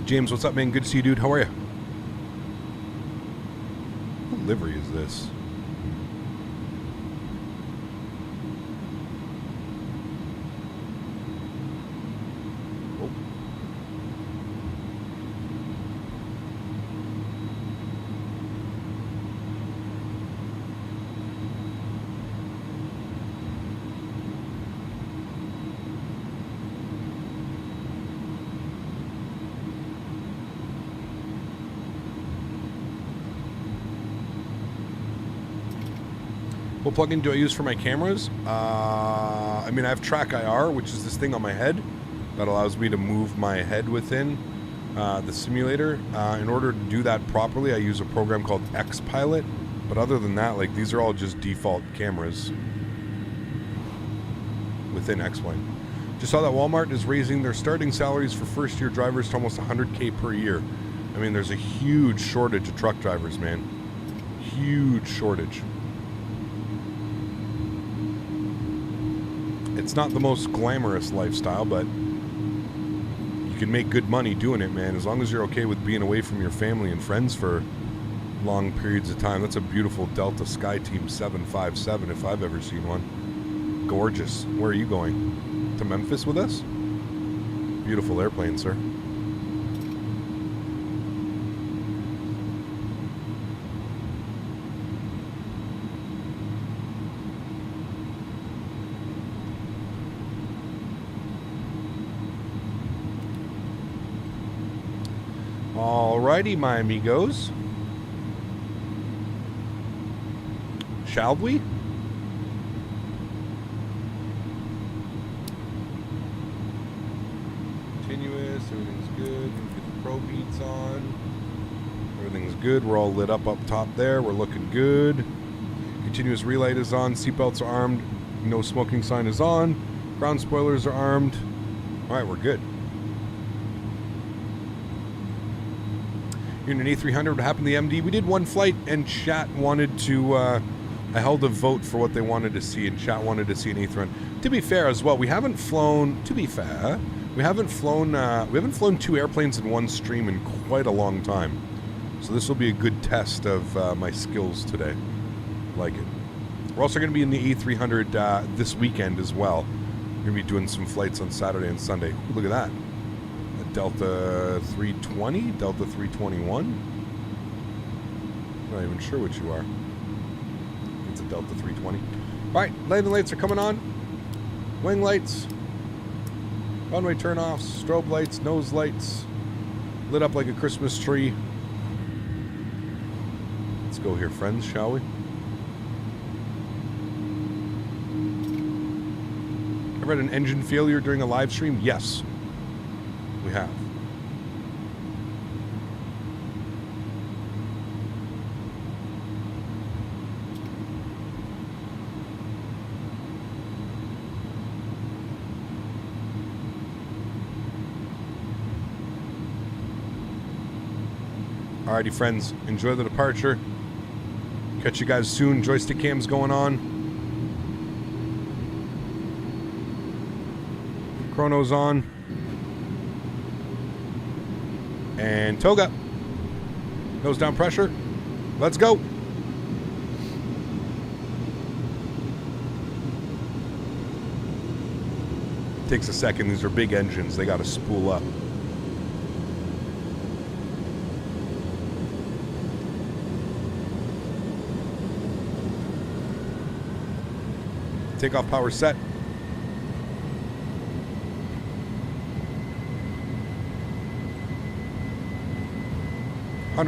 James, what's up, man? Good to see you, dude. How are you? What livery is this? Oh. What plugin do I use for my cameras? I mean, I have Track IR, which is this thing on my head that allows me to move my head within the simulator. In order to do that properly, I use a program called XPilot. But other than that, like, these are all just default cameras within X-Plane. Just saw that Walmart is raising their starting salaries for first-year drivers to almost $100K per year. I mean, there's a huge shortage of truck drivers, man. Huge shortage. It's not the most glamorous lifestyle, but you can make good money doing it, man, as long as you're okay with being away from your family and friends for long periods of time. That's a beautiful Delta SkyTeam 757 if I've ever seen one. Gorgeous. Where are you going? To Memphis with us? Beautiful airplane, sir. Alrighty, my amigos. Shall we? Continuous, everything's good. Get the pro beats on. Everything's good. We're all lit up top there. We're looking good. Continuous relight is on. Seatbelts are armed. No smoking sign is on. Ground spoilers are armed. Alright, we're good. You're in an A300. What happened to the MD? We did one flight, and chat wanted to. I held a vote for what they wanted to see, and chat wanted to see an A300. To be fair, as well, we haven't flown. To be fair, we haven't flown. We haven't flown two airplanes in one stream in quite a long time. So this will be a good test of my skills today. Like it. We're also going to be in the A300 this weekend as well. We're going to be doing some flights on Saturday and Sunday. Ooh, look at that. Delta 320, Delta 321. Not even sure what you are. It's a Delta 320. Alright, landing lights are coming on. Wing lights. Runway turn-offs, strobe lights, nose lights. Lit up like a Christmas tree. Let's go here, friends, shall we? Ever had an engine failure during a live stream? Yes. We have. Alrighty, friends. Enjoy the departure. Catch you guys soon. Joystick cam's going on. Chrono's on. And toga. Nose down pressure. Let's go. Takes a second. These are big engines. They got to spool up. Takeoff power set.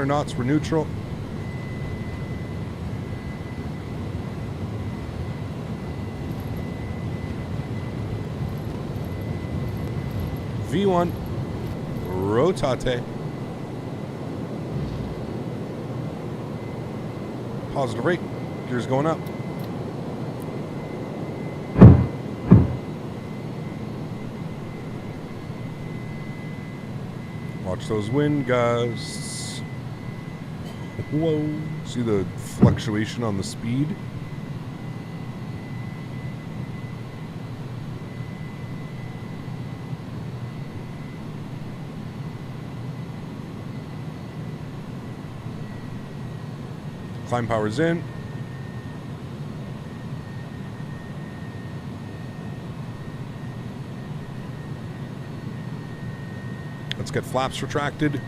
knots, we're neutral. V1, rotate. Positive rate, gears going up. Watch those wind gusts. Whoa, see the fluctuation on the speed? Climb power's in. Let's get flaps retracted.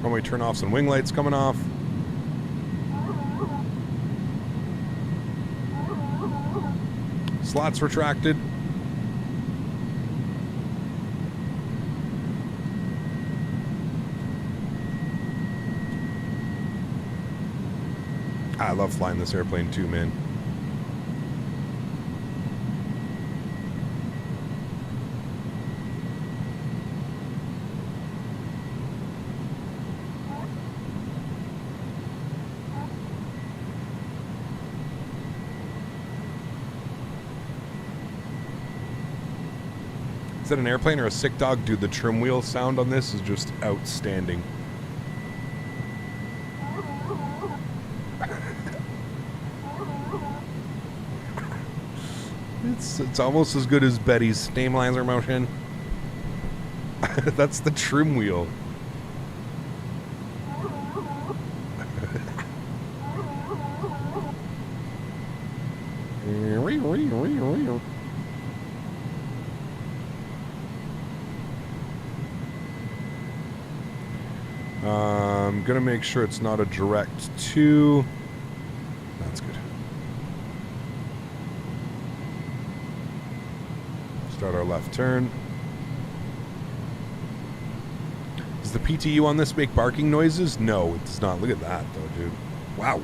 Runway turn-offs and wing lights coming off. Slots retracted. I love flying this airplane too, man. Is that an airplane or a sick dog? Dude, the trim wheel sound on this is just outstanding. It's almost as good as Betty's stabilizer motion. That's the trim wheel. I'm gonna make sure it's not a direct to. That's good. Start our left turn. Does the PTU on this make barking noises? No, it does not. Look at that, though, dude. Wow.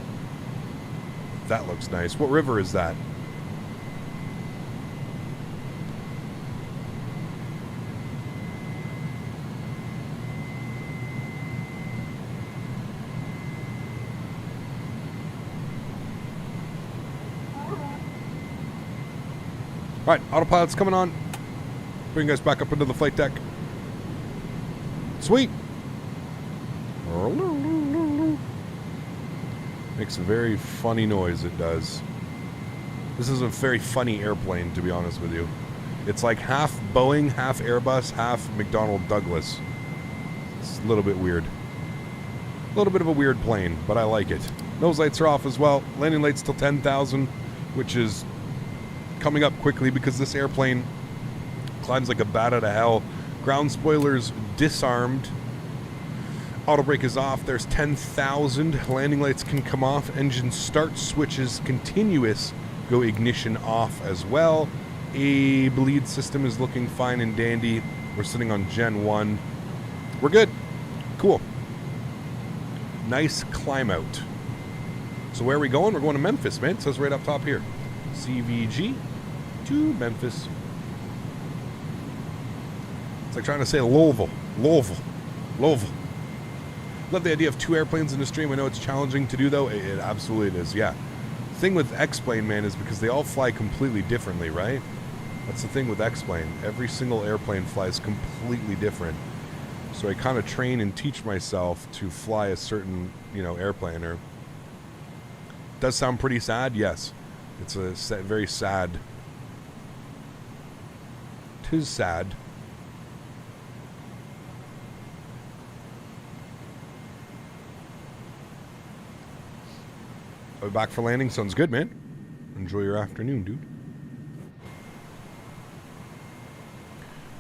That looks nice. What river is that? All right, autopilot's coming on. Bring you guys back up into the flight deck. Sweet. Makes a very funny noise, it does. This is a very funny airplane, to be honest with you. It's like half Boeing, half Airbus, half McDonnell Douglas. It's a little bit weird. A little bit of a weird plane, but I like it. Nose lights are off as well. Landing lights till 10,000, which is coming up quickly because this airplane climbs like a bat out of hell. Ground spoilers disarmed. Auto brake is off. There's 10,000. Landing lights can come off. Engine start switches continuous. Go ignition off as well. A bleed system is looking fine and dandy. We're sitting on Gen 1. We're good. Cool. Nice climb out. So where are we going? We're going to Memphis, man. It says right up top here. CVG to Memphis. It's like trying to say Louisville. Louisville. Louisville. Love the idea of 2 airplanes in a stream. I know it's challenging to do, though. It absolutely is, yeah. The thing with X-Plane, man, is because they all fly completely differently, right? That's the thing with X-Plane. Every single airplane flies completely different. So I kind of train and teach myself to fly a certain, airplane. Or does sound pretty sad, yes. It's a very sad. 'Tis sad. Are we back for landing? Sounds good, man. Enjoy your afternoon, dude.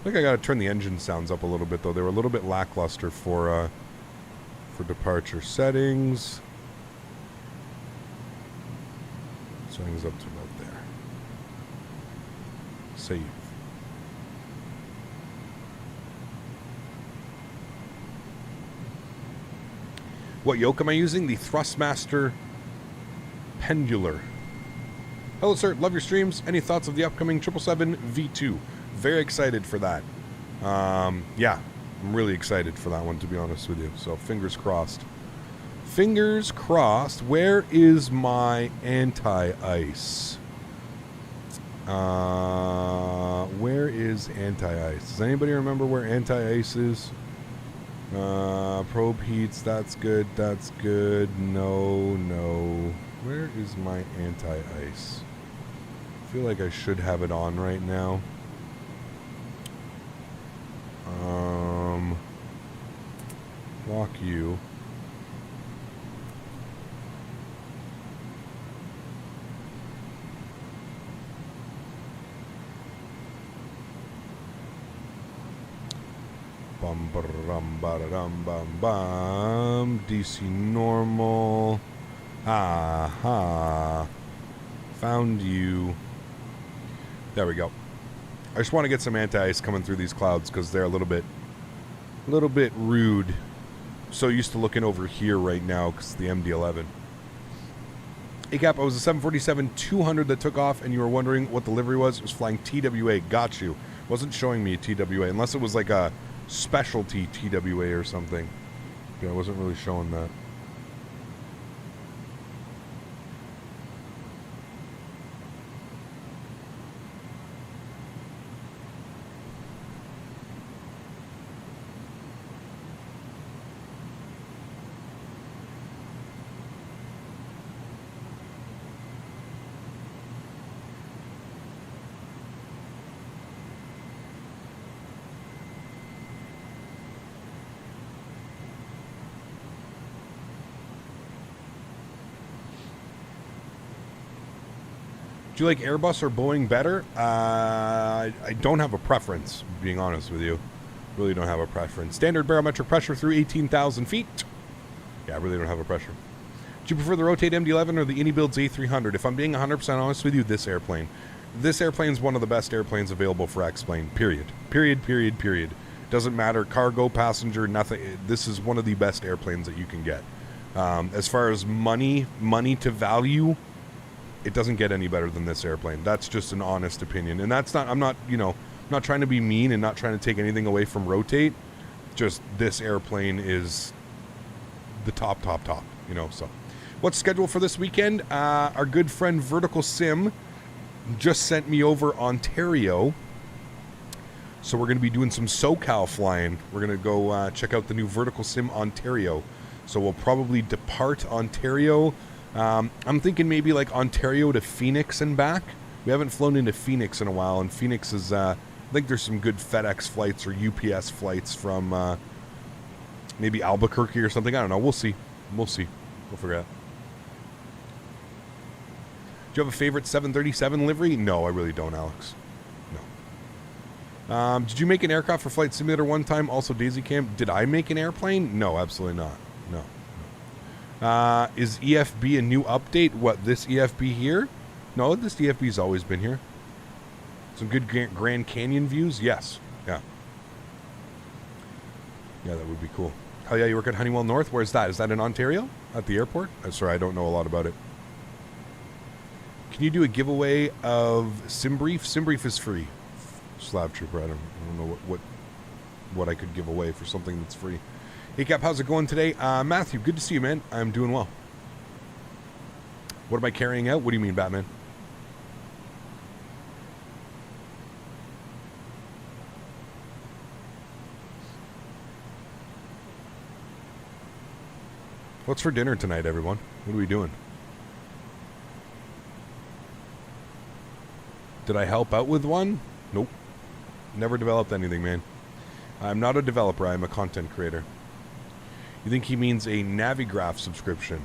I think I gotta turn the engine sounds up a little bit, though. They were a little bit lackluster for departure. Settings. Settings up to about there. Save. What yoke am I using? The Thrustmaster Pendular. Hello, sir. Love your streams. Any thoughts of the upcoming 777 V2? Very excited for that. Yeah, I'm really excited for that one, to be honest with you. So fingers crossed. Fingers crossed. Where is my anti-ice? Where is anti-ice? Does anybody remember where anti-ice is? Probe heats. That's good. That's good. No, no. Where is my anti-ice? I feel like I should have it on right now. Lock you. Bum ba-da-dum ba-da-dum bum bum. DC normal. Aha. Found you. There we go. I just want to get some anti-ice coming through these clouds because they're a little bit rude. So used to looking over here right now because it's the MD-11. Hey Cap, I was a 747-200 that took off and you were wondering what the livery was. It was flying TWA. Got you. Wasn't showing me a TWA unless it was like a specialty TWA or something. Yeah, I wasn't really showing that. Do you like Airbus or Boeing better? I don't have a preference, being honest with you. Really don't have a preference. Standard barometric pressure through 18,000 feet. Yeah, I really don't have a pressure. Do you prefer the Rotate MD-11 or the iniBuilds A300? If I'm being 100% honest with you, this airplane. This airplane is one of the best airplanes available for X-Plane, period. Period, period, period. Doesn't matter, cargo, passenger, nothing. This is one of the best airplanes that you can get. As far as money to value, it doesn't get any better than this airplane. That's just an honest opinion. And that's not, I'm not trying to be mean and not trying to take anything away from Rotate. Just this airplane is the top, so. What's scheduled for this weekend? Our good friend Vertical Sim just sent me over Ontario. So we're going to be doing some SoCal flying. We're going to go check out the new Vertical Sim Ontario. So we'll probably depart Ontario. I'm thinking maybe like Ontario to Phoenix and back. We haven't flown into Phoenix in a while, and Phoenix is, I think there's some good FedEx flights or UPS flights from maybe Albuquerque or something. I don't know. We'll see. We'll figure it out. Do you have a favorite 737 livery? No, I really don't, Alex. No. Did you make an aircraft for Flight Simulator one time? Also Daisy Cam. Did I make an airplane? No, absolutely not. No. Is EFB a new update? What, this EFB here? No, this EFB's always been here. Some good Grand Canyon views? Yes. Yeah. Yeah, that would be cool. Oh yeah, you work at Honeywell North? Where's that? Is that in Ontario? At the airport? Sorry, I don't know a lot about it. Can you do a giveaway of SimBrief? SimBrief is free. Slab Trooper, I don't know what I could give away for something that's free. Hey Cap, how's it going today? Matthew, good to see you, man. I'm doing well. What am I carrying out? What do you mean, Batman? What's for dinner tonight, everyone? What are we doing? Did I help out with one? Nope. Never developed anything, man. I'm not a developer. I'm a content creator. You think he means a Navigraph subscription?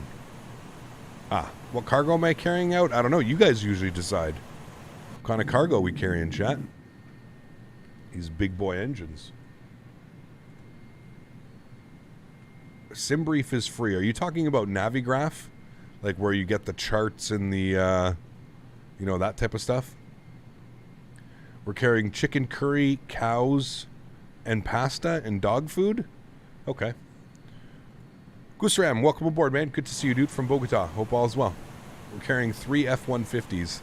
Ah, what cargo am I carrying out? I don't know. You guys usually decide. What kind of cargo we carry in chat? These big boy engines. SimBrief is free. Are you talking about Navigraph? Like where you get the charts and the, you know, that type of stuff? We're carrying chicken curry, cows, and pasta and dog food? Okay. Gooseram, welcome aboard, man. Good to see you, dude, from Bogota. Hope all is well. We're carrying 3 F-150s.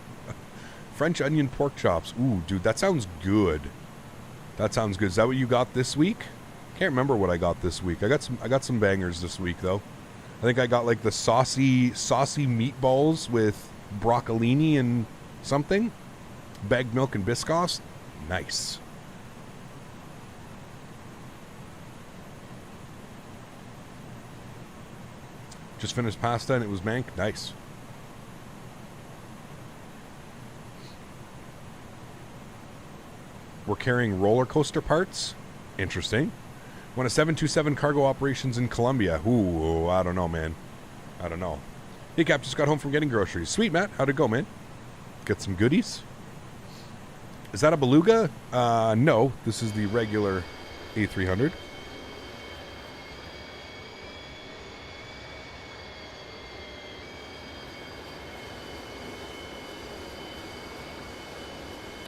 French onion pork chops. Ooh, dude, that sounds good. That sounds good. Is that what you got this week? Can't remember what I got this week. I got some bangers this week though. I think I got like the saucy meatballs with broccolini and something. Bagged milk and biscoff. Nice. Just finished pasta and it was mank. Nice. We're carrying roller coaster parts. Interesting. One of 727 cargo operations in Colombia. Ooh, I don't know, man. I don't know. Hey, Cap, just got home from getting groceries. Sweet, Matt. How'd it go, man? Get some goodies? Is that a Beluga? No. This is the regular A300.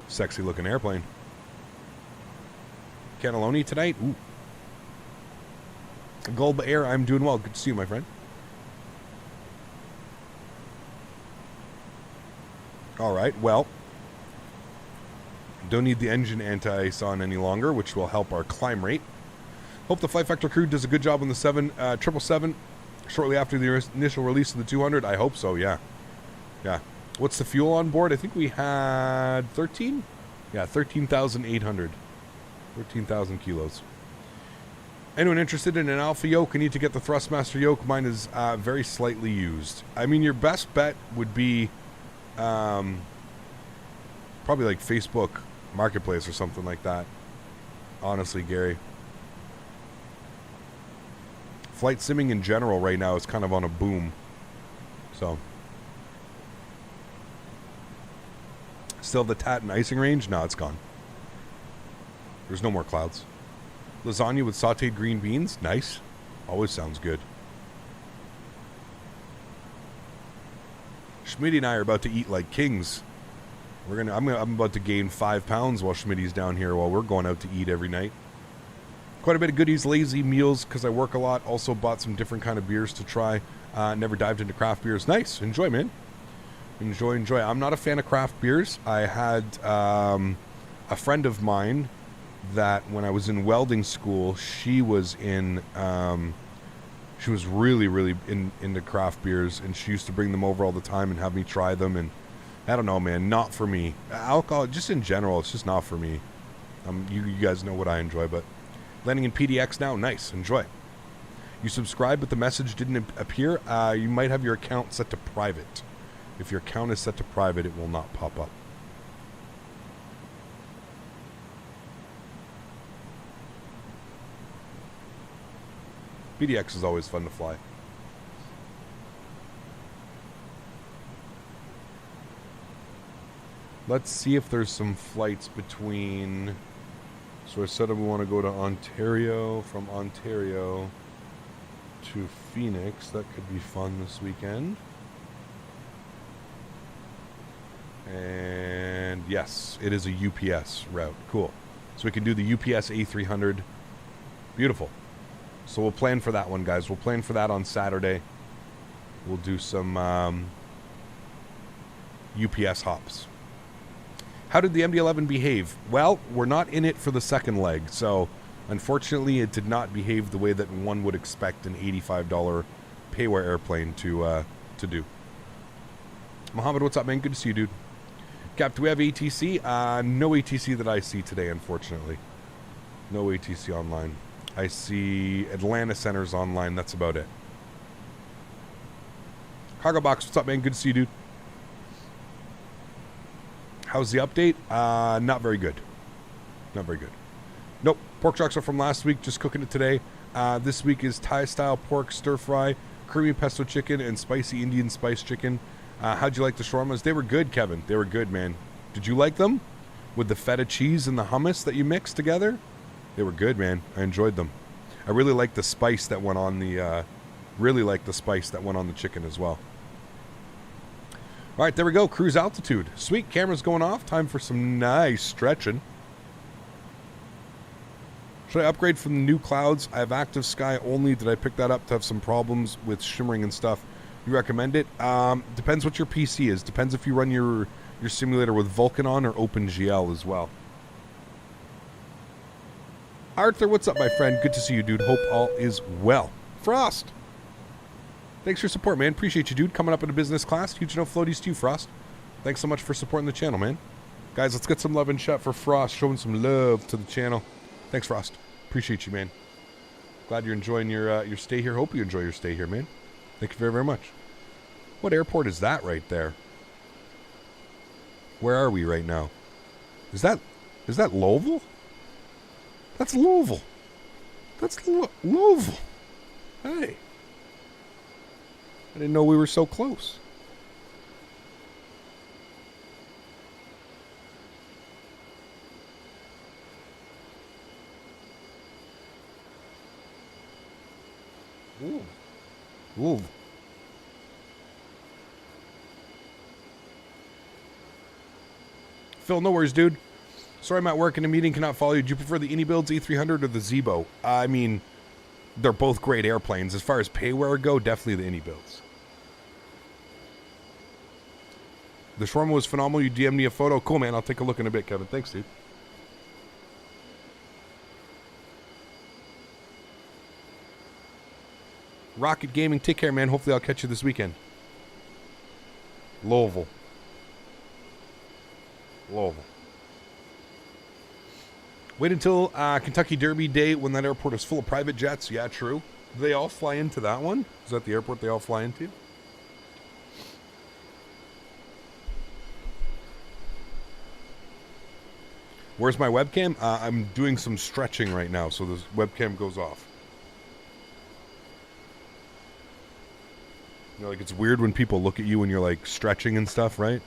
Sexy looking airplane. Cannelloni tonight? Ooh. Gold Air, I'm doing well. Good to see you, my friend. Alright, well. Don't need the engine anti-ice on any longer, which will help our climb rate. Hope the Flight Factor crew does a good job on the 777 shortly after the initial release of the 200. I hope so, yeah. Yeah. What's the fuel on board? I think we had 13? Yeah, 13,800. 13,000 kilos. Anyone interested in an alpha yoke? I need to get the Thrustmaster yoke. Mine is very slightly used. I mean, your best bet would be probably like Facebook Marketplace or something like that. Honestly, Gary. Flight simming in general right now is kind of on a boom. So. Still the Tatton icing range? No, it's gone. There's no more clouds. Lasagna with sauteed green beans? Nice. Always sounds good. Smitty and I are about to eat like kings. I'm about to gain 5 pounds while Smitty's down here while we're going out to eat every night. Quite a bit of goodies, lazy meals, because I work a lot. Also bought some different kind of beers to try. Never dived into craft beers. Nice. Enjoy, man. Enjoy. I'm not a fan of craft beers. I had a friend of mine that when I was in welding school, she was in, she was really into craft beers, and she used to bring them over all the time and have me try them, and I don't know, man, not for me. Alcohol, just in general, it's just not for me. You guys know what I enjoy, but landing in PDX now, nice, enjoy. You subscribed, but the message didn't appear. You might have your account set to private. If your account is set to private, it will not pop up. PDX is always fun to fly. Let's see if there's some flights between... So I said we want to go to Ontario, from Ontario to Phoenix. That could be fun this weekend. And yes, it is a UPS route. Cool. So we can do the UPS A300. Beautiful. So we'll plan for that one, guys. We'll plan for that on Saturday. We'll do some UPS hops. How did the MD-11 behave? Well, we're not in it for the second leg, so Unfortunately, it did not behave the way that one would expect an $85 payware airplane to do. Mohammed, what's up, man? Good to see you, dude. Cap, do we have ATC? No ATC that I see today, unfortunately. No ATC online. I see Atlanta Centers online. That's about it. Cargo Box, what's up, man? Good to see you, dude. How's the update? Not very good. Not very good. Nope. Pork chocks are from last week. Just cooking it today. This week is Thai-style pork stir-fry, creamy pesto chicken, and spicy Indian spice chicken. How'd you like the shawarmas? They were good, Kevin. They were good, man. Did you like them? With the feta cheese and the hummus that you mixed together? They were good, man. I enjoyed them. I really liked the spice that went on the... chicken as well. All right, there we go. Cruise altitude. Sweet. Camera's going off. Time for some nice stretching. Should I upgrade from the new clouds? I have active sky only. Did I pick that up to have some problems with shimmering and stuff? You recommend it? Depends what your PC is. Depends if you run your simulator with Vulkan on or OpenGL as well. Arthur, what's up, my friend? Good to see you, dude. Hope all is well. Frost. Thanks for your support, man. Appreciate you, dude. Coming up in a business class. Huge no floaties to you, Frost. Thanks so much for supporting the channel, man. Guys, let's get some love and chat for Frost. Showing some love to the channel. Thanks, Frost. Appreciate you, man. Glad you're enjoying your stay here. Hope you enjoy your stay here, man. Thank you very, very much. What airport is that right there? Where are we right now? Is that Louisville? That's Louisville. That's Louisville. Hey. I didn't know we were so close. Ooh. Ooh. Phil, no worries, dude. Sorry, I'm at work in a meeting, cannot follow you. Do you prefer the iniBuilds A300 or the Zibo? I mean, they're both great airplanes. As far as payware go, definitely the iniBuilds. The shawarma was phenomenal. You DM'd me a photo. Cool, man. I'll take a look in a bit, Kevin. Thanks, dude. Rocket Gaming, take care, man. Hopefully I'll catch you this weekend. Louisville. Louisville. Wait until Kentucky Derby Day when that airport is full of private jets. Yeah, true. Do they all fly into that one? Is that the airport they all fly into? Where's my webcam? I'm doing some stretching right now, so the webcam goes off. You know, like, it's weird when people look at you when you're, like, stretching and stuff, right?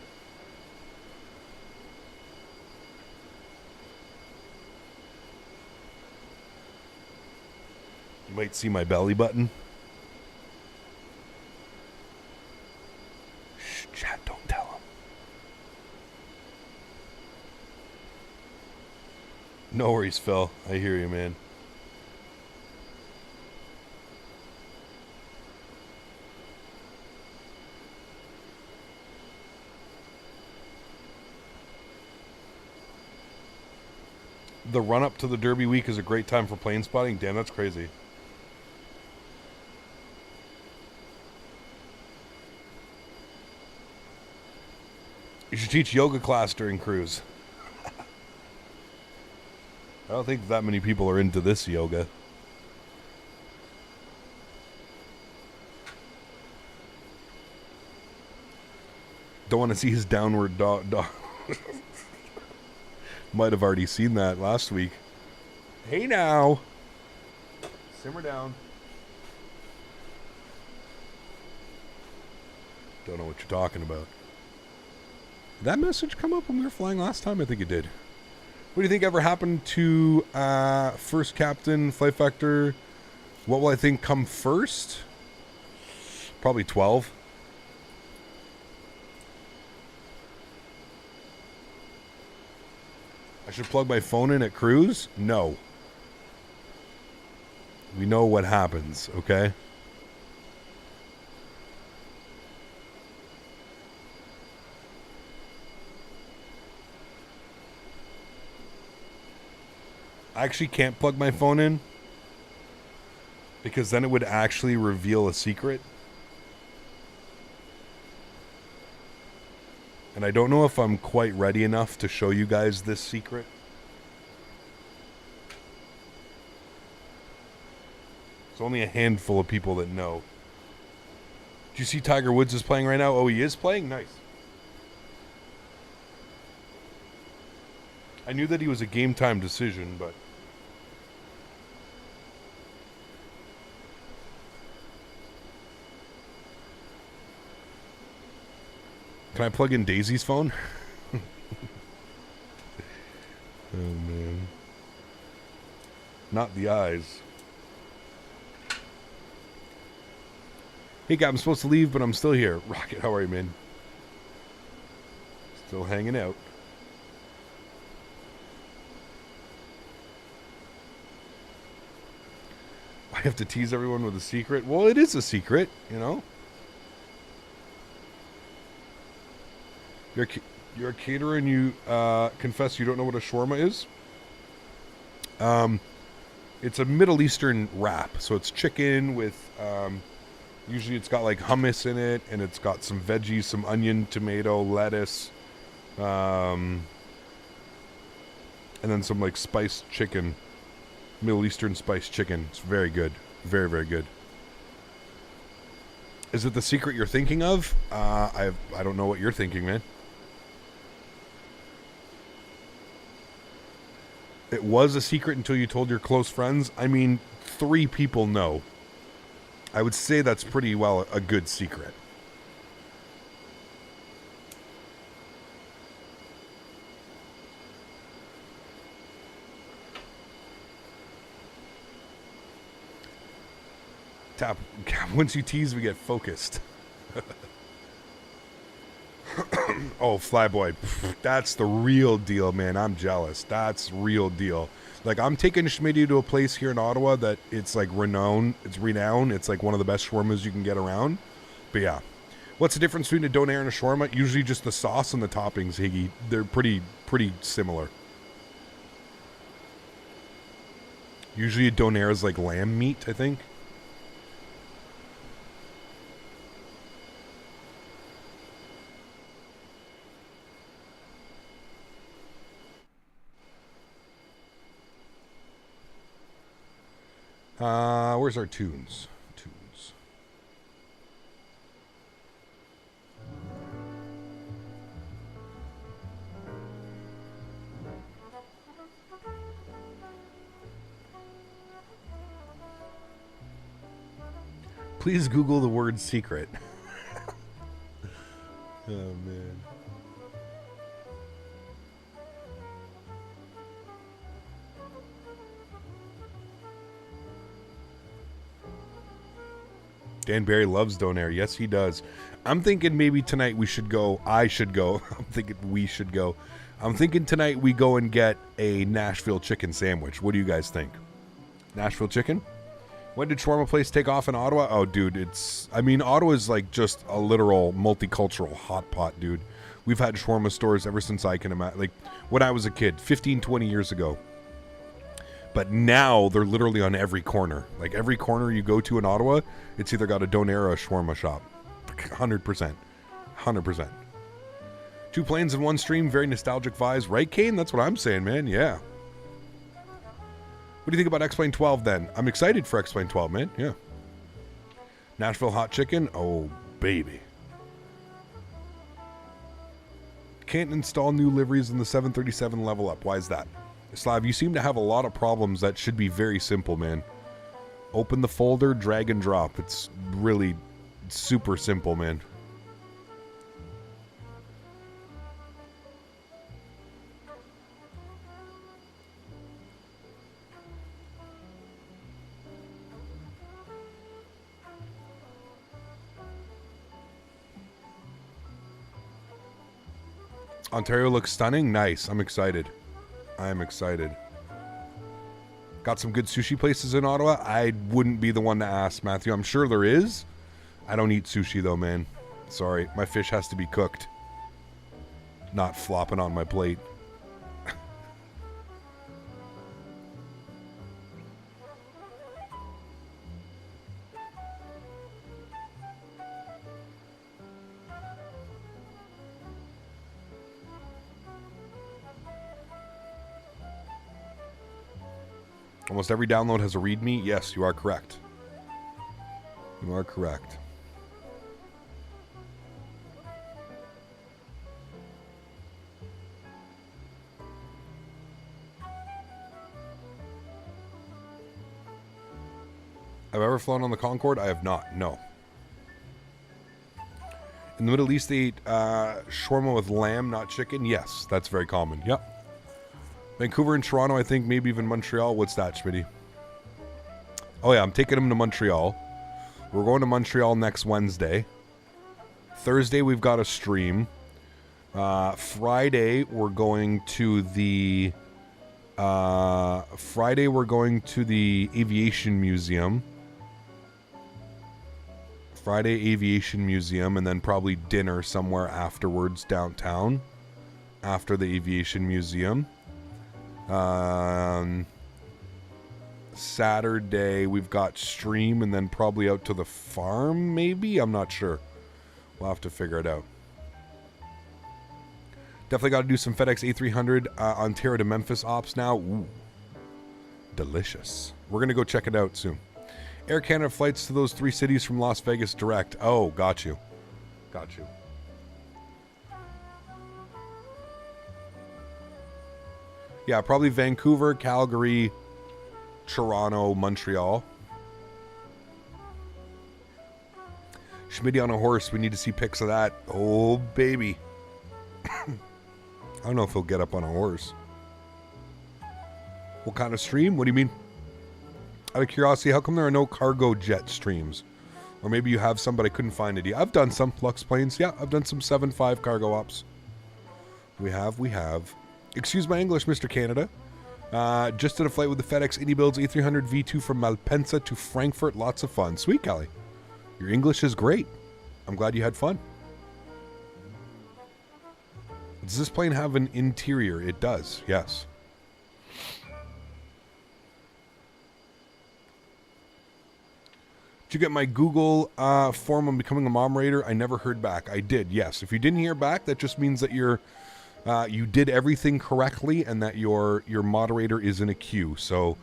You might see my belly button. Shh, chat, don't tell him. No worries, Phil. I hear you, man. The run-up to the Derby week is a great time for plane spotting. Damn, that's crazy. You should teach yoga class during cruise. I don't think that many people are into this yoga. Don't want to see his downward dog. Might have already seen that last week. Hey now. Simmer down. Don't know what you're talking about. Did that message come up when we were flying last time? I think it did. What do you think ever happened to first captain, flight factor? What will I think come first? Probably 12. I should plug my phone in at cruise? No. We know what happens, okay? I actually can't plug my phone in because then it would actually reveal a secret. And I don't know if I'm quite ready enough to show you guys this secret. It's only a handful of people that know. Do you see Tiger Woods is playing right now? Oh, he is playing? Nice. I knew that he was a game time decision, but... Can I plug in Daisy's phone? Oh, man. Not the eyes. Hey, guy, I'm supposed to leave, but I'm still here. Rocket, how are you, man? Still hanging out. I have to tease everyone with a secret. Well, it is a secret, you know. You're a caterer and you confess you don't know what a shawarma is? It's a Middle Eastern wrap. So it's chicken with, usually it's got like hummus in it, and it's got some veggies, some onion, tomato, lettuce, and then some like spiced chicken, Middle Eastern spiced chicken. It's very good. Very, very good. Is it the secret you're thinking of? I don't know what you're thinking, man. It was a secret until you told your close friends. I mean, 3 people know. I would say that's pretty well a good secret. Tap. Once you tease, we get focused. Oh, Flyboy. That's the real deal, man. I'm jealous. That's real deal. Like, I'm taking Smitty to a place here in Ottawa that it's like renowned. It's renowned. It's like one of the best shawarmas you can get around. But yeah. What's the difference between a donair and a shawarma? Usually just the sauce and the toppings, Higgy. They're pretty similar. Usually a donair is like lamb meat, I think. Where's our tunes? Please Google the word secret. Oh, man. Dan Barry loves donair. Yes, he does. I'm thinking maybe tonight we should go. I should go. I'm thinking we should go. I'm thinking tonight we go and get a Nashville chicken sandwich. What do you guys think? Nashville chicken? When did shawarma place take off in Ottawa? Oh, dude, Ottawa is like just a literal multicultural hot pot, dude. We've had shawarma stores ever since I can imagine. Like, when I was a kid, 15, 20 years ago. But now they're literally on every corner. Like, every corner you go to in Ottawa, it's either got a donair or a shawarma shop. 100%. 100%. 2 planes in one stream, very nostalgic vibes. Right, Kane? That's what I'm saying, man. Yeah. What do you think about X-Plane 12 then? I'm excited for X-Plane 12, man. Yeah. Nashville hot chicken? Oh, baby. Can't install new liveries in the 737 level up. Why is that? Slav, you seem to have a lot of problems that should be very simple, man. Open the folder, drag and drop. It's really super simple, man. Ontario looks stunning. Nice. I'm excited. I'm excited. Got some good sushi places in Ottawa. I wouldn't be the one to ask, Matthew. I'm sure there is. I don't eat sushi though, man. Sorry. My fish has to be cooked. Not flopping on my plate. Almost every download has a README. Yes, you are correct. You are correct. Have I ever flown on the Concorde? I have not, no. In the Middle East, they eat shawarma with lamb, not chicken. Yes, that's very common. Yep. Vancouver and Toronto, I think, maybe even Montreal. What's that, Smitty? Oh, yeah, I'm taking them to Montreal. We're going to Montreal next Wednesday. Thursday, we've got a stream. Friday, we're going to the... Friday, we're going to the Aviation Museum. Friday, Aviation Museum, and then probably dinner somewhere afterwards downtown. After the Aviation Museum. Saturday, we've got stream, and then probably out to the farm, maybe? I'm not sure. We'll have to figure it out. Definitely got to do some FedEx A300 Ontario to Memphis ops now. Ooh, delicious. We're going to go check it out soon. Air Canada flights to those 3 cities from Las Vegas direct. Oh, got you. Got you. Yeah, probably Vancouver, Calgary, Toronto, Montreal. Smitty on a horse. We need to see pics of that. Oh, baby. I don't know if he'll get up on a horse. What kind of stream? What do you mean? Out of curiosity, how come there are no cargo jet streams? Or maybe you have some, but I couldn't find it. I've done some Lux planes. Yeah, I've done some 7.5 cargo ops. We have. Excuse my English, Mr. Canada. Just did a flight with the FedEx iniBuilds A300 V2 from Malpensa to Frankfurt. Lots of fun. Sweet, Callie. Your English is great. I'm glad you had fun. Does this plane have an interior? It does, yes. Did you get my Google form on becoming a moderator? I never heard back. I did, yes. If you didn't hear back, that just means that you did everything correctly and that your moderator is in a queue. So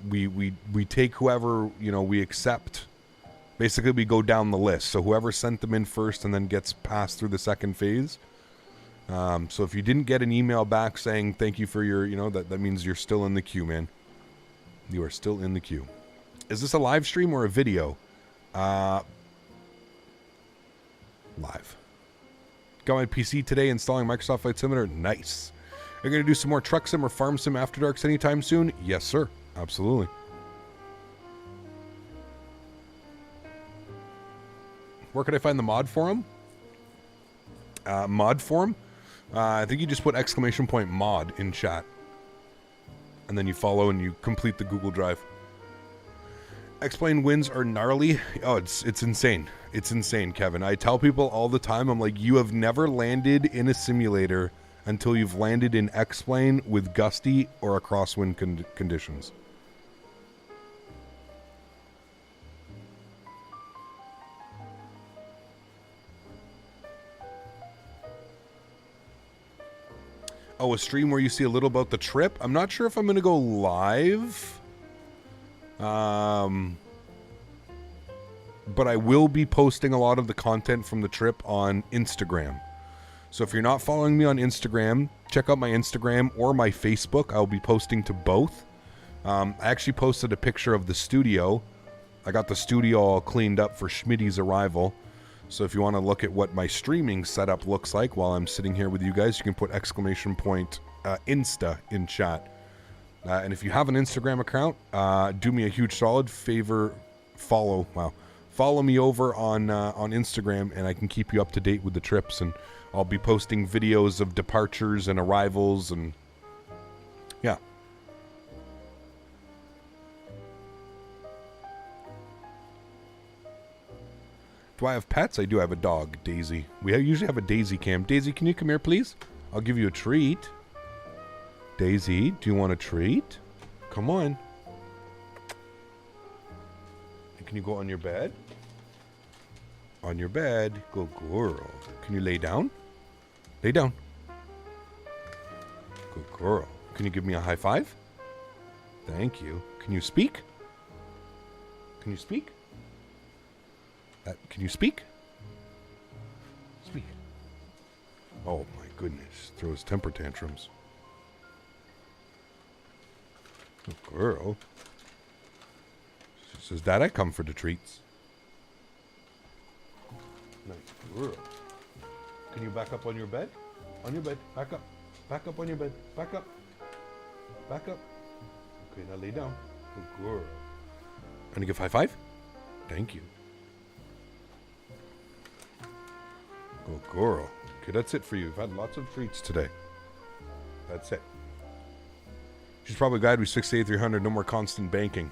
we take whoever we accept. Basically, we go down the list. So whoever sent them in first and then gets passed through the second phase. So if you didn't get an email back saying thank you for your, that means you're still in the queue, man. You are still in the queue. Is this a live stream or a video? Live. Got my PC today installing Microsoft Flight Simulator. Nice. Are you going to do some more truck sim or farm sim after darks anytime soon? Yes, sir. Absolutely. Where could I find the mod forum? Mod forum? I think you just put !mod in chat. And then you follow and you complete the Google Drive. X-Plane wins are gnarly. Oh, it's insane. It's insane, Kevin. I tell people all the time, I'm like, you have never landed in a simulator until you've landed in X-Plane with gusty or a crosswind conditions. Oh, a stream where you see a little about the trip? I'm not sure if I'm going to go live. But I will be posting a lot of the content from the trip on Instagram. So if you're not following me on Instagram, check out my Instagram or my Facebook. I'll be posting to both. I actually posted a picture of the studio. I got the studio all cleaned up for Schmitty's arrival. So if you want to look at what my streaming setup looks like while I'm sitting here with you guys, you can put !Insta in chat. And if you have an Instagram account, do me a huge solid favor, follow me over on Instagram, and I can keep you up to date with the trips, and I'll be posting videos of departures and arrivals, and yeah. Do I have pets? I do have a dog, Daisy. We usually have a Daisy cam. Daisy, can you come here, please? I'll give you a treat. Daisy, do you want a treat? Come on. Can you go on your bed? On your bed. Good girl. Can you lay down? Lay down. Good girl. Can you give me a high five? Thank you. Can you speak? Can you speak? Can you speak? Speak. Oh my goodness. Throws temper tantrums. Oh, girl. She says, Dad, I come for the treats. Nice girl. Can you back up on your bed? On your bed. Back up. Back up on your bed. Back up. Back up. Okay, now lay down. Good girl. Can you give high five? Thank you. Good girl. Okay, that's it for you. You've had lots of treats today. That's it. She's probably glad we switched to A300. No more constant banking.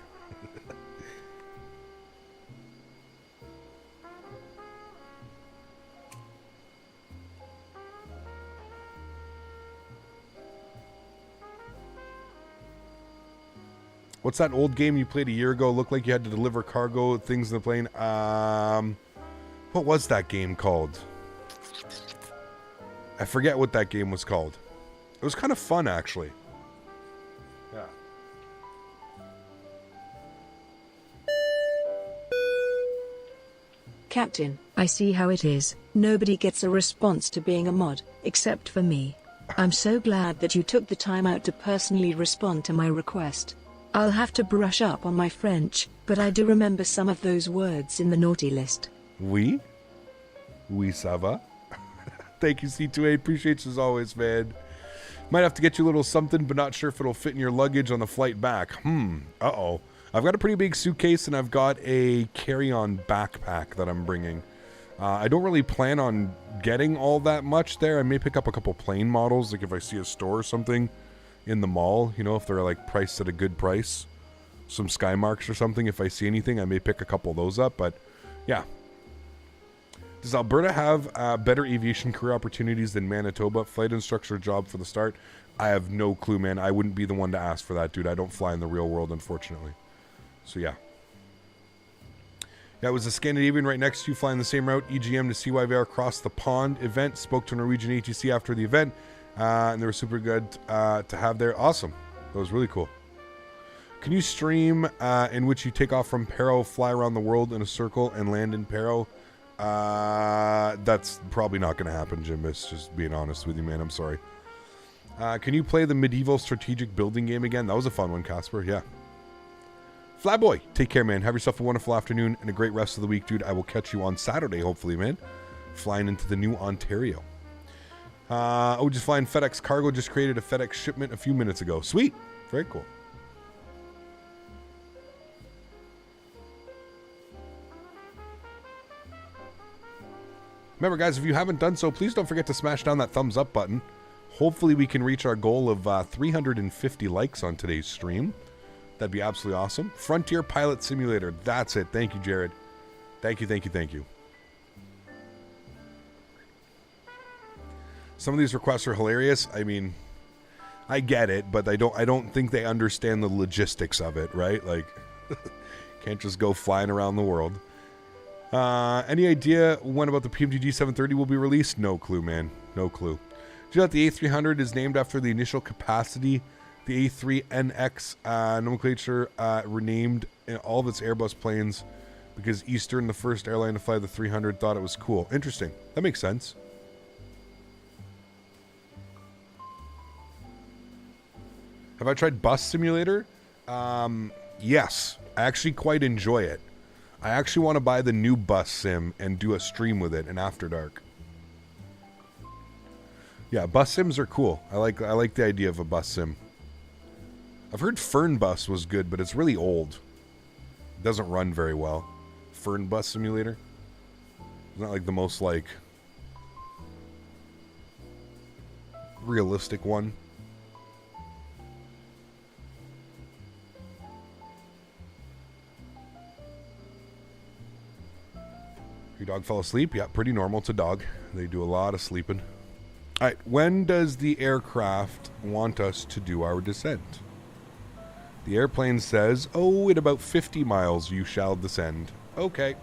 What's that old game you played a year ago? Looked like you had to deliver cargo things in the plane. What was that game called? I forget what that game was called. It was kind of fun, actually. Yeah. Captain, I see how it is. Nobody gets a response to being a mod, except for me. I'm so glad that you took the time out to personally respond to my request. I'll have to brush up on my French, but I do remember some of those words in the naughty list. Oui? Oui, ça va? Thank you, C2A. Appreciate you as always, man. Might have to get you a little something, but not sure if it'll fit in your luggage on the flight back. Uh-oh. I've got a pretty big suitcase, and I've got a carry-on backpack that I'm bringing. I don't really plan on getting all that much there. I may pick up a couple plane models, like if I see a store or something in the mall, you know, if they're like priced at a good price. Some Skymarks or something. If I see anything, I may pick a couple of those up, but yeah. Does Alberta have better aviation career opportunities than Manitoba? Flight instructor job for the start? I have no clue, man. I wouldn't be the one to ask for that, dude. I don't fly in the real world, unfortunately. So yeah. Yeah, it was a Scandinavian right next to you flying the same route, EGM to CYVR across the pond event. Spoke to Norwegian ATC after the event. And they were super good to have there. Awesome. That was really cool. Can you stream in which you take off from Paro, fly around the world in a circle, and land in Paro? That's probably not going to happen, Jim. It's just being honest with you, man. I'm sorry. Can you play the medieval strategic building game again? That was a fun one, Casper. Yeah. Flyboy, take care, man. Have yourself a wonderful afternoon and a great rest of the week, dude. I will catch you on Saturday, hopefully, man. Flying into the new Ontario. Just flying FedEx Cargo. Just created a FedEx shipment a few minutes ago. Sweet. Very cool. Remember, guys, if you haven't done so, please don't forget to smash down that thumbs up button. Hopefully we can reach our goal of 350 likes on today's stream. That'd be absolutely awesome. Frontier Pilot Simulator. That's it. Thank you, Jared. Thank you, thank you, thank you. Some of these requests are hilarious. I mean, I get it, but I don't think they understand the logistics of it, right? Like, can't just go flying around the world. Any idea when about the PMG 730 will be released? No clue, man. No clue. Do you know that the A300 is named after the initial capacity? The A3NX nomenclature renamed all of its Airbus planes because Eastern, the first airline to fly the 300, thought it was cool. Interesting. That makes sense. Have I tried Bus Simulator? Yes. I actually quite enjoy it. I actually want to buy the new Bus Sim and do a stream with it in After Dark. Yeah, bus sims are cool. I like the idea of a bus sim. I've heard Fern Bus was good, but it's really old. It doesn't run very well. Fern Bus Simulator. It's not like the most like realistic one. Your dog fell asleep? Yeah, pretty normal. It's a dog. They do a lot of sleeping. All right, when does the aircraft want us to do our descent? The airplane says, oh, at about 50 miles you shall descend. Okay.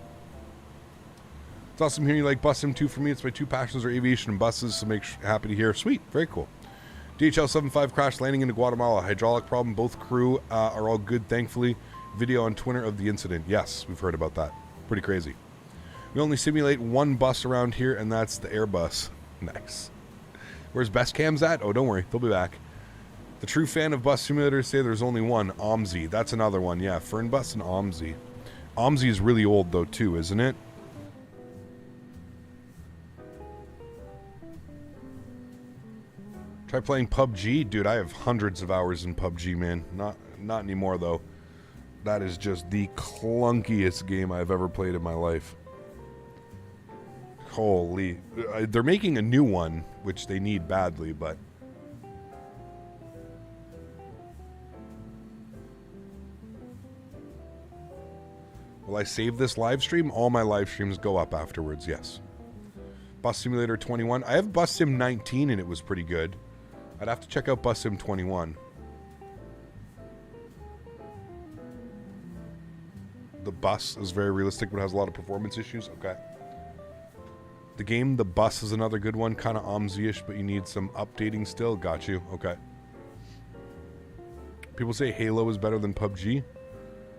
It's awesome hearing you like Bus Sim 2 for me. It's my two passions are aviation and buses, so happy to hear. Sweet, very cool. DHL-75 crash landing into Guatemala. Hydraulic problem. Both crew are all good, thankfully. Video on Twitter of the incident. Yes, we've heard about that. Pretty crazy. We only simulate one bus around here, and that's the Airbus. Nice. Where's Best Cams at? Oh, don't worry. They'll be back. The true fan of bus simulators say there's only one. OMSI. That's another one. Yeah, Fernbus and OMSI. OMSI is really old, though, too, isn't it? Try playing PUBG. Dude, I have hundreds of hours in PUBG, man. Not anymore, though. That is just the clunkiest game I've ever played in my life. Holy. They're making a new one, which they need badly, but... Will I save this live stream? All my live streams go up afterwards, yes. Bus Simulator 21. I have Bus Sim 19 and it was pretty good. I'd have to check out Bus Sim 21. The bus is very realistic but has a lot of performance issues. Okay. The game, The Bus, is another good one. Kind of OMSI-ish, but you need some updating still. Got you. Okay. People say Halo is better than PUBG.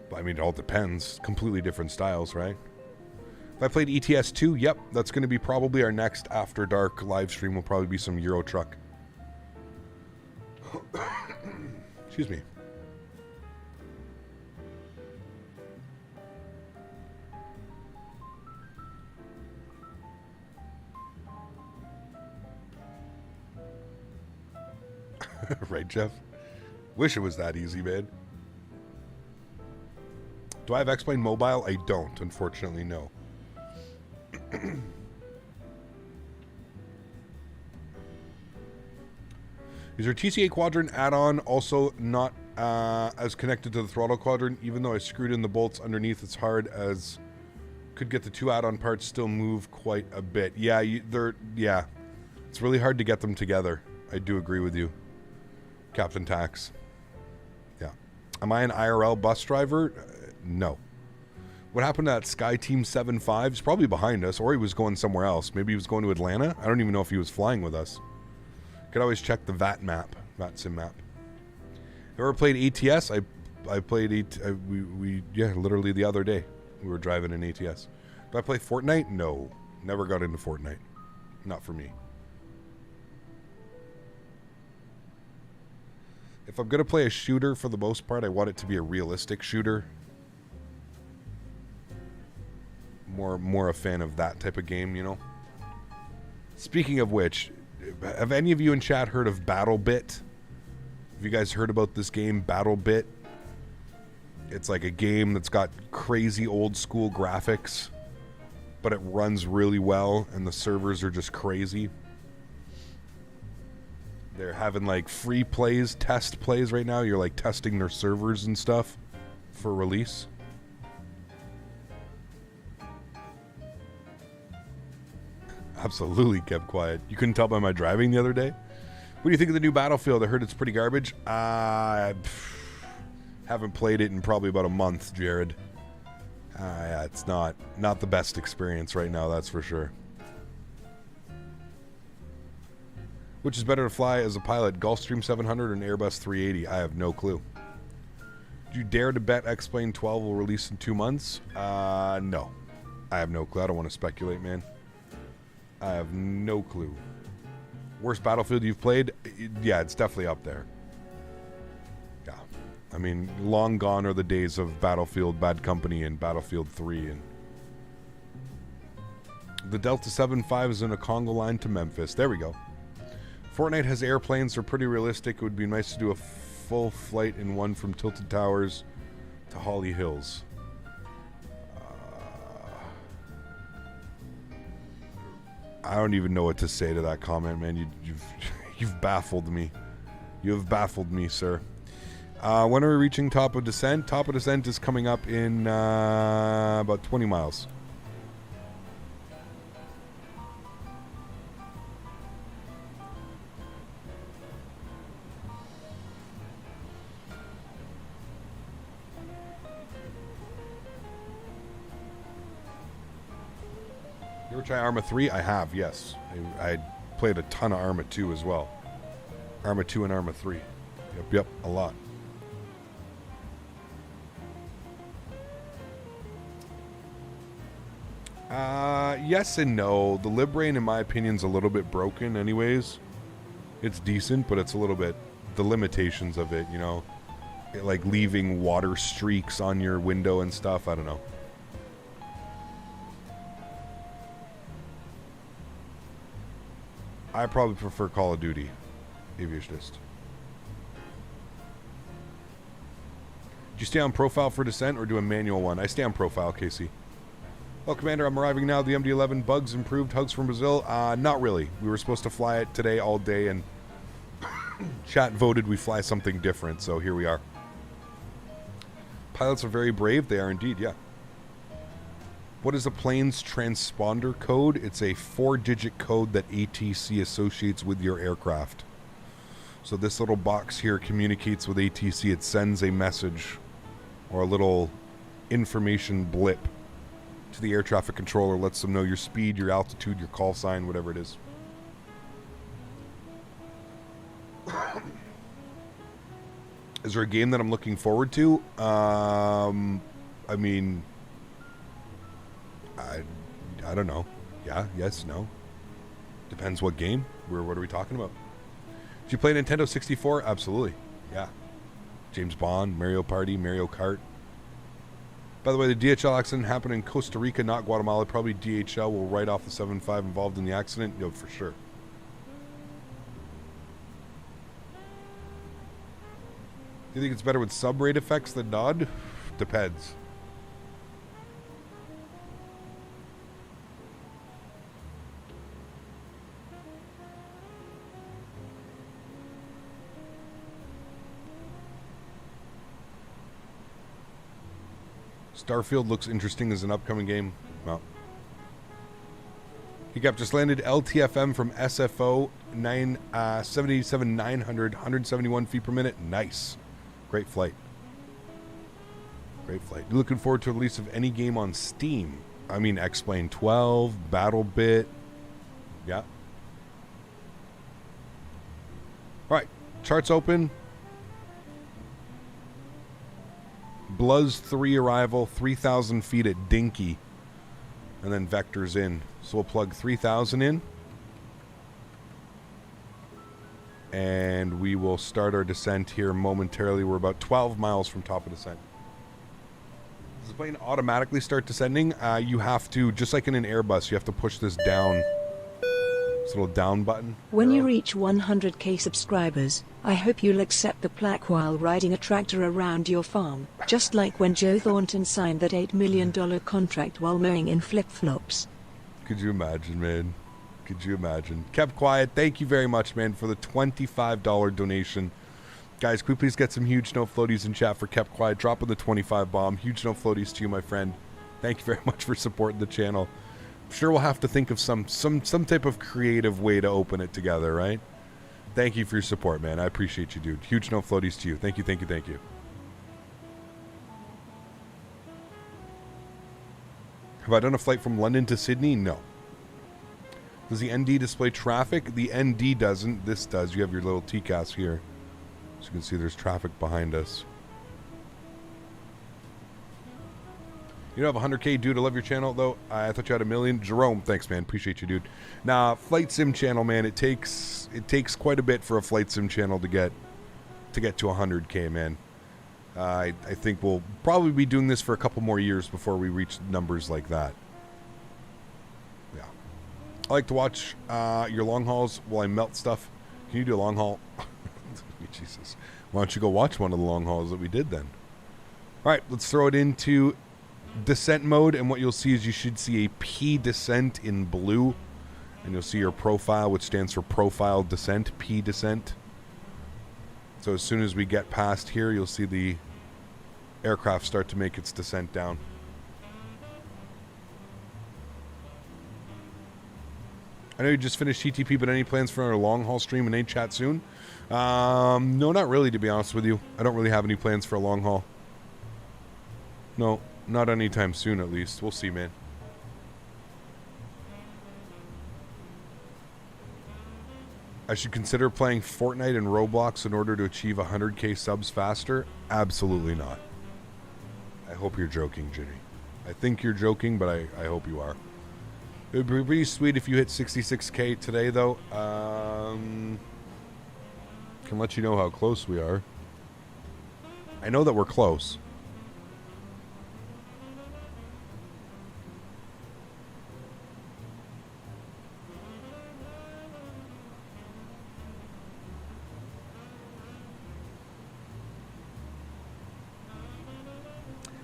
But I mean, it all depends. Completely different styles, right? If I played ETS 2, yep, that's going to be probably our next After Dark live stream. Will probably be some Euro Truck. Excuse me. Right, Jeff? Wish it was that easy, man. Do I have X-Plane Mobile? I don't, unfortunately, no. Is your TCA quadrant add-on also not as connected to the throttle quadrant? Even though I screwed in the bolts underneath, it's hard as could get the two add-on parts still move quite a bit. Yeah, yeah. It's really hard to get them together. I do agree with you, Captain Tax. Yeah. Am I an IRL bus driver? No. What happened to that Sky Team 75? He's probably behind us, or he was going somewhere else. Maybe he was going to Atlanta. I don't even know if he was flying with us. Could always check the VAT sim map. Ever played ATS? I played yeah, literally the other day we were driving in ATS. Do I play Fortnite? No, never got into Fortnite. Not for me. If I'm gonna play a shooter, for the most part, I want it to be a realistic shooter. More a fan of that type of game, you know. Speaking of which, have any of you in chat heard of BattleBit? Have you guys heard about this game, BattleBit? It's like a game that's got crazy old school graphics, but it runs really well, and the servers are just crazy. They're having like free plays, test plays right now. You're like testing their servers and stuff for release. Absolutely kept quiet. You couldn't tell by my driving the other day? What do you think of the new Battlefield? I heard it's pretty garbage. I haven't played it in probably about a month, Jared. Yeah, it's not the best experience right now, that's for sure. Which is better to fly as a pilot, Gulfstream 700 or an Airbus 380? I have no clue. Do you dare to bet X-Plane 12 will release in 2 months? No. I have no clue. I don't want to speculate, man. I have no clue. Worst Battlefield you've played? Yeah, it's definitely up there. Yeah. I mean, long gone are the days of Battlefield Bad Company and Battlefield 3. And the Delta 75 is in a Congo line to Memphis. There we go. Fortnite has airplanes. They're pretty realistic. It would be nice to do a full flight in one from Tilted Towers to Holly Hills. I don't even know what to say to that comment, man. You've baffled me. You have baffled me, sir. When are we reaching top of descent? Top of descent is coming up in about 20 miles. You ever try Arma 3? I have, yes. I played a ton of Arma 2 as well. Arma 2 and Arma 3. Yep, a lot. Yes and no. The Librain, in my opinion, is a little bit broken anyways. It's decent, but it's a little bit... the limitations of it, you know? Like leaving water streaks on your window and stuff. I don't know. I probably prefer Call of Duty Aviationist. Do you stay on profile for descent or do a manual one? I stay on profile, Casey. Well, Commander, I'm arriving now. The MD-11 bugs improved. Hugs from Brazil. Not really. We were supposed to fly it today all day, and chat voted we fly something different, so here we are. Pilots are very brave. They are indeed, yeah. What is a plane's transponder code? It's a 4-digit code that ATC associates with your aircraft. So this little box here communicates with ATC. It sends a message or a little information blip to the air traffic controller, lets them know your speed, your altitude, your call sign, whatever it is. Is there a game that I'm looking forward to? I mean, I don't know. Yeah, yes, no. Depends what game. What are we talking about? Did you play Nintendo 64? Absolutely. Yeah. James Bond, Mario Party, Mario Kart. By the way, the DHL accident happened in Costa Rica, not Guatemala. Probably DHL will write off the 7.5 involved in the accident. Yo, for sure. Do you think it's better with sub-rate effects than Nod? Depends. Starfield looks interesting as an upcoming game. Well, Hiccup just landed LTFM from SFO 77900, 171 feet per minute. Nice. Great flight. Great flight. You looking forward to the release of any game on Steam? I mean, X-Plane 12, BattleBit. Yeah. All right. Charts open. Bluz 3 arrival, 3,000 feet at Dinky, and then vectors in. So we'll plug 3,000 in, and we will start our descent here momentarily. We're about 12 miles from top of descent. Does the plane automatically start descending? You have to, just like in an Airbus, you have to push this down, this little down button. When you reach 100k subscribers, I hope you'll accept the plaque while riding a tractor around your farm, just like when Joe Thornton signed that $8 million contract while mowing in flip-flops. Could you imagine, man? Could you imagine? Kept Quiet, thank you very much, man, for the $25 donation. Guys, could we please get some huge no floaties in chat for Kept Quiet? Drop in the 25 bomb. Huge no floaties to you, my friend. Thank you very much for supporting the channel. I'm sure we'll have to think of some type of creative way to open it together, right? Thank you for your support, man. I appreciate you, dude. Huge no floaties to you. Thank you, thank you, thank you. Have I done a flight from London to Sydney? No. Does the ND display traffic? The ND doesn't. This does. You have your little TCAS here. So you can see there's traffic behind us. You don't have 100k, dude. I love your channel, though. I thought you had 1 million. Jerome, thanks, man. Appreciate you, dude. Now, Flight Sim channel, man, it takes quite a bit for a Flight Sim channel to get to 100k, man. I think we'll probably be doing this for a couple more years before we reach numbers like that. Yeah. I like to watch your long hauls while I melt stuff. Can you do a long haul? Jesus. Why don't you go watch one of the long hauls that we did then? All right, let's throw it into descent mode, and what you'll see is you should see a P descent in blue, and you'll see your profile, which stands for profile descent, P descent. So as soon as we get past here, you'll see the aircraft start to make its descent down. I know you just finished TTP, but any plans for a long haul stream and any chat soon? No, not really, to be honest with you. I don't really have any plans for a long haul. No, not anytime soon, at least. We'll see, man. I should consider playing Fortnite and Roblox in order to achieve 100k subs faster? Absolutely not. I hope you're joking, Ginny. I think you're joking, but I hope you are. It would be pretty sweet if you hit 66k today, though. Can let you know how close we are. I know that we're close.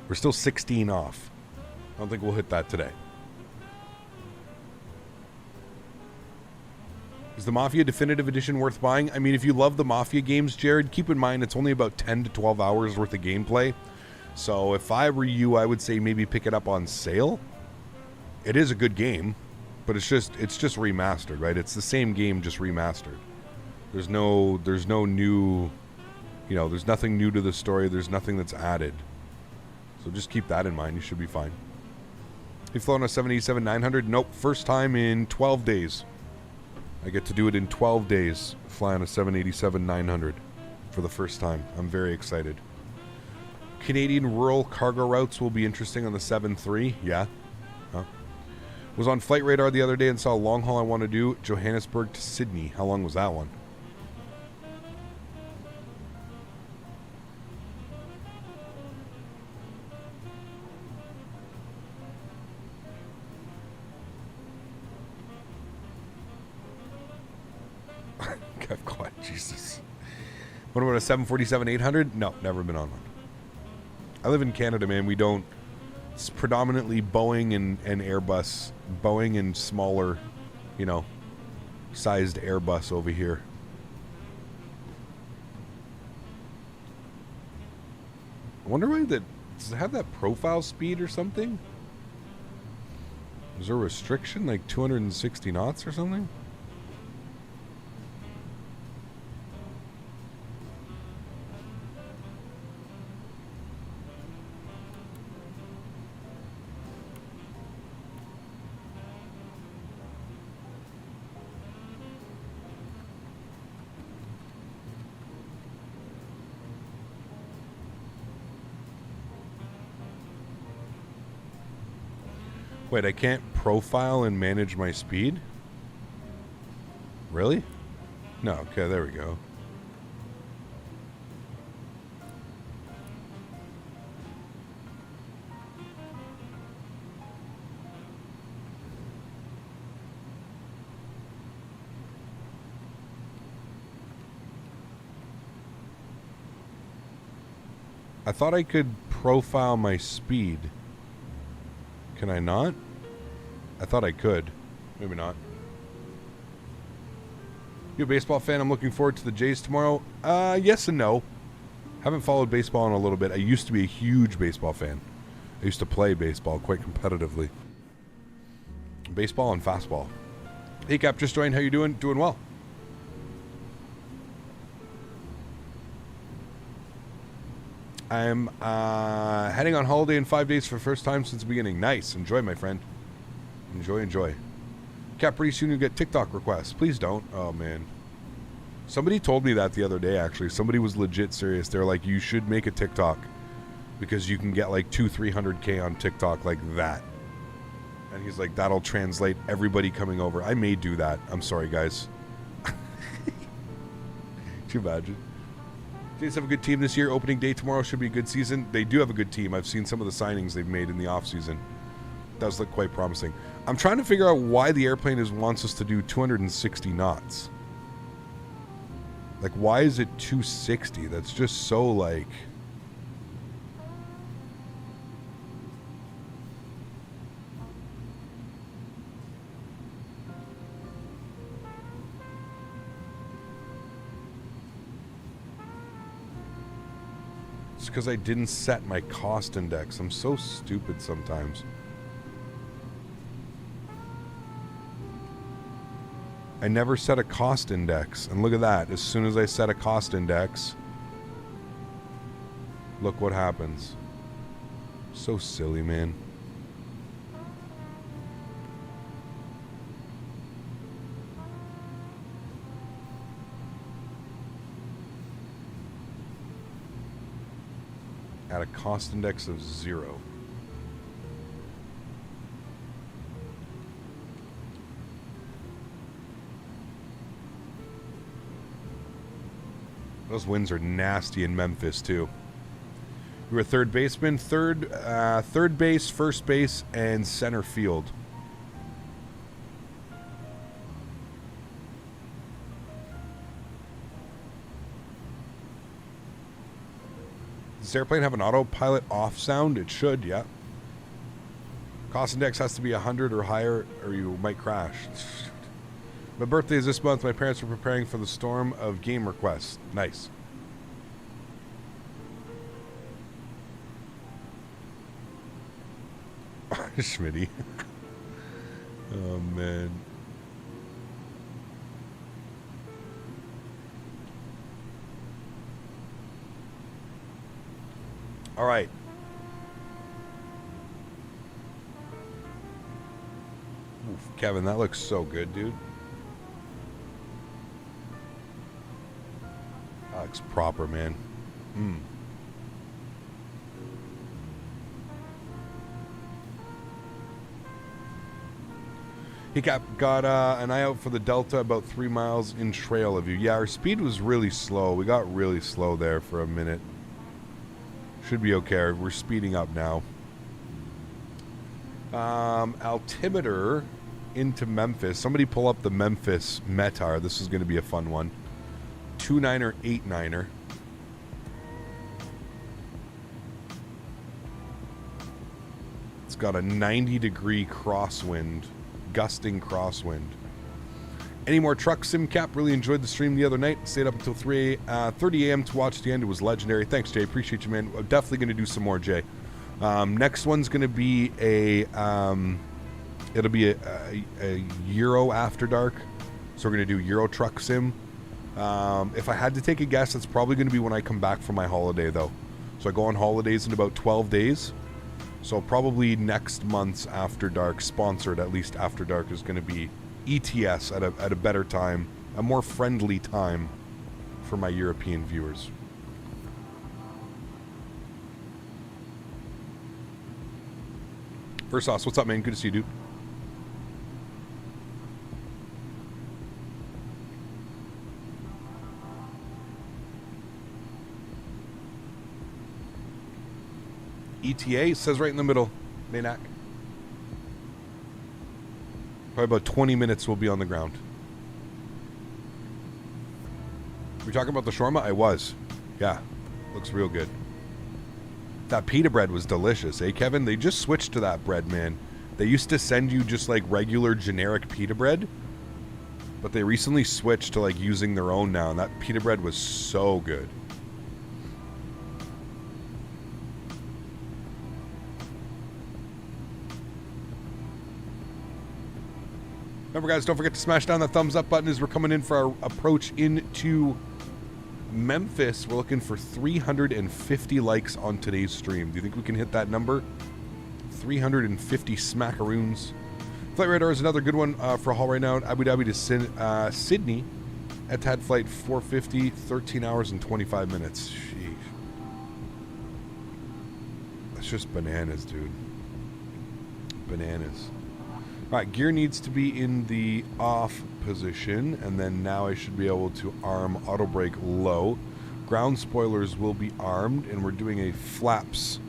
We're still 16 off. I don't think we'll hit that today. Is the Mafia Definitive Edition worth buying? I mean, if you love the Mafia games, Jared, keep in mind it's only about 10 to 12 hours worth of gameplay. So if I were you, I would say maybe pick it up on sale. It is a good game, but it's just remastered, right? It's the same game, just remastered. There's no new, you know, there's nothing new to the story. There's nothing that's added. So just keep that in mind. You should be fine. You've flown a 787-900? Nope. First time in 12 days. I get to do it in 12 days, fly on a 787-900 for the first time. I'm very excited. Canadian rural cargo routes will be interesting on the 7-3. Yeah. Huh. Was on Flight Radar the other day and saw a long haul I want to do, Johannesburg to Sydney. How long was that one? Jesus. What about a 747-800? No, never been on one. I live in Canada, man. We don't. It's predominantly Boeing and Airbus. Boeing and smaller, you know, sized Airbus over here. I wonder why that. Does it have that profile speed or something? Is there a restriction like 260 knots or something? Wait, I can't profile and manage my speed? Really? No, okay, there we go. I thought I could profile my speed. Can I not? I thought I could. Maybe not. You a baseball fan? I'm looking forward to the Jays tomorrow. Yes and no. Haven't followed baseball in a little bit. I used to be a huge baseball fan. I used to play baseball quite competitively. Baseball and fastball. Hey Cap, just joined. How you doing? Doing well. I'm heading on holiday in 5 days for the first time since the beginning. Nice. Enjoy, my friend. Enjoy. Cap, pretty soon you get TikTok requests. Please don't. Oh, man. Somebody told me that the other day, actually. Somebody was legit serious. They're like, you should make a TikTok because you can get like 200-300K on TikTok like that. And he's like, that'll translate everybody coming over. I may do that. I'm sorry, guys. Could you imagine? Jays have a good team this year. Opening day tomorrow should be a good season. They do have a good team. I've seen some of the signings they've made in the offseason. Does look quite promising. I'm trying to figure out why the airplane wants us to do 260 knots. Like, why is it 260? That's just so, like... It's because I didn't set my cost index. I'm so stupid sometimes. I never set a cost index. And look at that. As soon as I set a cost index, look what happens. So silly, man. at a cost index of 0. Those winds are nasty in Memphis too. You were a third baseman, third base, first base, and center field. Does this airplane have an autopilot off sound? It should, yeah. Cost index has to be 100 or higher, or you might crash. My birthday is this month. My parents were preparing for the storm of game requests. Nice. Smitty. Oh, man. All right. Oof, Kevin, that looks so good, dude. That looks proper, man. He got an eye out for the Delta about 3 miles in trail of you. Yeah, our speed was really slow. We got really slow there for a minute. Should be okay. We're speeding up now. Altimeter into Memphis. Somebody pull up the Memphis METAR. This is going to be a fun one. 29er, 89er. It's got a 90-degree crosswind. Gusting crosswind. Any more truck sim cap? Really enjoyed the stream the other night. Stayed up until 30 a.m. to watch the end. It was legendary. Thanks, Jay. Appreciate you, man. I'm definitely going to do some more, Jay. Next one's going to be it'll be a Euro After Dark. So we're going to do Euro truck sim. If I had to take a guess, it's probably going to be when I come back from my holiday, though. So I go on holidays in about 12 days. So probably next month's After Dark, sponsored at least After Dark, is going to be ETS at a better time, a more friendly time for my European viewers. First off, what's up, man? Good to see you, dude. ETA says right in the middle, Maynak. Probably about 20 minutes we'll be on the ground. We talking about the shawarma? I was. Yeah, looks real good. That pita bread was delicious, eh, Kevin? They just switched to that bread, man. They used to send you just like regular generic pita bread, but they recently switched to like using their own now, and that pita bread was so good. Remember, guys, don't forget to smash down that thumbs up button as we're coming in for our approach into Memphis. We're looking for 350 likes on today's stream. Do you think we can hit that number? 350 smackaroons. Flight radar is another good one for a haul right now. Abu Dhabi to Sydney. Etihad flight 450, 13 hours and 25 minutes. Sheesh. That's just bananas, dude. Bananas. All right, gear needs to be in the off position, and then now I should be able to arm auto brake low. Ground spoilers will be armed, and we're doing a flaps,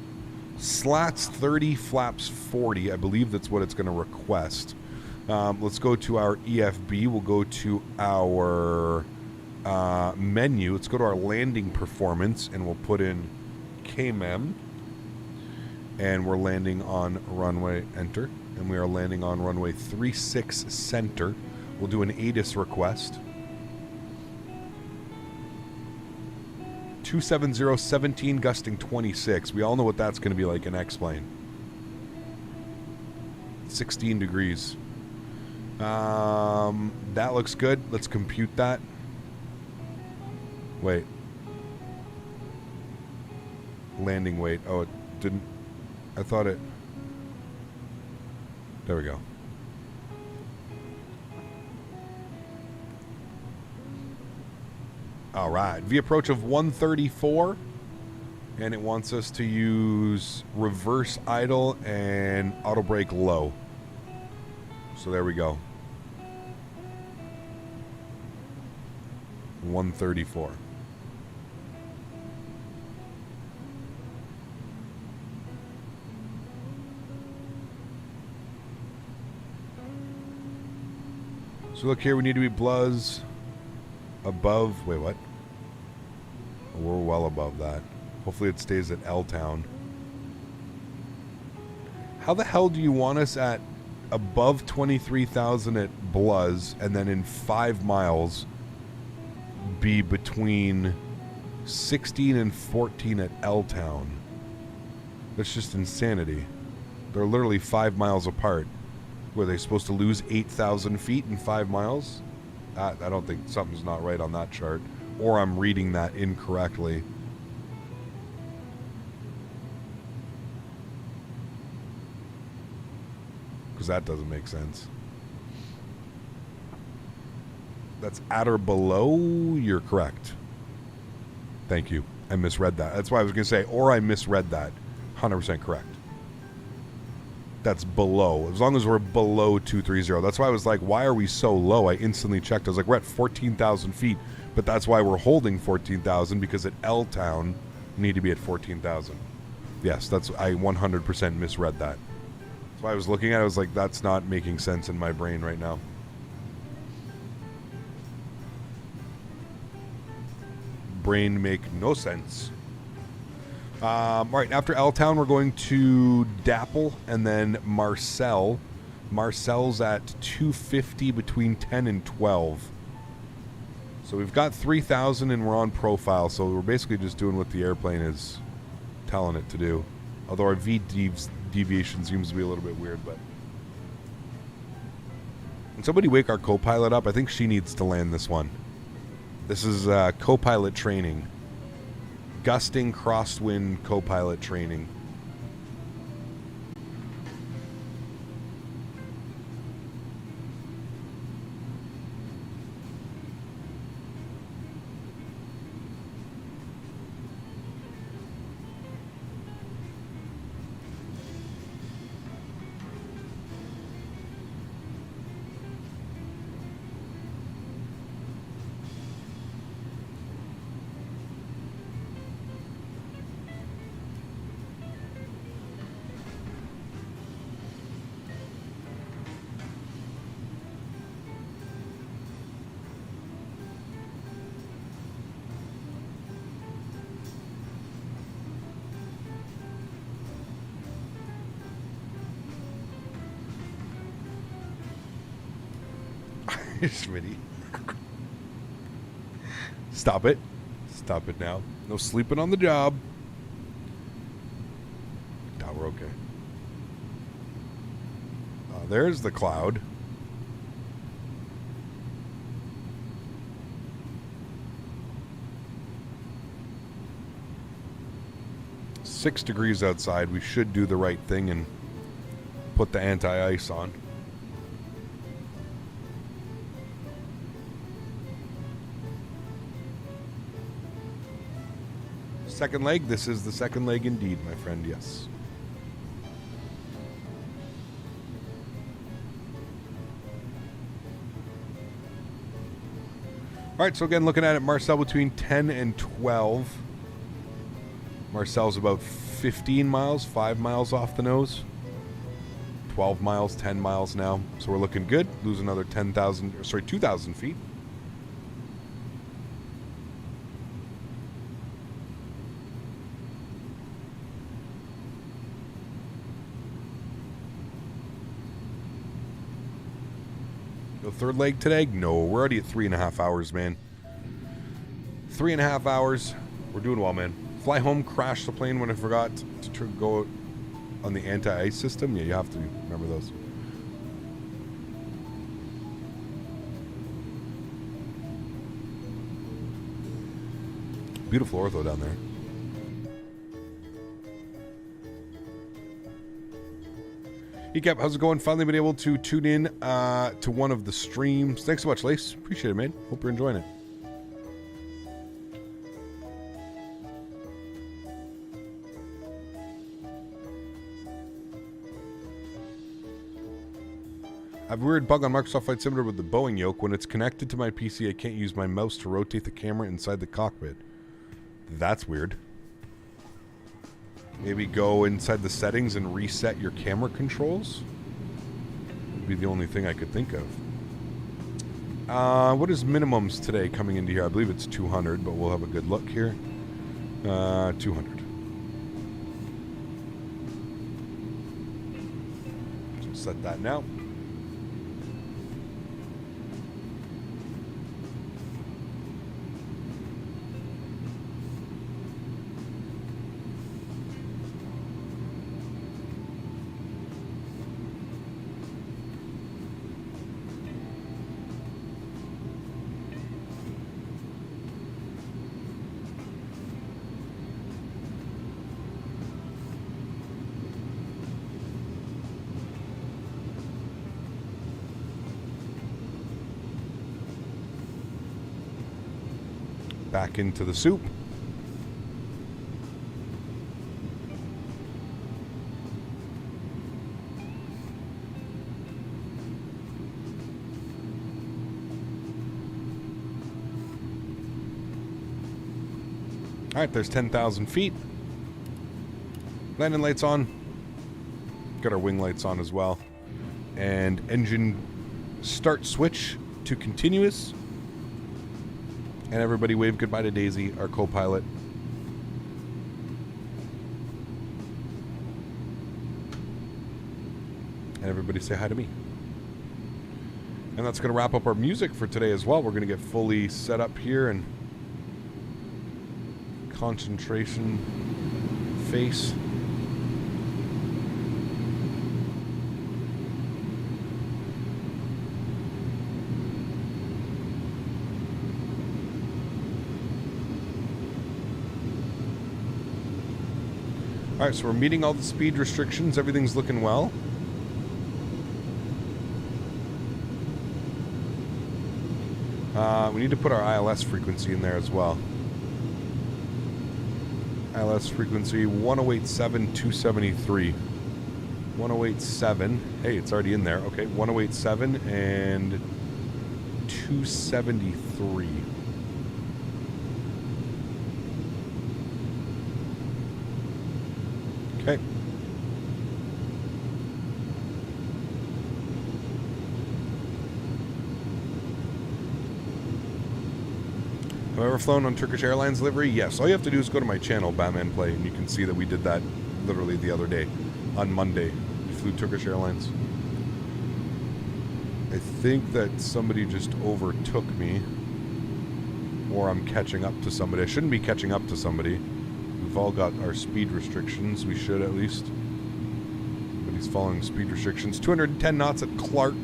slats 30, flaps 40. I believe that's what it's going to request. Let's go to our EFB. We'll go to our menu. Let's go to our landing performance, and we'll put in KMM, and we're landing on runway enter. And we are landing on runway 36 center. We'll do an ATIS request. 27017 gusting 26. We all know what that's going to be like in X-plane. 16 degrees. That looks good. Let's compute that. Wait. Landing weight. Oh, it didn't. I thought it. There we go. All right. V approach of 134. And it wants us to use reverse idle and auto brake low. So there we go. 134. So look here, we need to be bluzz above. Wait, what? Oh, we're well above that. Hopefully it stays at L-Town. How the hell do you want us at above 23,000 at bluzz and then in 5 miles be between 16 and 14 at L-Town? That's just insanity. They're literally 5 miles apart. Were they supposed to lose 8,000 feet in 5 miles? I don't think something's not right on that chart. Or I'm reading that incorrectly. Because that doesn't make sense. That's at or below? You're correct. Thank you. I misread that. That's why I was going to say, or I misread that. 100% correct. That's below. As long as we're below 230. That's why I was like, why are we so low? I instantly checked. I was like, we're at 14,000 feet. But that's why we're holding 14,000, because at L-Town, we need to be at 14,000. Yes, that's, I 100% misread that. That's why I was looking at it. I was like, that's not making sense in my brain right now. Brain make no sense. All right, after L-Town, we're going to Dapple and then Marcel. Marcel's at 250 between 10 and 12. So we've got 3,000 and we're on profile. So we're basically just doing what the airplane is telling it to do. Although our V deviation seems to be a little bit weird, but... Can somebody wake our co-pilot up? I think she needs to land this one. This is co-pilot training. Gusting crosswind co-pilot training. Smitty. Stop it. Stop it now. No sleeping on the job. No, we're okay. There's the cloud. It's 6 degrees outside. We should do the right thing and put the anti-ice on. Second leg. This is the second leg indeed, my friend. Yes. All right. So again, looking at it, Marcel between 10 and 12. Marcel's about 15 miles, 5 miles off the nose. 12 miles, 10 miles now. So we're looking good. Lose another 2,000 feet. Third leg today? No, we're already at 3.5 hours, man. 3.5 hours. We're doing well, man. Fly home, crash the plane when I forgot to go on the anti-ice system. Yeah, you have to remember those. Beautiful ortho down there. Ecap, how's it going? Finally been able to tune in to one of the streams. Thanks so much, Lace. Appreciate it, man. Hope you're enjoying it. have a weird bug on Microsoft Flight Simulator with the Boeing yoke. When it's connected to my PC, I can't use my mouse to rotate the camera inside the cockpit. That's weird. Maybe go inside the settings and reset your camera controls. Would be the only thing I could think of. What is minimums today coming into here? I believe it's 200, but we'll have a good look here. 200. Set that now. Back into the soup. All right, there's 10,000 feet. Landing lights on. Got our wing lights on as well. And engine start switch to continuous. And everybody wave goodbye to Daisy, our co-pilot. And everybody say hi to me. And that's going to wrap up our music for today as well. We're going to get fully set up here and concentration face. All right, so we're meeting all the speed restrictions. Everything's looking well. We need to put our ILS frequency in there as well. ILS frequency 1087,273. 1087. Hey, it's already in there. Okay, 1087 and 273. Okay. Have I ever flown on Turkish Airlines livery? Yes. All you have to do is go to my channel, Batman Play, and you can see that we did that literally the other day. On Monday, we flew Turkish Airlines. I think that somebody just overtook me. Or I'm catching up to somebody. I shouldn't be catching up to somebody. We've all got our speed restrictions. We should at least. But he's following speed restrictions. 210 knots at Clark.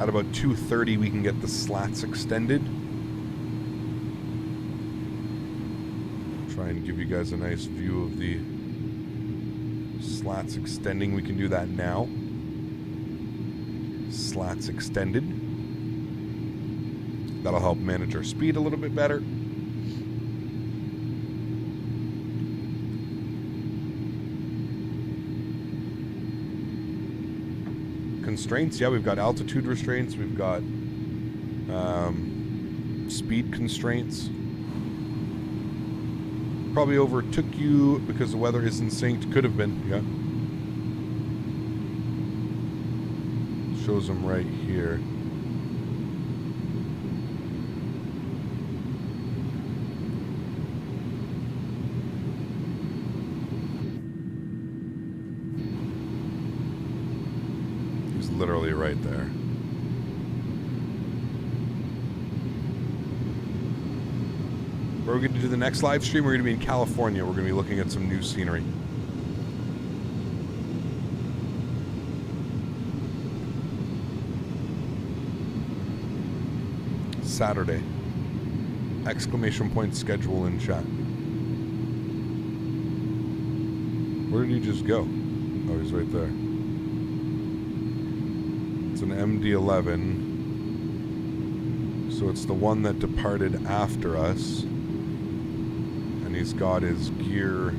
At about 2:30 we can get the slats extended. Try and give you guys a nice view of the slats extending. We can do that now. Slats extended. That'll help manage our speed a little bit better. Constraints, yeah, we've got altitude restraints, we've got speed constraints. Probably overtook you because the weather isn't synced. Could have been, yeah. Shows them right here. He's literally right there. Where are we going to do the next live stream? We're going to be in California. We're going to be looking at some new scenery. Saturday. Exclamation point schedule in chat. Where did he just go? Oh, he's right there. It's an MD-11. So it's the one that departed after us. And and he's got his gear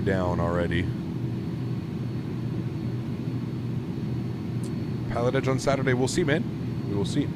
down already. Pilot Edge on Saturday. We'll see, man. We will see.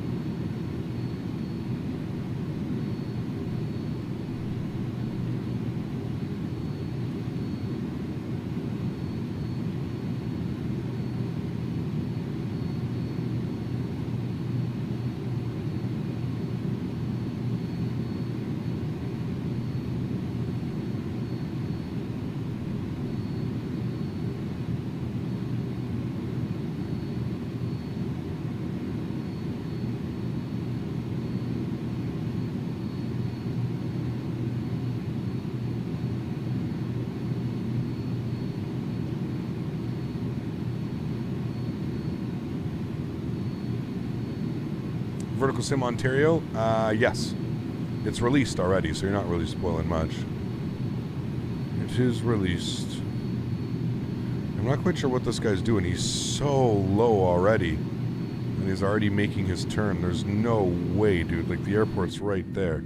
Vertical Sim Ontario, yes. It's released already, so you're not really spoiling much. It is released. I'm not quite sure what this guy's doing. He's so low already. And he's already making his turn. There's no way, dude. Like, the airport's right there.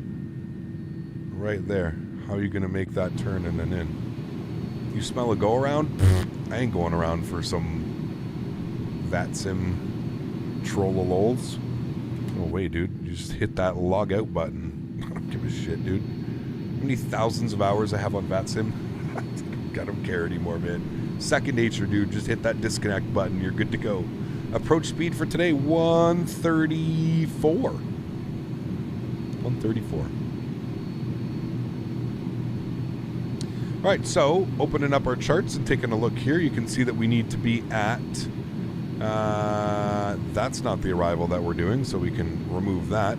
Right there. How are you going to make that turn and then in? You smell a go-around? I ain't going around for some VATSIM troll-a-lols. No way, dude. You just hit that log out button. I don't give a shit, dude. How many thousands of hours I have on VATSIM? I don't care anymore, man. Second nature, dude. Just hit that disconnect button. You're good to go. Approach speed for today, 134. 134. All right, so opening up our charts and taking a look here, you can see that we need to be at... that's not the arrival that we're doing, so we can remove that.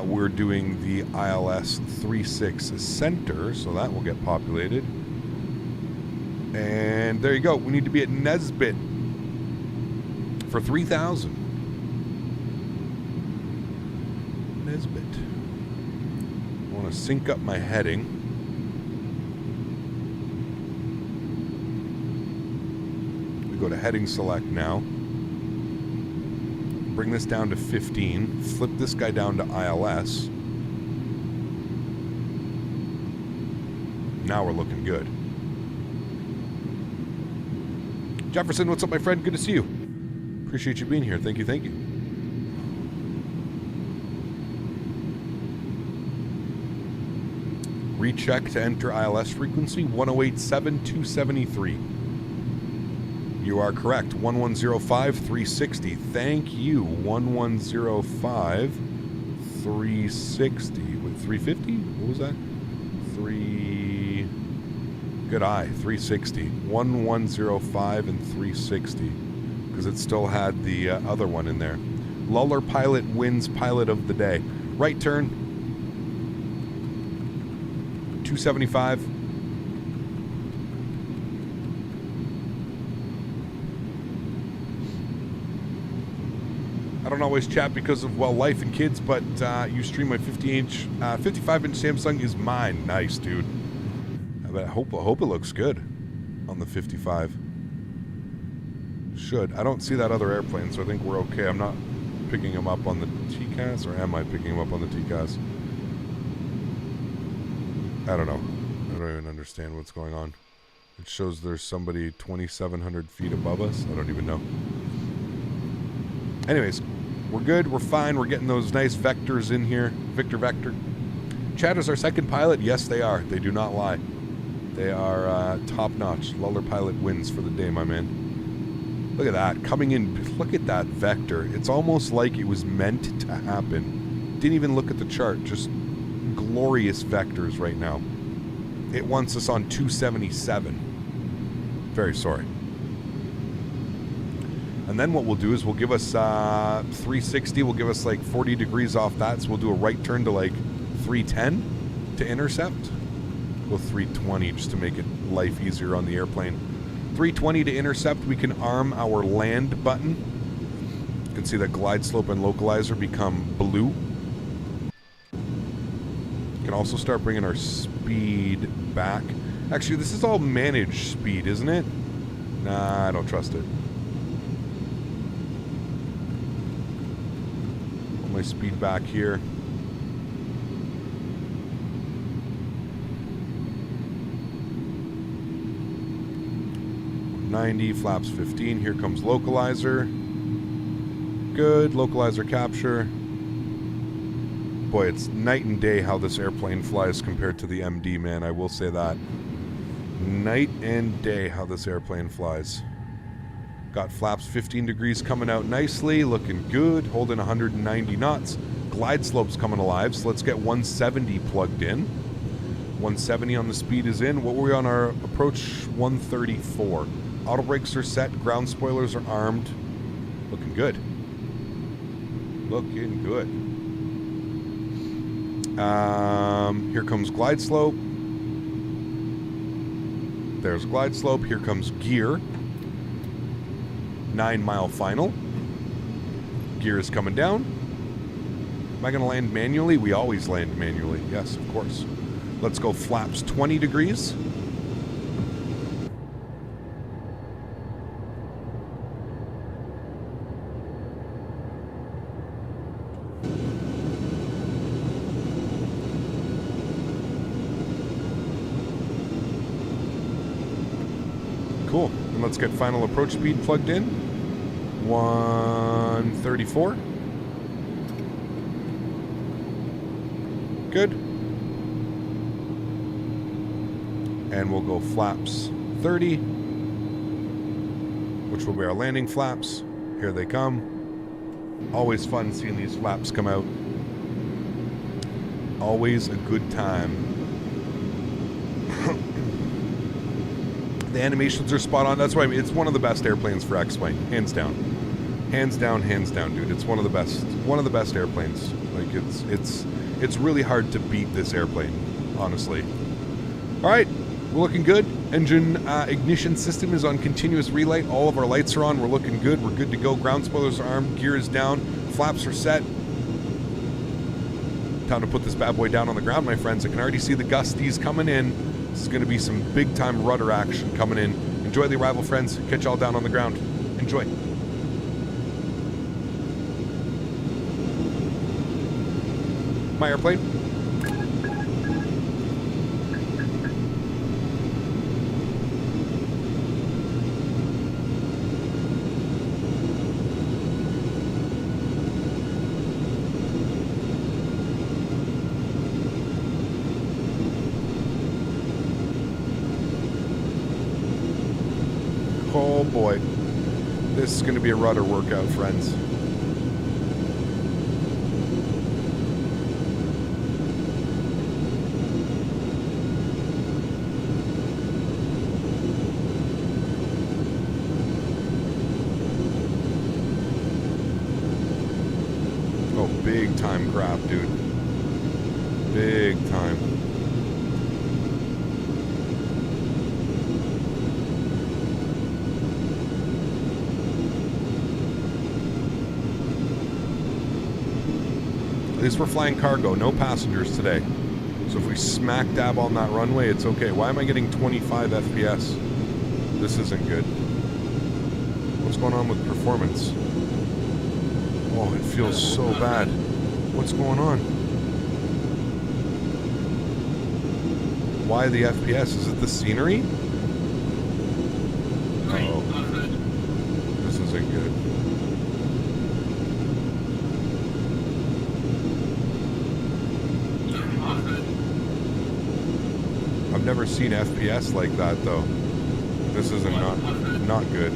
We're doing the ILS 36 center, so that will get populated. And there you go. We need to be at Nesbit for 3,000. Nesbit. I want to sync up my heading. We go to heading select now. Bring this down to 15. Flip this guy down to ILS. Now we're looking good. Jefferson, what's up, my friend? Good to see you. Appreciate you being here. Thank you, thank you. Recheck to enter ILS frequency, 108.7,273. You are correct, 1105,360. Thank you, 1105,360. Wait, 350? What was that? Good eye, 360. 1105 and 360. Because it still had the other one in there. Luller pilot wins pilot of the day. Right turn. 275. I don't always chat because of, well, life and kids, but you stream my 55-inch Samsung is mine. Nice, dude. I hope it looks good on the 55. Should. I don't see that other airplane, so I think we're okay. I'm not picking him up on the TCAS, or am I picking him up on the TCAS? I don't know. I don't even understand what's going on. It shows there's somebody 2,700 feet above us. I don't even know. Anyways, we're good. We're fine. We're getting those nice vectors in here. Vector. Chad is our second pilot. Yes, they are. They do not lie. They are top-notch. Luller pilot wins for the day, my man. Look at that. Coming in. Look at that vector. It's almost like it was meant to happen. Didn't even look at the chart. Just glorious vectors right now. It wants us on 277. Very sorry. And then what we'll do is we'll give us 360. We'll give us like 40 degrees off that. So we'll do a right turn to like 310 to intercept. Go 320 just to make it life easier on the airplane. 320 to intercept. We can arm our land button. You can see that glide slope and localizer become blue. We can also start bringing our speed back. Actually, this is all managed speed, isn't it? Nah, I don't trust it. Put my speed back here. 90, flaps 15. Here comes localizer. Good, localizer capture. Boy, it's night and day how this airplane flies compared to the MD, man. I will say that. Night and day how this airplane flies. Got flaps 15 degrees coming out nicely, looking good, holding 190 knots. Glide slope's coming alive, so let's get 170 plugged in. 170 on the speed is in. What were we on our approach? 134. Auto brakes are set, ground spoilers are armed. Looking good. Looking good. Here comes glide slope. There's glide slope. Here comes gear. 9-mile final. Gear is coming down. Am I going to land manually? We always land manually. Yes, of course. Let's go flaps 20 degrees. Cool. And let's get final approach speed plugged in. 134. Good. And we'll go flaps 30, which will be our landing flaps. Here they come. Always fun seeing these flaps come out. Always a good time. The animations are spot on. That's why it's one of the best airplanes for X-Plane, hands down. Hands down, dude. It's one of the best airplanes. Like it's really hard to beat this airplane, honestly. All right, we're looking good. Engine ignition system is on continuous relight. All of our lights are on. We're looking good. We're good to go. Ground spoilers are armed. Gear is down. Flaps are set. Time to put this bad boy down on the ground, my friends. I can already see the gusties coming in. This is going to be some big-time rudder action coming in. Enjoy the arrival, friends. Catch y'all down on the ground. Enjoy. My airplane. Oh boy, this is going to be a rudder workout, friends. Oh, big time crap, dude. Big time. At least we're flying cargo, no passengers today. So if we smack dab on that runway, it's okay. Why am I getting 25 FPS? This isn't good. What's going on with performance? Oh, it feels so bad. What's going on? Why the FPS? Is it the scenery? Uh-oh. This isn't good. I've never seen FPS like that though. This isn't not good.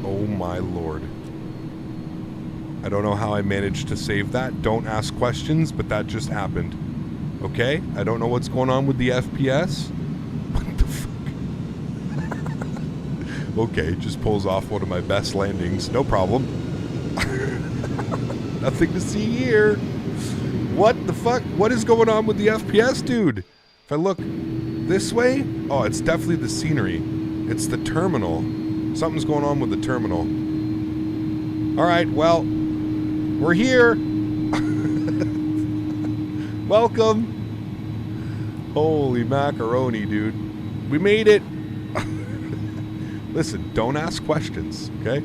Oh my lord. I don't know how I managed to save that. Don't ask questions, but that just happened. Okay? I don't know what's going on with the FPS. Okay, just pulls off one of my best landings. No problem. Nothing to see here. What the fuck? What is going on with the FPS, dude? If I look this way, oh, it's definitely the scenery. It's the terminal. Something's going on with the terminal. All right, well, we're here. Welcome. Holy macaroni, dude. We made it. Listen, don't ask questions, okay?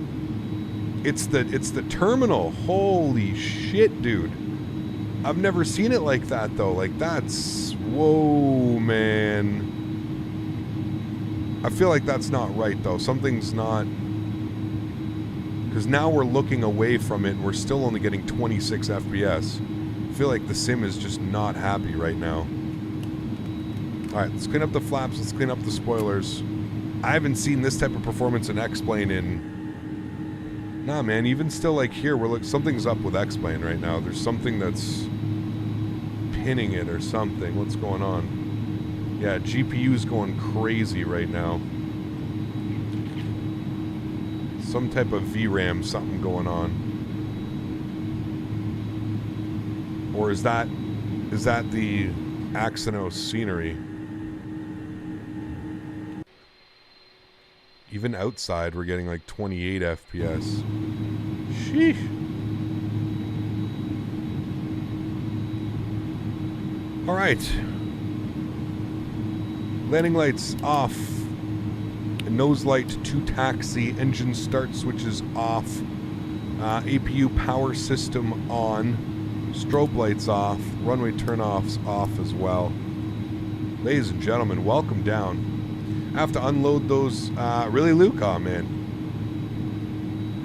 It's the terminal. Holy shit, dude. I've never seen it like that, though. Like, that's... Whoa, man. I feel like that's not right, though. Something's not... Because now we're looking away from it, and we're still only getting 26 FPS. I feel like the sim is just not happy right now. Alright, let's clean up the flaps. Let's clean up the spoilers. I haven't seen this type of performance in X-Plane in... Nah, man, even still, like, here, we're like, something's up with X-Plane right now. There's something that's pinning it or something. What's going on? Yeah, GPU's going crazy right now. Some type of VRAM, something going on. Or is that the Axonos scenery? Even outside, we're getting like 28 FPS. Sheesh. All right. Landing lights off. Nose light to taxi. Engine start switches off. APU power system on. Strobe lights off. Runway turnoffs off as well. Ladies and gentlemen, welcome down. I have to unload those. Really, Luke? Oh, man.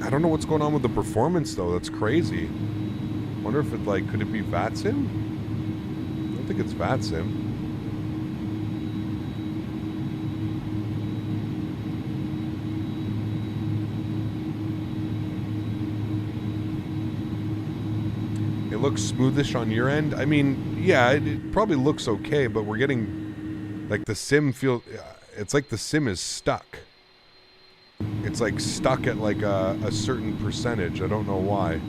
I don't know what's going on with the performance, though. That's crazy. Wonder if it, like, could it be VATSIM? I don't think it's VATSIM. It looks smoothish on your end. I mean, yeah, it probably looks okay, but we're getting, like, the sim feel... It's like the sim is stuck. It's like stuck at like a certain percentage. I don't know why.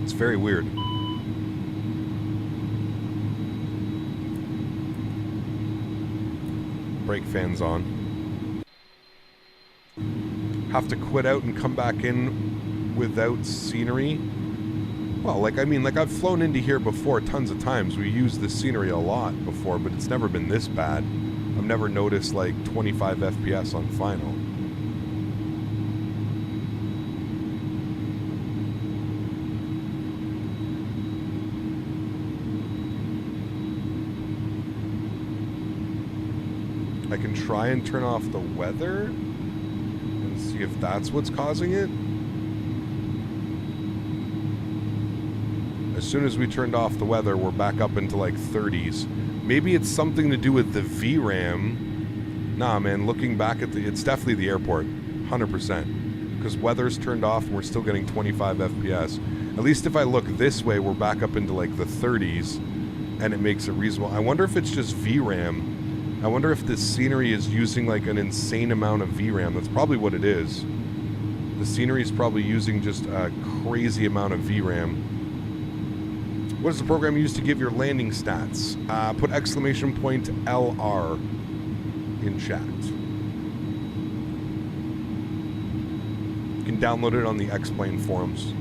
It's very weird. Brake fans on. Have to quit out and come back in without scenery. Well, like, I mean, like, I've flown into here before tons of times. We used the scenery a lot before, but it's never been this bad. I've never noticed, like, 25 FPS on final. I can try and turn off the weather and see if that's what's causing it. As soon as we turned off the weather, we're back up into like 30s. Maybe it's something to do with the VRAM. Nah, man, looking back at it's definitely the airport, 100%. Because weather's turned off and we're still getting 25 FPS. At least if I look this way, we're back up into like the 30s and it makes it reasonable. I wonder if it's just VRAM. I wonder if this scenery is using like an insane amount of VRAM. That's probably what it is. The scenery is probably using just a crazy amount of VRAM. What is the program used to give your landing stats? Put exclamation point LR in chat. You can download it on the X-Plane forums.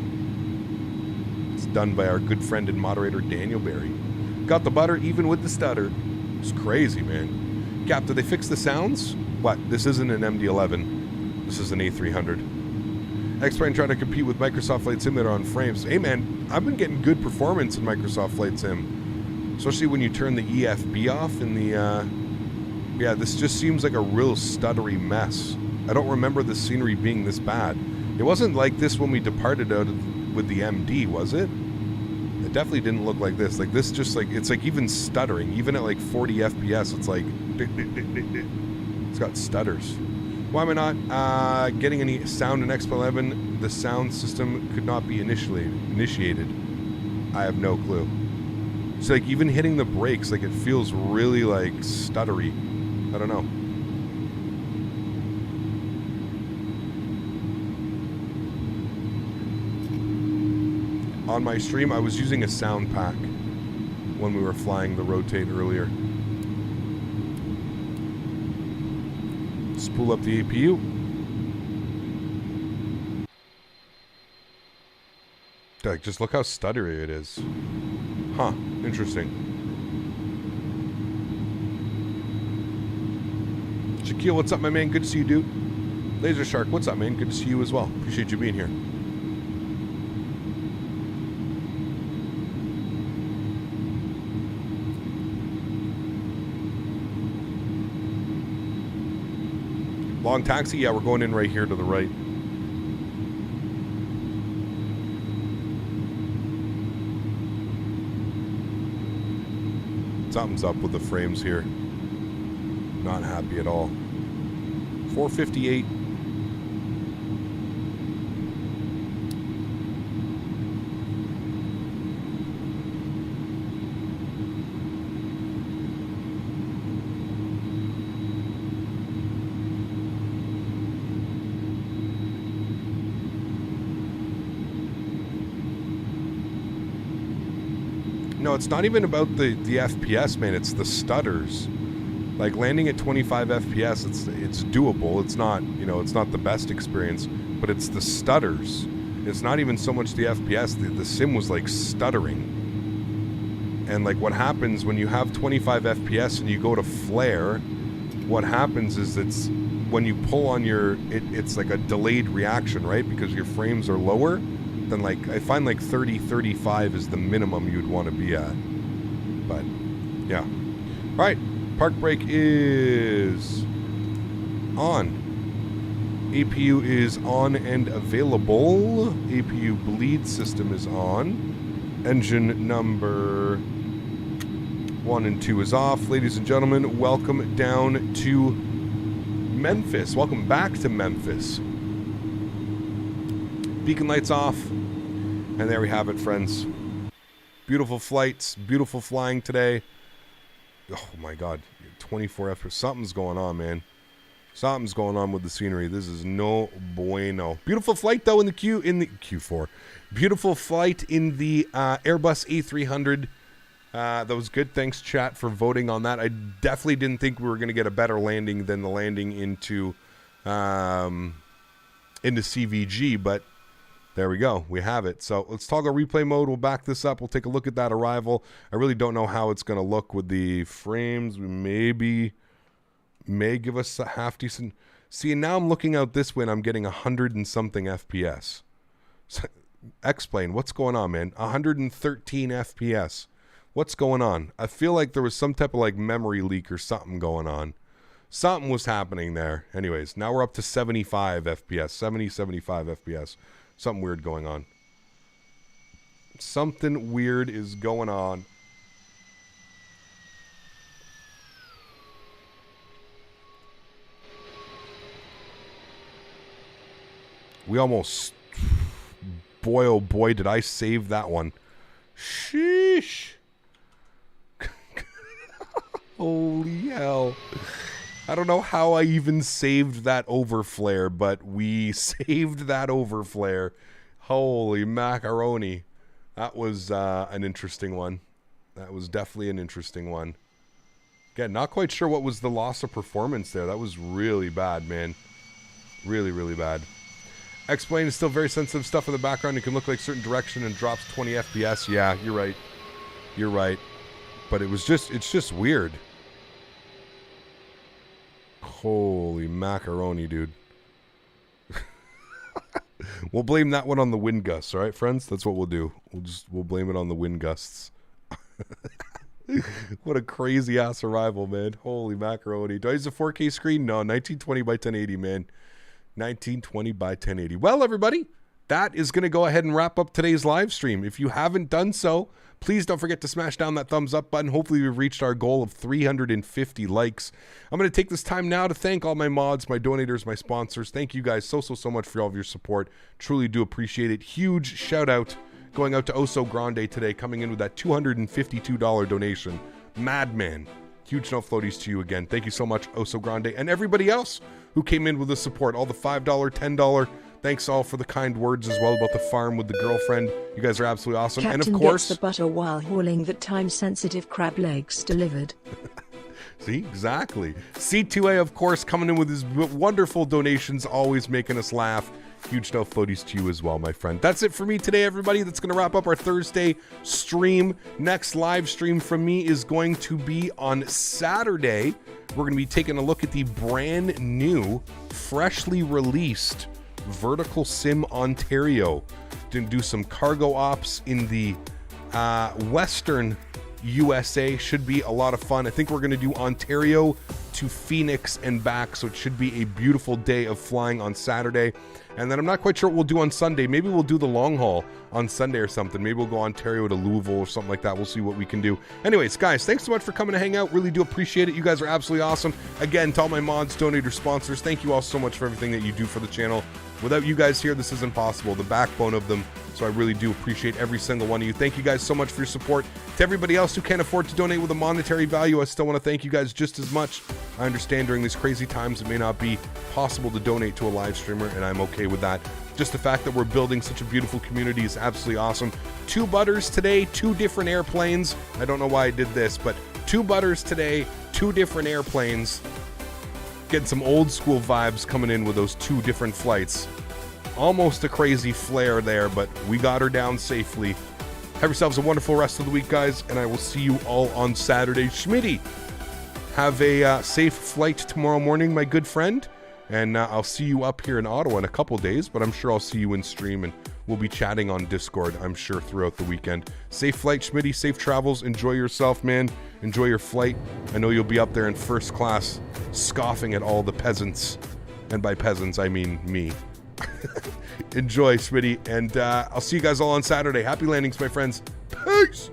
It's done by our good friend and moderator Daniel Berry. Got the butter even with the stutter. It's crazy, man. Cap, did they fix the sounds? What? This isn't an MD-11. This is an A300. X-Plane trying to compete with Microsoft Flight Simulator on frames. Hey, man, I've been getting good performance in Microsoft Flight Sim. Especially when you turn the EFB off in the, yeah, this just seems like a real stuttery mess. I don't remember the scenery being this bad. It wasn't like this when we departed out with the MD, was it? It definitely didn't look like this. Like, this just, like, it's like even stuttering. Even at, like, 40 FPS, it's like... It's got stutters. Why am I not getting any sound in X11? The sound system could not be initiated. I have no clue. So like even hitting the brakes, like it feels really like stuttery. I don't know. On my stream, I was using a sound pack when we were flying the rotate earlier. Spool up the APU. Like, just look how stuttery it is. Huh, interesting. Shaquille, what's up, my man? Good to see you, dude. Laser Shark, what's up, man? Good to see you as well. Appreciate you being here. Long taxi? Yeah, we're going in right here to the right. Something's up with the frames here. Not happy at all. 458. No, it's not even about the FPS, man. It's the stutters. Like landing at 25 FPS, it's doable. It's not, you know, it's not the best experience, but it's the stutters. It's not even so much the FPS. The sim was like stuttering. And like what happens when you have 25 FPS and you go to flare, what happens is it's when you pull on your, it's like a delayed reaction, right? Because your frames are lower. Then like I find like 30, 35 is the minimum you'd want to be at. But yeah. All right, park brake is on. APU is on and available. APU bleed system is on. Engine number 1 and 2 is off. Ladies and gentlemen, welcome down to Memphis. Welcome back to Memphis. Beacon lights off. And there we have it, friends. Beautiful flights, beautiful flying today. Oh my God, 24 FPS. Something's going on, man. Something's going on with the scenery. This is no bueno. Beautiful flight though in the Q4. Beautiful flight in the Airbus A300. That was good. Thanks, chat, for voting on that. I definitely didn't think we were going to get a better landing than the landing into CVG, but there we go. We have it. So let's toggle replay mode. We'll back this up. We'll take a look at that arrival. I really don't know how it's going to look with the frames. We may give us a half decent. See, and now I'm looking out this way and I'm getting 100 and something FPS. So, explain. What's going on, man? 113 FPS. What's going on? I feel like there was some type of like memory leak or something going on. Something was happening there. Anyways, now we're up to 75 FPS. 75 FPS. Something weird going on. Something weird is going on. We almost... Boy, oh boy, did I save that one. Sheesh. Holy hell. I don't know how I even saved that overflare, but we saved that overflare. Holy macaroni. That was an interesting one. That was definitely an interesting one. Again, not quite sure what was the loss of performance there. That was really bad, man. Really, really bad. Explain is still very sensitive stuff in the background. It can look like certain direction and drops 20 FPS. Yeah, you're right. You're right. But it's just weird. Holy macaroni, dude. We'll blame that one on the wind gusts, all right, friends? That's what we'll do. We'll blame it on the wind gusts. What a crazy ass arrival, man. Holy macaroni. Do I use a 4K screen? No, 1920 by 1080, man. 1920 by 1080. Well, everybody, that is going to go ahead and wrap up today's live stream. If you haven't done so, please don't forget to smash down that thumbs up button. Hopefully we've reached our goal of 350 likes. I'm going to take this time now to thank all my mods, my donators, my sponsors. Thank you guys so much for all of your support. Truly do appreciate it. Huge shout out going out to Oso Grande today, coming in with that $252 donation. Madman. Huge no floaties to you again. Thank you so much, Oso Grande, and everybody else who came in with the support. All the $5, $10. Thanks all for the kind words as well about the farm with the girlfriend. You guys are absolutely awesome. Captain and of course, gets the butter while hauling the time-sensitive crab legs delivered. See, exactly. C2A, of course, coming in with his wonderful donations, always making us laugh. Huge no floaties to you as well, my friend. That's it for me today, everybody. That's going to wrap up our Thursday stream. Next live stream from me is going to be on Saturday. We're going to be taking a look at the brand new, freshly released Vertical Sim Ontario. Going to do some cargo ops in the Western USA. Should be a lot of fun. I think we're going to do Ontario to Phoenix and back, so it should be a beautiful day of flying on Saturday. And then I'm not quite sure what we'll do on Sunday. Maybe we'll do the long haul on Sunday or something. Maybe we'll go Ontario to Louisville or something like that. We'll see what we can do. Anyways, guys, thanks so much for coming to hang out. Really do appreciate it. You guys are absolutely awesome. Again, to all my mods, donators, sponsors, thank you all so much for everything that you do for the channel. Without you guys here, this isn't possible. The backbone of them. So I really do appreciate every single one of you. Thank you guys so much for your support. To everybody else who can't afford to donate with a monetary value, I still want to thank you guys just as much. I understand during these crazy times it may not be possible to donate to a live streamer, and I'm okay with that. Just the fact that we're building such a beautiful community is absolutely awesome. 2 butters today, 2 different airplanes. I don't know why I did this, but 2 butters today, 2 different airplanes. Getting some old school vibes coming in with those 2 different flights. Almost a crazy flare there, but we got her down safely. Have yourselves a wonderful rest of the week, guys, and I will see you all on Saturday. Smitty, have a safe flight tomorrow morning, my good friend, and I'll see you up here in Ottawa in a couple days, but I'm sure I'll see you in stream, and we'll be chatting on Discord, I'm sure, throughout the weekend. Safe flight, Smitty, safe travels. Enjoy yourself, man. Enjoy your flight. I know you'll be up there in first class, scoffing at all the peasants, and by peasants, I mean me. Enjoy, Smitty, and I'll see you guys all on Saturday. Happy landings, my friends. Peace!